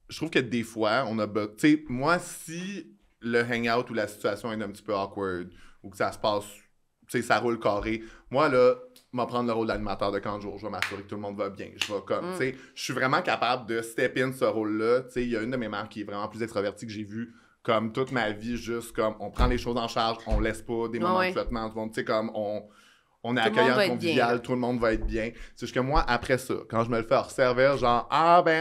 je trouve que des fois, on a... Tu sais, moi, si le hangout ou la situation est un petit peu awkward ou que ça se passe... Tu sais, ça roule carré. Moi, là, je vais prendre le rôle d'animateur de camp de jour. Je vais m'assurer que tout le monde va bien. Je vais comme, tu sais, je suis vraiment capable de step in ce rôle-là. Tu sais, il y a une de mes mères qui est vraiment plus extravertie que j'ai vue comme toute ma vie, juste comme, on prend les choses en charge, on laisse pas des moments de flottement. Tu sais, comme, On est accueillant, convivial, tout le monde va être bien. C'est juste que moi, après ça, quand je me le fais resservir, genre,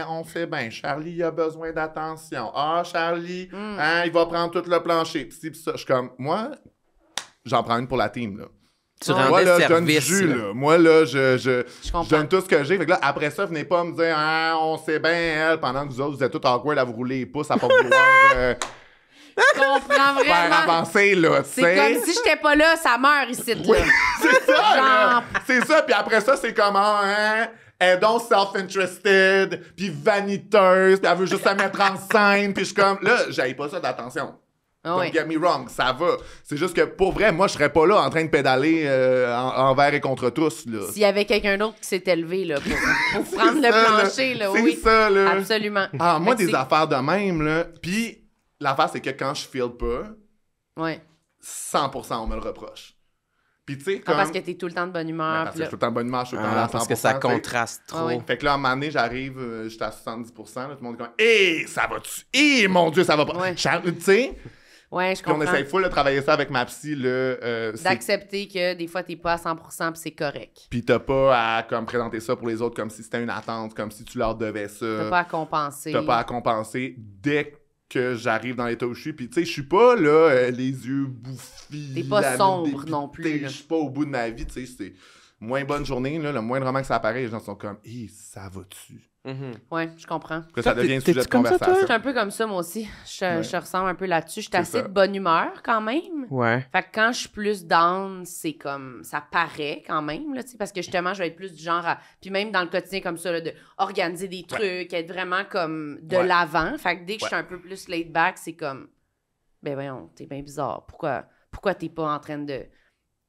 on fait bien, Charlie, il a besoin d'attention. Charlie, il va prendre tout le plancher. Puis ça, je suis comme, moi, j'en prends une pour la team, là. Tu rendais service. Je donne du jus, là. Moi, là, je donne tout ce que j'ai. Fait que là, après ça, venez pas me dire, on sait bien, elle, pendant que vous autres, vous êtes tout awkward à vous rouler les pouces, à pas vouloir... Je comprends vraiment. Faire avancer, là, c'est comme si j'étais pas là, ça meurt ici, là. Oui, c'est ça, là. C'est ça, puis après ça, c'est comment, elle est donc self-interested, puis vaniteuse, puis elle veut juste se mettre en scène, puis je suis comme, là, j'aille pas ça d'attention. Don't get me wrong, ça va. C'est juste que, pour vrai, moi, je serais pas là en train de pédaler envers et contre tous, là. S'il y avait quelqu'un d'autre qui s'est élevé, là, pour prendre le plancher, là, oui. C'est ça, là. Absolument. Moi, des affaires de même, là, puis... L'affaire, c'est que quand je feel pas, 100% on me le reproche. Puis tu sais, comme... parce que t'es tout le temps de bonne humeur. Parce que je suis tout le temps de bonne humeur, je suis tout le temps à 100%. Parce que ça contraste trop. Fait que là, à un moment donné, j'arrive, j'étais à 70%, là, tout le monde est comme « ça va-tu? Mon Dieu, ça va pas! Tu sais? Ouais, je comprends. Puis on essaye full de travailler ça avec ma psy, là. D'accepter que des fois, t'es pas à 100% puis c'est correct. Puis t'as pas à comme, présenter ça pour les autres comme si c'était une attente, comme si tu leur devais ça. T'as pas à compenser. T'as pas à compenser. Dès que j'arrive dans l'état où je suis, puis tu sais, je suis pas, là, les yeux bouffis. T'es pas sombre non plus. Je suis pas au bout de ma vie, tu sais, c'est moins bonne journée, là, le moindrement que ça apparaît, les gens sont comme, ça va-tu? Ouais, je comprends. Que ça devient un sujet de conversation. Je suis un peu comme ça, moi aussi. Je ressemble un peu là-dessus. Je suis assez de bonne humeur, quand même. Ouais. Fait que quand je suis plus down, c'est comme... Ça paraît, quand même, là, tu sais, parce que justement, je vais être plus du genre à... Puis même dans le quotidien, comme ça, là, de organiser des trucs, être vraiment comme de l'avant. Fait que dès que je suis un peu plus laid back, c'est comme... Ben voyons, t'es bien bizarre. Pourquoi t'es pas en train de...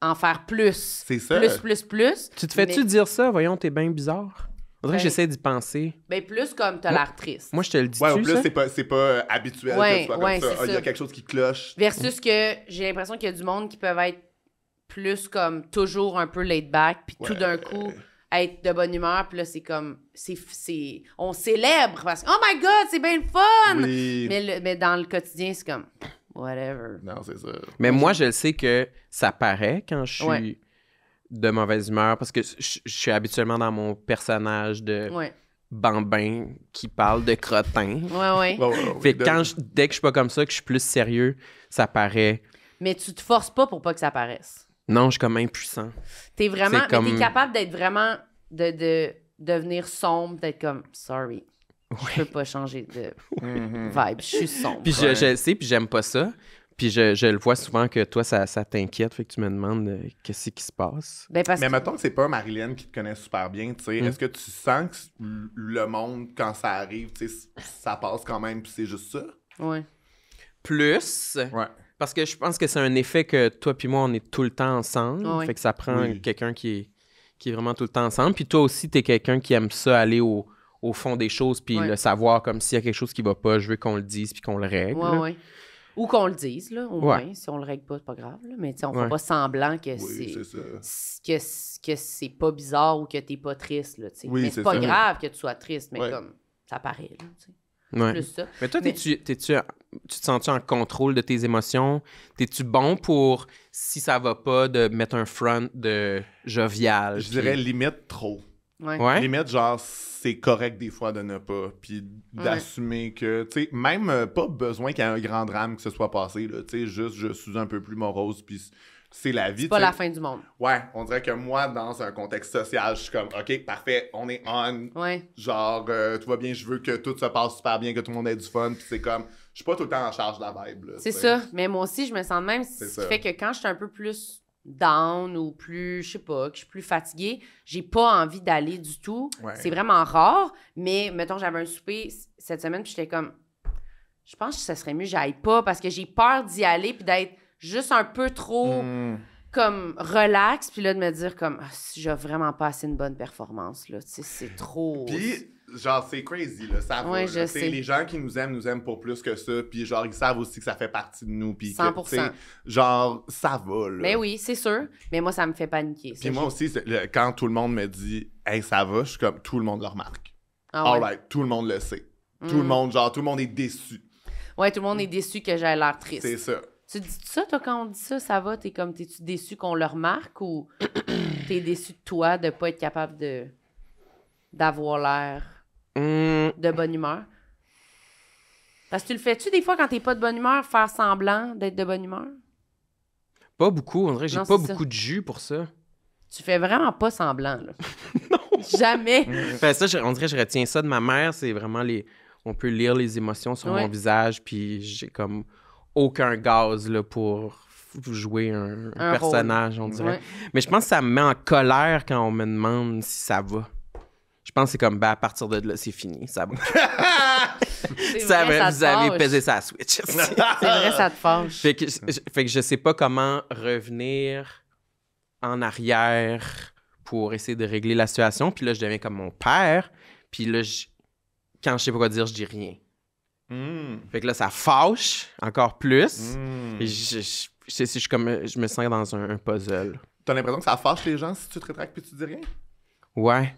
en faire plus? C'est ça. Plus. Tu te fais-tu dire ça? Voyons, t'es bien bizarre. On dirait que j'essaie d'y penser. Ben plus comme t'as l'air triste. Moi, je te le dis. Ouais, au plus, c'est pas habituel que tu sois comme ça. Il y a quelque chose qui cloche. Versus que j'ai l'impression qu'il y a du monde qui peuvent être plus comme toujours un peu laid back, puis tout d'un coup être de bonne humeur, puis là, c'est comme... on célèbre parce que « Oh my God, c'est bien le fun! Oui. » mais dans le quotidien, c'est comme « Whatever. » Non, c'est ça. Mais moi, je le sais que ça paraît quand je suis... de mauvaise humeur parce que je suis habituellement dans mon personnage de bambin qui parle de crottin. Fait que dès que je suis pas comme ça, que je suis plus sérieux, ça paraît. Mais tu te forces pas pour pas que ça paraisse. Non, je suis comme impuissant. T'es vraiment... Mais t'es capable d'être vraiment... de devenir sombre, d'être comme « Sorry, je peux pas changer de vibe, je suis sombre. » Puis je sais, puis j'aime pas ça. Puis je le vois souvent que toi, ça t'inquiète, fait que tu me demandes qu'est-ce qui se passe. Mais mettons que c'est pas Marilyn qui te connaît super bien, tu sais. Est-ce que tu sens que le monde, quand ça arrive, tu sais, ça passe quand même, puis c'est juste ça? Oui. Plus, parce que je pense que c'est un effet que toi puis moi, on est tout le temps ensemble. Fait que ça prend quelqu'un qui est vraiment tout le temps ensemble. Puis toi aussi, t'es quelqu'un qui aime ça, aller au fond des choses, puis le savoir comme s'il y a quelque chose qui va pas, je veux qu'on le dise, puis qu'on le règle. Ou qu'on le dise, là, au moins. Si on le règle pas, c'est pas grave. Là. Mais on fait pas semblant que c'est pas bizarre ou que t'es pas triste. Là, mais c'est pas grave que tu sois triste, mais comme ça paraît. Là, plus ça. Mais toi, tu te sens-tu en contrôle de tes émotions? T'es-tu bon pour, si ça va pas, de mettre un front de jovial? Je dirais limite trop. Limite, genre, c'est correct des fois de ne pas. Puis d'assumer que, tu sais, même pas besoin qu'il y ait un grand drame qui se soit passé, là. Tu sais, juste, je suis un peu plus morose, puis c'est la vie. C'est pas la fin du monde. Ouais, on dirait que moi, dans un contexte social, je suis comme, OK, parfait, on est on. Genre, tout va bien, je veux que tout se passe super bien, que tout le monde ait du fun, puis c'est comme, je suis pas tout le temps en charge de la vibe, là. C'est ça, mais moi aussi, je me sens de même. Ce qui fait que quand je suis un peu plus down ou plus, je sais pas, que je suis plus fatiguée, j'ai pas envie d'aller du tout. C'est vraiment rare, mais mettons, j'avais un souper cette semaine, puis j'étais comme, je pense que ça serait mieux que j'aille pas, parce que j'ai peur d'y aller, puis d'être juste un peu trop comme relax, puis là de me dire comme j'ai vraiment pas assez une bonne performance là, tu sais, c'est trop. Puis genre c'est crazy là, ça va. Je sais. Les gens qui nous aiment pour plus que ça, puis genre ils savent aussi que ça fait partie de nous, puis 100%. Que, genre ça va là. Mais oui, c'est sûr, mais moi ça me fait paniquer. Puis moi aussi quand tout le monde me dit hey ça va, je suis comme tout le monde le remarque. Alright, tout le monde le sait. Tout le monde est déçu. Ouais, tout le monde est déçu que j'ai l'air triste. C'est ça. Tu dis ça, toi, quand on dit ça, ça va? T'es-tu déçu qu'on le remarque ou t'es déçu de toi de pas être capable d'avoir l'air de bonne humeur? Parce que tu le fais-tu des fois quand t'es pas de bonne humeur, faire semblant d'être de bonne humeur? Pas beaucoup. On dirait que j'ai pas beaucoup de jus pour ça. Tu fais vraiment pas semblant, là. Non! Jamais! Ça, on dirait que je retiens ça de ma mère. C'est vraiment on peut lire les émotions sur mon visage, puis j'ai comme aucun gaz là, pour jouer un personnage, on dirait. Ouais. Mais je pense que ça me met en colère quand on me demande si ça va. Je pense que c'est comme, à partir de là, c'est fini, ça va. Ça vrai, vous avez pesé sa Switch. C'est vrai, ça te fâche. Fait que je sais pas comment revenir en arrière pour essayer de régler la situation. Puis là, je deviens comme mon père. Puis là, quand je sais pas quoi dire, je dis rien. Fait que là, ça fâche encore plus. Et je me sens dans un puzzle. T'as l'impression que ça fâche les gens si tu te rétractes puis tu dis rien? Ouais.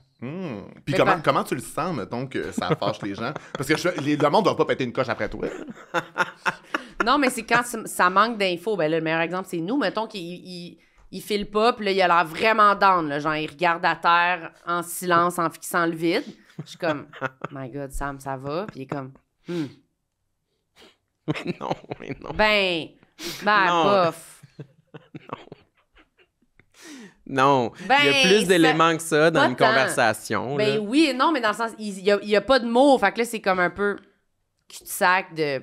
Puis comment tu le sens, mettons, que ça fâche les gens? Parce que le monde doit pas péter une coche après toi. Non, mais c'est quand ça manque d'infos. Ben là, le meilleur exemple, c'est nous. Mettons qu'il file pas, puis là, il a l'air vraiment down. Là, genre, il regarde à terre en silence, en fixant le vide. Je suis comme, my God, Sam, ça va? Puis il est comme, Mais non. Ben, bof. Non, il y a plus d'éléments que ça dans une conversation. Ben oui, non, mais dans le sens, il y a pas de mots. Fait que là, c'est comme un peu cul-de-sac de...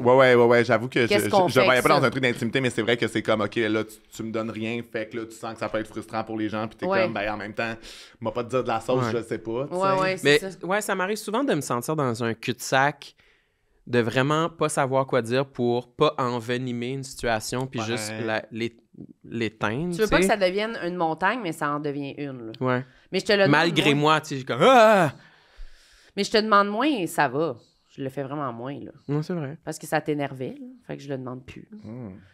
Bon, ouais. J'avoue que je voyais pas dans un truc d'intimité, mais c'est vrai que c'est comme, OK, là, tu me donnes rien, fait que là, tu sens que ça peut être frustrant pour les gens, puis t'es comme, ben en même temps, m'a pas te dire de la sauce, je sais pas. Mais ça m'arrive souvent de me sentir dans un cul-de-sac, de vraiment pas savoir quoi dire pour pas envenimer une situation, puis juste l'éteindre. Tu veux pas que ça devienne une montagne, mais ça en devient une. Là. Ouais. Mais je te le demande malgré moi, tu sais, comme ah! Mais je te demande moins, ça va. Je le fais vraiment moins, là. Non, c'est vrai. Parce que ça t'énervait, là. Fait que je le demande plus.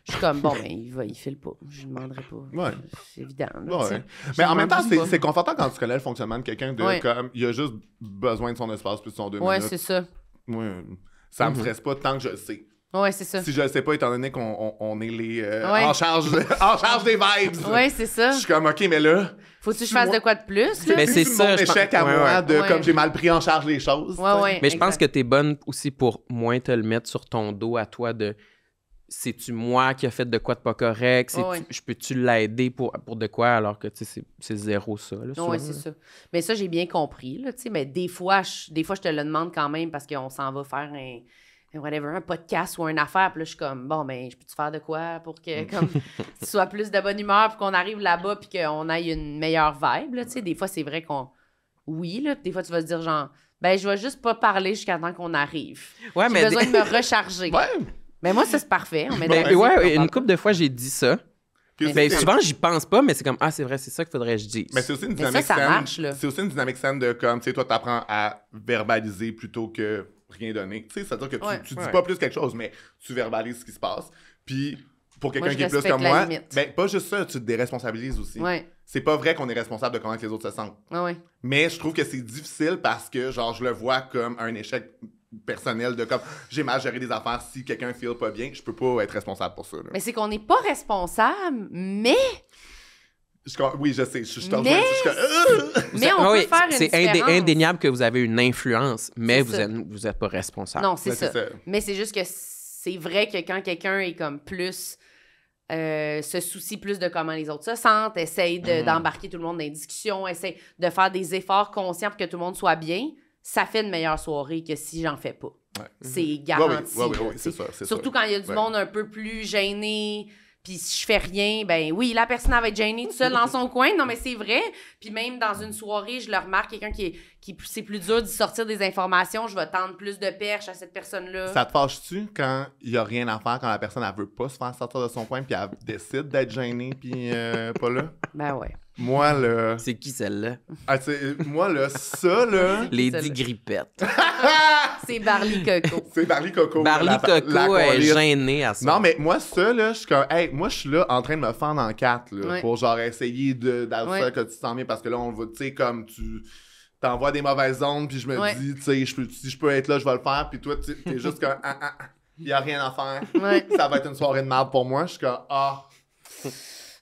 Je suis comme, bon, ben, il file pas. Je lui demanderai pas. Ouais. C'est évident. Là, mais en même temps, c'est confortant quand tu connais le fonctionnement de quelqu'un de comme, il a juste besoin de son espace plus de son 2 minutes. Ouais, c'est ça. Ouais. Ça me stresse pas tant que je le sais. Ouais, c'est ça. Si je le sais pas, étant donné qu'on est les en charge des vibes. Ouais, c'est ça. Je suis comme, OK, mais là... Faut-tu que je fasse de quoi de plus? Mais c'est ça, mon échec à moi de comme j'ai mal pris en charge les choses. Ouais, mais je pense que t'es bonne aussi pour moins te le mettre sur ton dos à toi de... C'est-tu moi qui a fait de quoi de pas correct? Je peux-tu l'aider pour de quoi alors que c'est zéro ça? Oui, c'est ça. Mais ça, j'ai bien compris. Là, mais des fois, je te le demande quand même parce qu'on s'en va faire un podcast ou une affaire. Puis là, je suis comme, bon, ben, je peux-tu faire de quoi pour que comme tu sois plus de bonne humeur puis qu'on arrive là-bas puis qu'on ait une meilleure vibe? Là, des fois, c'est vrai qu'on... Oui, là, des fois, tu vas te dire genre, ben, je vais juste pas parler jusqu'à temps qu'on arrive. Ouais, j'ai besoin de me recharger. Mais moi, ça, c'est parfait. Une couple de fois, j'ai dit ça. Souvent, j'y pense pas, mais c'est comme, c'est vrai, c'est ça qu'il faudrait que je dise. Mais c'est aussi une dynamique saine. C'est aussi une dynamique saine de comme, tu sais, toi, t'apprends à verbaliser plutôt que rien donner. Tu sais, c'est-à-dire que tu dis pas plus quelque chose, mais tu verbalises ce qui se passe. Puis, pour quelqu'un qui est plus comme moi, ben, pas juste ça, tu te déresponsabilises aussi. Ouais. C'est pas vrai qu'on est responsable de comment les autres se sentent. Mais je trouve que c'est difficile parce que, genre, je le vois comme un échec personnel de comme j'ai mal géré des affaires, si quelqu'un feel pas bien, je peux pas être responsable pour ça. Là. Mais c'est qu'on n'est pas responsable, mais... Oui, je sais. Mais on peut faire une différence. C'est indéniable que vous avez une influence, mais vous êtes pas responsable. Non, c'est ça. Mais c'est juste que c'est vrai que quand quelqu'un est comme plus... se soucie plus de comment les autres se sentent, essaye d'embarquer tout le monde dans les discussions, essaye de faire des efforts conscients pour que tout le monde soit bien, ça fait une meilleure soirée que si j'en fais pas. Ouais. C'est garanti. Oui, c'est ça. Surtout quand il y a du monde un peu plus gêné, puis si je fais rien, ben oui, la personne va être gênée toute seule dans son coin. Non, mais c'est vrai. Puis même dans une soirée, je le remarque, quelqu'un qui c'est plus dur d'y sortir des informations, je vais tendre plus de perches à cette personne-là. Ça te fâche-tu quand il y a rien à faire, quand la personne, elle veut pas se faire sortir de son coin, puis elle décide d'être gênée, puis pas là? Ben ouais. Moi, là... C'est qui, celle-là? Moi, là, ça, là... Lady Grippette. C'est Barley Coco. C'est Barley Coco. Barley Coco est gênée à ça. Non, mais moi, ça, là, je suis comme... Hey, moi, je suis là en train de me fendre en quatre, là, pour, genre, essayer d'affaire que tu te sens bien, parce que là, on va, tu sais, comme tu... T'envoies des mauvaises ondes, puis je me dis, tu sais, si je peux être là, je vais le faire, puis toi, t'es juste comme... il n'y a rien à faire. Ouais. Ça va être une soirée de merde pour moi. Je suis comme,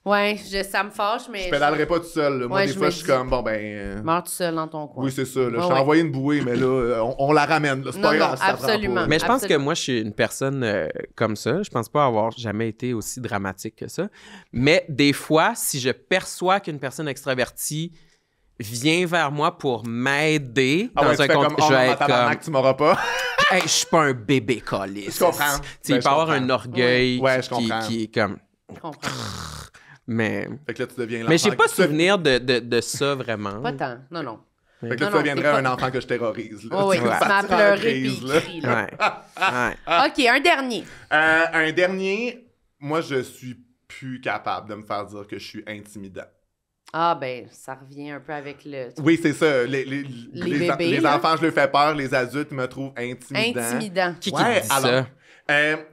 Ouais, ça me fâche, mais... Je pédalerai pas tout seul. Là. Moi, des fois, je suis comme, meurs tout seul dans ton coin. Oui, c'est ça. Là. Je t'ai envoyé une bouée, mais là, on la ramène. Là. C'est pas grave. Absolument. Mais je pense que moi, je suis une personne comme ça. Je pense pas avoir jamais été aussi dramatique que ça. Mais des fois, si je perçois qu'une personne extravertie vient vers moi pour m'aider dans un contexte, je vais être comme... tu m'auras pas. Hey, je suis pas un bébé caliste. Je comprends. Il peut avoir un orgueil qui est comme... Je comprends. Mais... Fait que là, tu deviens l'enfant. Mais j'ai pas souvenir de ça, vraiment. Pas tant. Non. Fait que là, tu deviendrais un enfant que je terrorise. Là. Oui, ça m'a pleuré puis il crie. Là. Ouais. OK, un dernier. Un dernier, moi, je suis plus capable de me faire dire que je suis intimidant. Ah, ben, ça revient un peu avec le... Oui, c'est ça. Les bébés, les enfants, je leur fais peur. Les adultes me trouvent intimidant. Qui dit ça?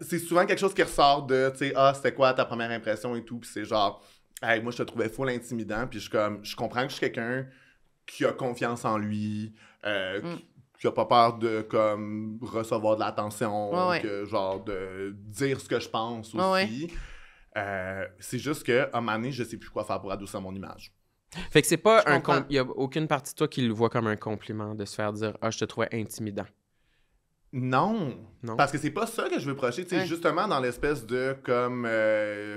C'est souvent quelque chose qui ressort de, tu sais, c'était quoi ta première impression et tout, puis c'est genre, hey, moi, je te trouvais full intimidant, puis je comprends que je suis quelqu'un qui a confiance en lui, qui a pas peur de, comme, recevoir de l'attention, que, genre, de dire ce que je pense aussi. C'est juste qu'à un moment donné, je sais plus quoi faire pour adoucir mon image. Fait que c'est pas il y a aucune partie de toi qui le voit comme un compliment de se faire dire « Ah, je te trouvais intimidant ». Non, parce que c'est pas ça que je veux projeter, tu sais, justement dans l'espèce de comme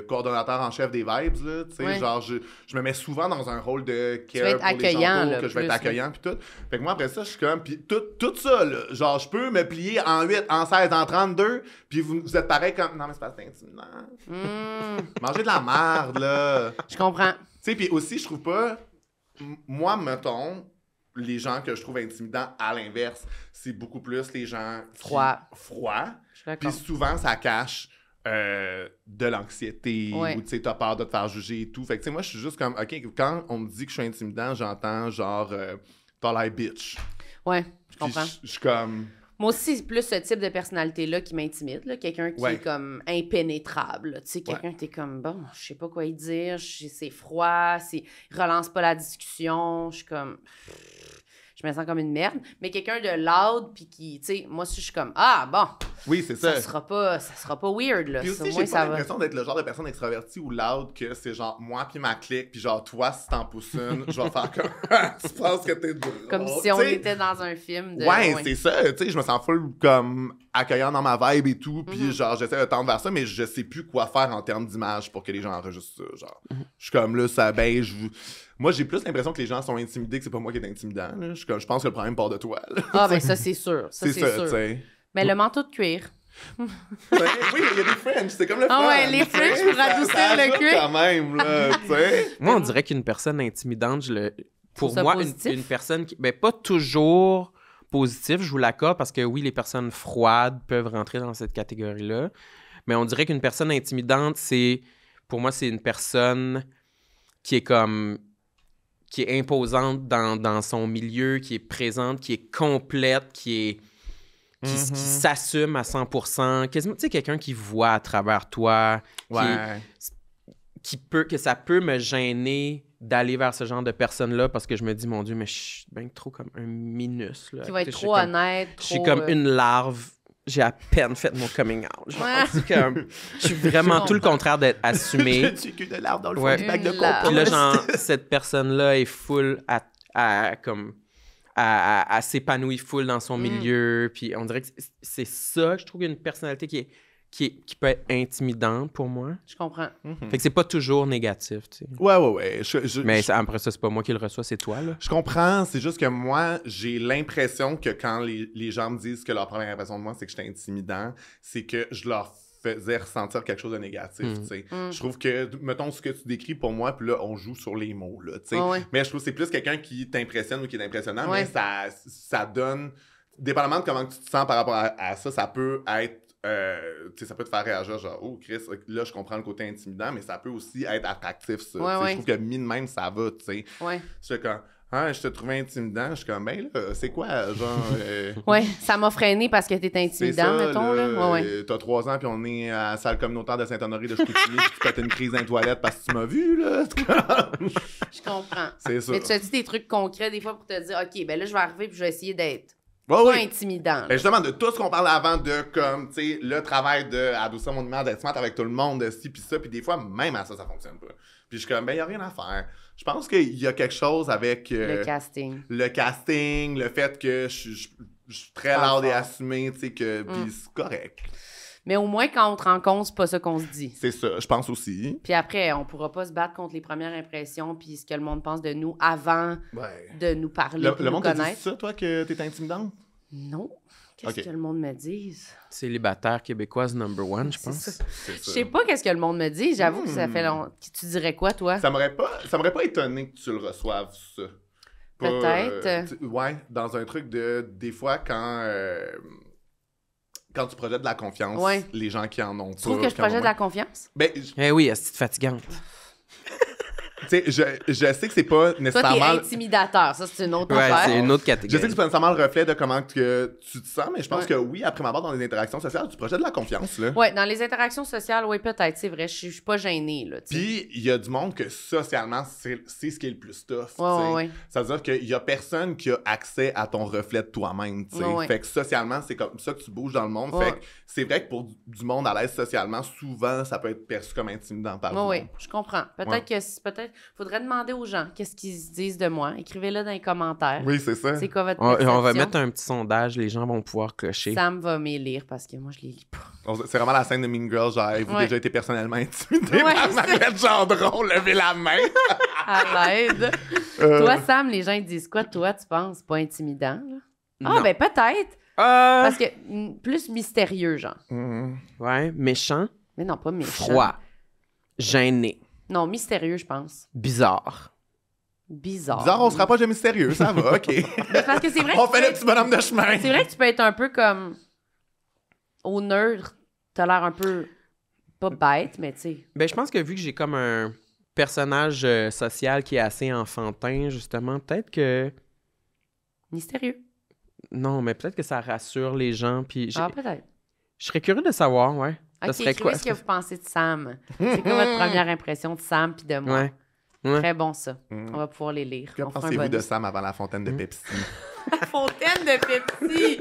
coordonnateur en chef des vibes, là, tu sais, genre je me mets souvent dans un rôle de care pour les gens autour, que je vais être accueillant puis tout. Fait que moi après ça, je suis comme puis tout ça là, genre je peux me plier en 8, en 16, en 32, puis vous êtes pareil comme non mais c'est pas intimidant. Manger de la merde là. Je comprends. Tu sais puis aussi je trouve pas moi mettons les gens que je trouve intimidants, à l'inverse, c'est beaucoup plus les gens froids. Puis souvent, ça cache de l'anxiété ou tu sais, t'as peur de te faire juger et tout. Fait que tu sais, moi, je suis juste comme, OK, quand on me dit que je suis intimidant, j'entends genre, t'as l'air bitch. Ouais, je comprends. Je suis comme... Moi aussi, c'est plus ce type de personnalité-là qui m'intimide, là. Quelqu'un qui est comme impénétrable. Tu sais, quelqu'un qui est comme, bon, je sais pas quoi y dire, c'est froid, il relance pas la discussion, je suis comme... Je me sens comme une merde, mais quelqu'un de loud, puis qui, tu sais, moi aussi, je suis comme, ah, bon. Oui, c'est ça. Ça sera pas weird, là. Puis aussi, j'ai pas l'impression d'être le genre de personne extravertie ou loud que c'est genre moi puis ma clique, puis genre toi, si t'en pousses une, je vais faire comme, tu penses que t'es drôle. Comme si on était dans un film de... Ouais, c'est ça, tu sais, je me sens full comme accueillant dans ma vibe et tout, puis genre, j'essaie de tendre vers ça, mais je sais plus quoi faire en termes d'image pour que les gens enregistrent ça, genre. Je suis comme là, ça beige. Moi, j'ai plus l'impression que les gens sont intimidés, que c'est pas moi qui est intimidant. Là. Je pense que le problème part de toi. Là. Ah, ben ça, c'est sûr. C'est sûr. T'sais. Mais le manteau de cuir. Oui, il y a des French. C'est comme le French. Ah ouais, les French pour adoucir le cuir. Quand même, là, t'sais. Moi, on dirait qu'une personne intimidante, pour moi, une personne qui... Ben, pas toujours positif, je vous l'accorde, parce que oui, les personnes froides peuvent rentrer dans cette catégorie-là. Mais on dirait qu'une personne intimidante, pour moi, c'est une personne qui est comme... qui est imposante dans son milieu, qui est présente, qui est complète, qui s'assume à 100%. Quasiment, tu sais, quelqu'un qui voit à travers toi, que ça peut me gêner d'aller vers ce genre de personnes-là parce que je me dis, mon Dieu, mais je suis bien trop comme un minus. Là. Qui va être trop honnête. Je suis comme une larve. J'ai à peine fait mon coming out. Je suis vraiment tout le contraire d'être assumé. Je suis que de l'arbre dans le fond du bac de compost. Puis là, genre, cette personne-là est full à s'épanouir full dans son milieu. Puis on dirait que c'est ça, je trouve, une personnalité qui peut être intimidante pour moi. Je comprends. Fait que c'est pas toujours négatif, tu sais. Ouais. Mais après ça, c'est pas moi qui le reçois, c'est toi, là. Je comprends, c'est juste que moi, j'ai l'impression que quand les gens me disent que leur première impression de moi, c'est que j'étais intimidant, c'est que je leur faisais ressentir quelque chose de négatif, tu sais. Je trouve que, mettons, ce que tu décris pour moi, puis là, on joue sur les mots, là, tu sais. Mais je trouve que c'est plus quelqu'un qui t'impressionne ou qui est impressionnant, mais ça donne... Dépendamment de comment tu te sens par rapport à ça, ça peut être ça peut te faire réagir genre oh Chris, là je comprends le côté intimidant, mais ça peut aussi être attractif ça. Je trouve que mis de même ça va, tu sais. C'est comme je te trouvais intimidant, je suis comme ben là c'est quoi genre ça m'a freiné parce que t'es intimidant ça, mettons là. T'as 3 ans puis on est à la salle communautaire de Saint-Honoré de Chicoutimi puis tu pètes une crise dans les toilettes parce que tu m'as vu là. Je comprends. C'est ça. Mais tu as dit des trucs concrets des fois pour te dire OK ben là je vais arriver puis je vais essayer d'être Pas intimidant. Ben justement, de tout ce qu'on parlait avant de, comme, tu sais, le travail de adoucir mon humeur, d'être smart avec tout le monde, de ci pis ça, puis des fois, même à ça fonctionne pas. Puis je suis comme, ben, y a rien à faire. Je pense qu'il y a quelque chose avec... le casting. Le casting, le fait que je suis très lourd et assumé, tu sais, que... Puis c'est correct. Mais au moins, quand on te rencontre, c'est pas ça qu'on se dit. C'est ça, je pense aussi. Puis après, on pourra pas se battre contre les premières impressions puis ce que le monde pense de nous avant de nous parler, le monde te dit ça, toi, que t'es intimidante? Non. Qu'est-ce que le monde me dise? Célibataire québécoise #1, je pense. Je sais pas qu'est-ce que le monde me dit. J'avoue que ça fait longtemps. Tu dirais quoi, toi? Ça m'aurait pas étonné que tu le reçoives, ça. Peut-être. Dans un truc de... Des fois, quand tu projettes de la confiance, les gens qui en ont pas... Tu trouves que je projette de la confiance? Ben, oui, c'est fatigante. Tu sais, je sais que c'est pas nécessairement... Toi, t'es intimidateur, ça, c'est une autre affaire. C'est une autre catégorie. Je sais que c'est pas nécessairement le reflet de comment que tu te sens, mais je pense que oui, après ma barre dans les interactions sociales, tu projettes de la confiance, là. Ouais, dans les interactions sociales, oui, peut-être, c'est vrai, je suis pas gênée, là, t'sais. Puis, il y a du monde que socialement, c'est ce qui est le plus tough, ouais. Ça veut dire qu'il y a personne qui a accès à ton reflet de toi-même, tu sais. Fait que socialement, c'est comme ça que tu bouges dans le monde. Fait que c'est vrai que pour du monde à l'aise socialement, souvent, ça peut être perçu comme intimidant par vous. Oui, je comprends. Peut-être faudrait demander aux gens qu'est-ce qu'ils se disent de moi. Écrivez-le dans les commentaires. Oui, c'est ça. C'est quoi votre perception? On va mettre un petit sondage, les gens vont pouvoir cocher. Sam va m'élire parce que moi, je les lis pas. C'est vraiment la scène de Mean Girls, genre, avez-vous déjà été personnellement intimidé par Mariette Gendron? Levez la main! À l'aide. Toi, Sam, les gens ils disent quoi, toi, tu penses? Pas intimidant, là? Ah, ben peut-être! Parce que plus mystérieux, genre. Ouais, méchant. Mais non, pas méchant. Froid. Gêné. Non, mystérieux, je pense. Bizarre, on se rapproche de mystérieux, ça va, OK. Mais parce que c'est vrai on fait le petit bonhomme de chemin. C'est vrai que tu peux être un peu comme... Au neutre, t'as l'air un peu... Pas bête, mais tu sais... Ben, je pense que vu que j'ai comme un personnage social qui est assez enfantin, justement, peut-être que... Mystérieux. Non, mais peut-être que ça rassure les gens, puis... peut-être. Je serais curieux de savoir, ouais. OK, écrivez ce que vous pensez de Sam. C'est quoi votre première impression de Sam puis de moi? Ouais. Très bon, ça. On va pouvoir les lire. Que pensez-vous de Sam avant la fontaine de Pepsi? La fontaine de Pepsi!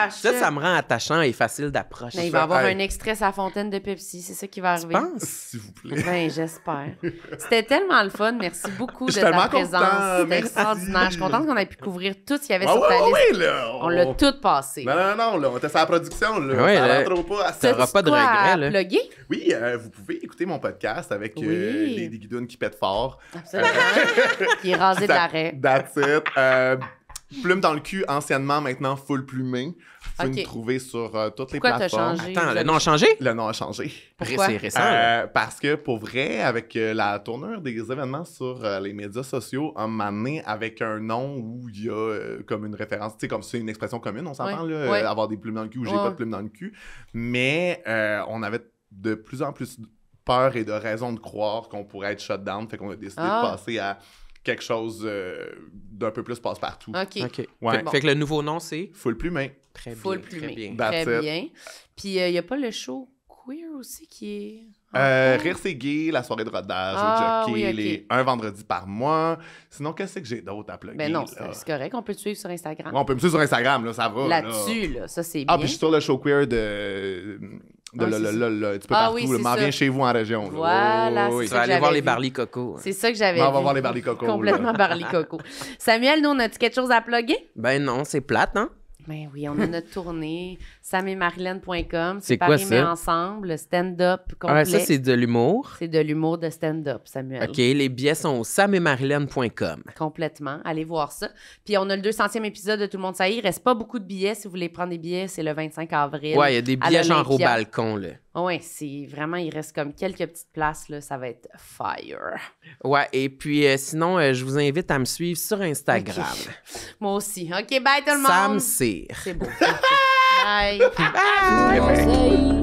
Ça me rend attachant et facile d'approche. Mais il va y avoir un extrait sur la fontaine de Pepsi. C'est ça qui va arriver. Tu penses? S'il vous plaît. Ben, j'espère. C'était tellement le fun. Merci beaucoup de ta présence. C'était extraordinaire. Je suis contente qu'on ait pu couvrir tout ce qu'il y avait sur ta liste. On l'a tout passé. Non, là, on était sur la production. Là. Ça rentre pas à ça. T'auras pas de regret, là. Oui, vous pouvez écouter mon podcast avec les guidounes qui pètent fort. Absolument. Qui est rasé de l'arrêt. That's it. Plume dans le cul, anciennement, maintenant full plumé. Vous pouvez nous trouver sur toutes les plateformes. T'as changé? Attends, le nom a changé? Le nom a changé. Pourquoi? C'est récent. Parce que, pour vrai, avec la tournure des événements sur les médias sociaux, on m'a amené avec un nom où il y a comme une référence, tu sais, comme c'est une expression commune, on s'entend, là, avoir des plumes dans le cul ou j'ai pas de plumes dans le cul. Mais on avait de plus en plus peur et de raison de croire qu'on pourrait être shut down, fait qu'on a décidé de passer à quelque chose d'un peu plus passe-partout. OK. Ouais. Fait que le nouveau nom, c'est... Full plumé. Très Full bien. plumé. Très bien. Très bien. Puis, il n'y a pas le show queer aussi qui est... Rire c'est gay, la soirée de rodage, au jockey, un vendredi par mois. Sinon, qu'est-ce que j'ai d'autre à plugger? Ben non, c'est correct. On peut te suivre sur Instagram. Ouais, on peut me suivre sur Instagram, là, ça va. Là-dessus, là, ça, c'est bien. Ah, puis je suis sur le show queer de un petit peu partout. M'en viens chez vous en région. Voilà, tu vas aller voir les Barley Coco. C'est ça que j'avais On va voir les Barley Coco. Complètement Barley Coco. Samuel, nous, on a-tu quelque chose à plugger? Ben non, c'est plate, hein? Ben oui, on a notre tournée, sametmarilyn.com. C'est quoi Paris ça? mais ensemble, stand-up complet. Ah, ça, c'est de l'humour. C'est de l'humour de stand-up, Samuel. OK, les billets sont au sametmarilyn.com. Complètement. Allez voir ça. Puis on a le 200e épisode de Tout le monde ça y est. Il reste pas beaucoup de billets. Si vous voulez prendre des billets, c'est le 25 avril. Ouais, il y a des billets genre au balcon, là. Oui, c'est vraiment, il reste comme quelques petites places, là. Ça va être fire. Ouais, et puis sinon, je vous invite à me suivre sur Instagram. Okay. Moi aussi. OK, bye tout le monde. Sam Cyr. C'est beau. Bye. Bye.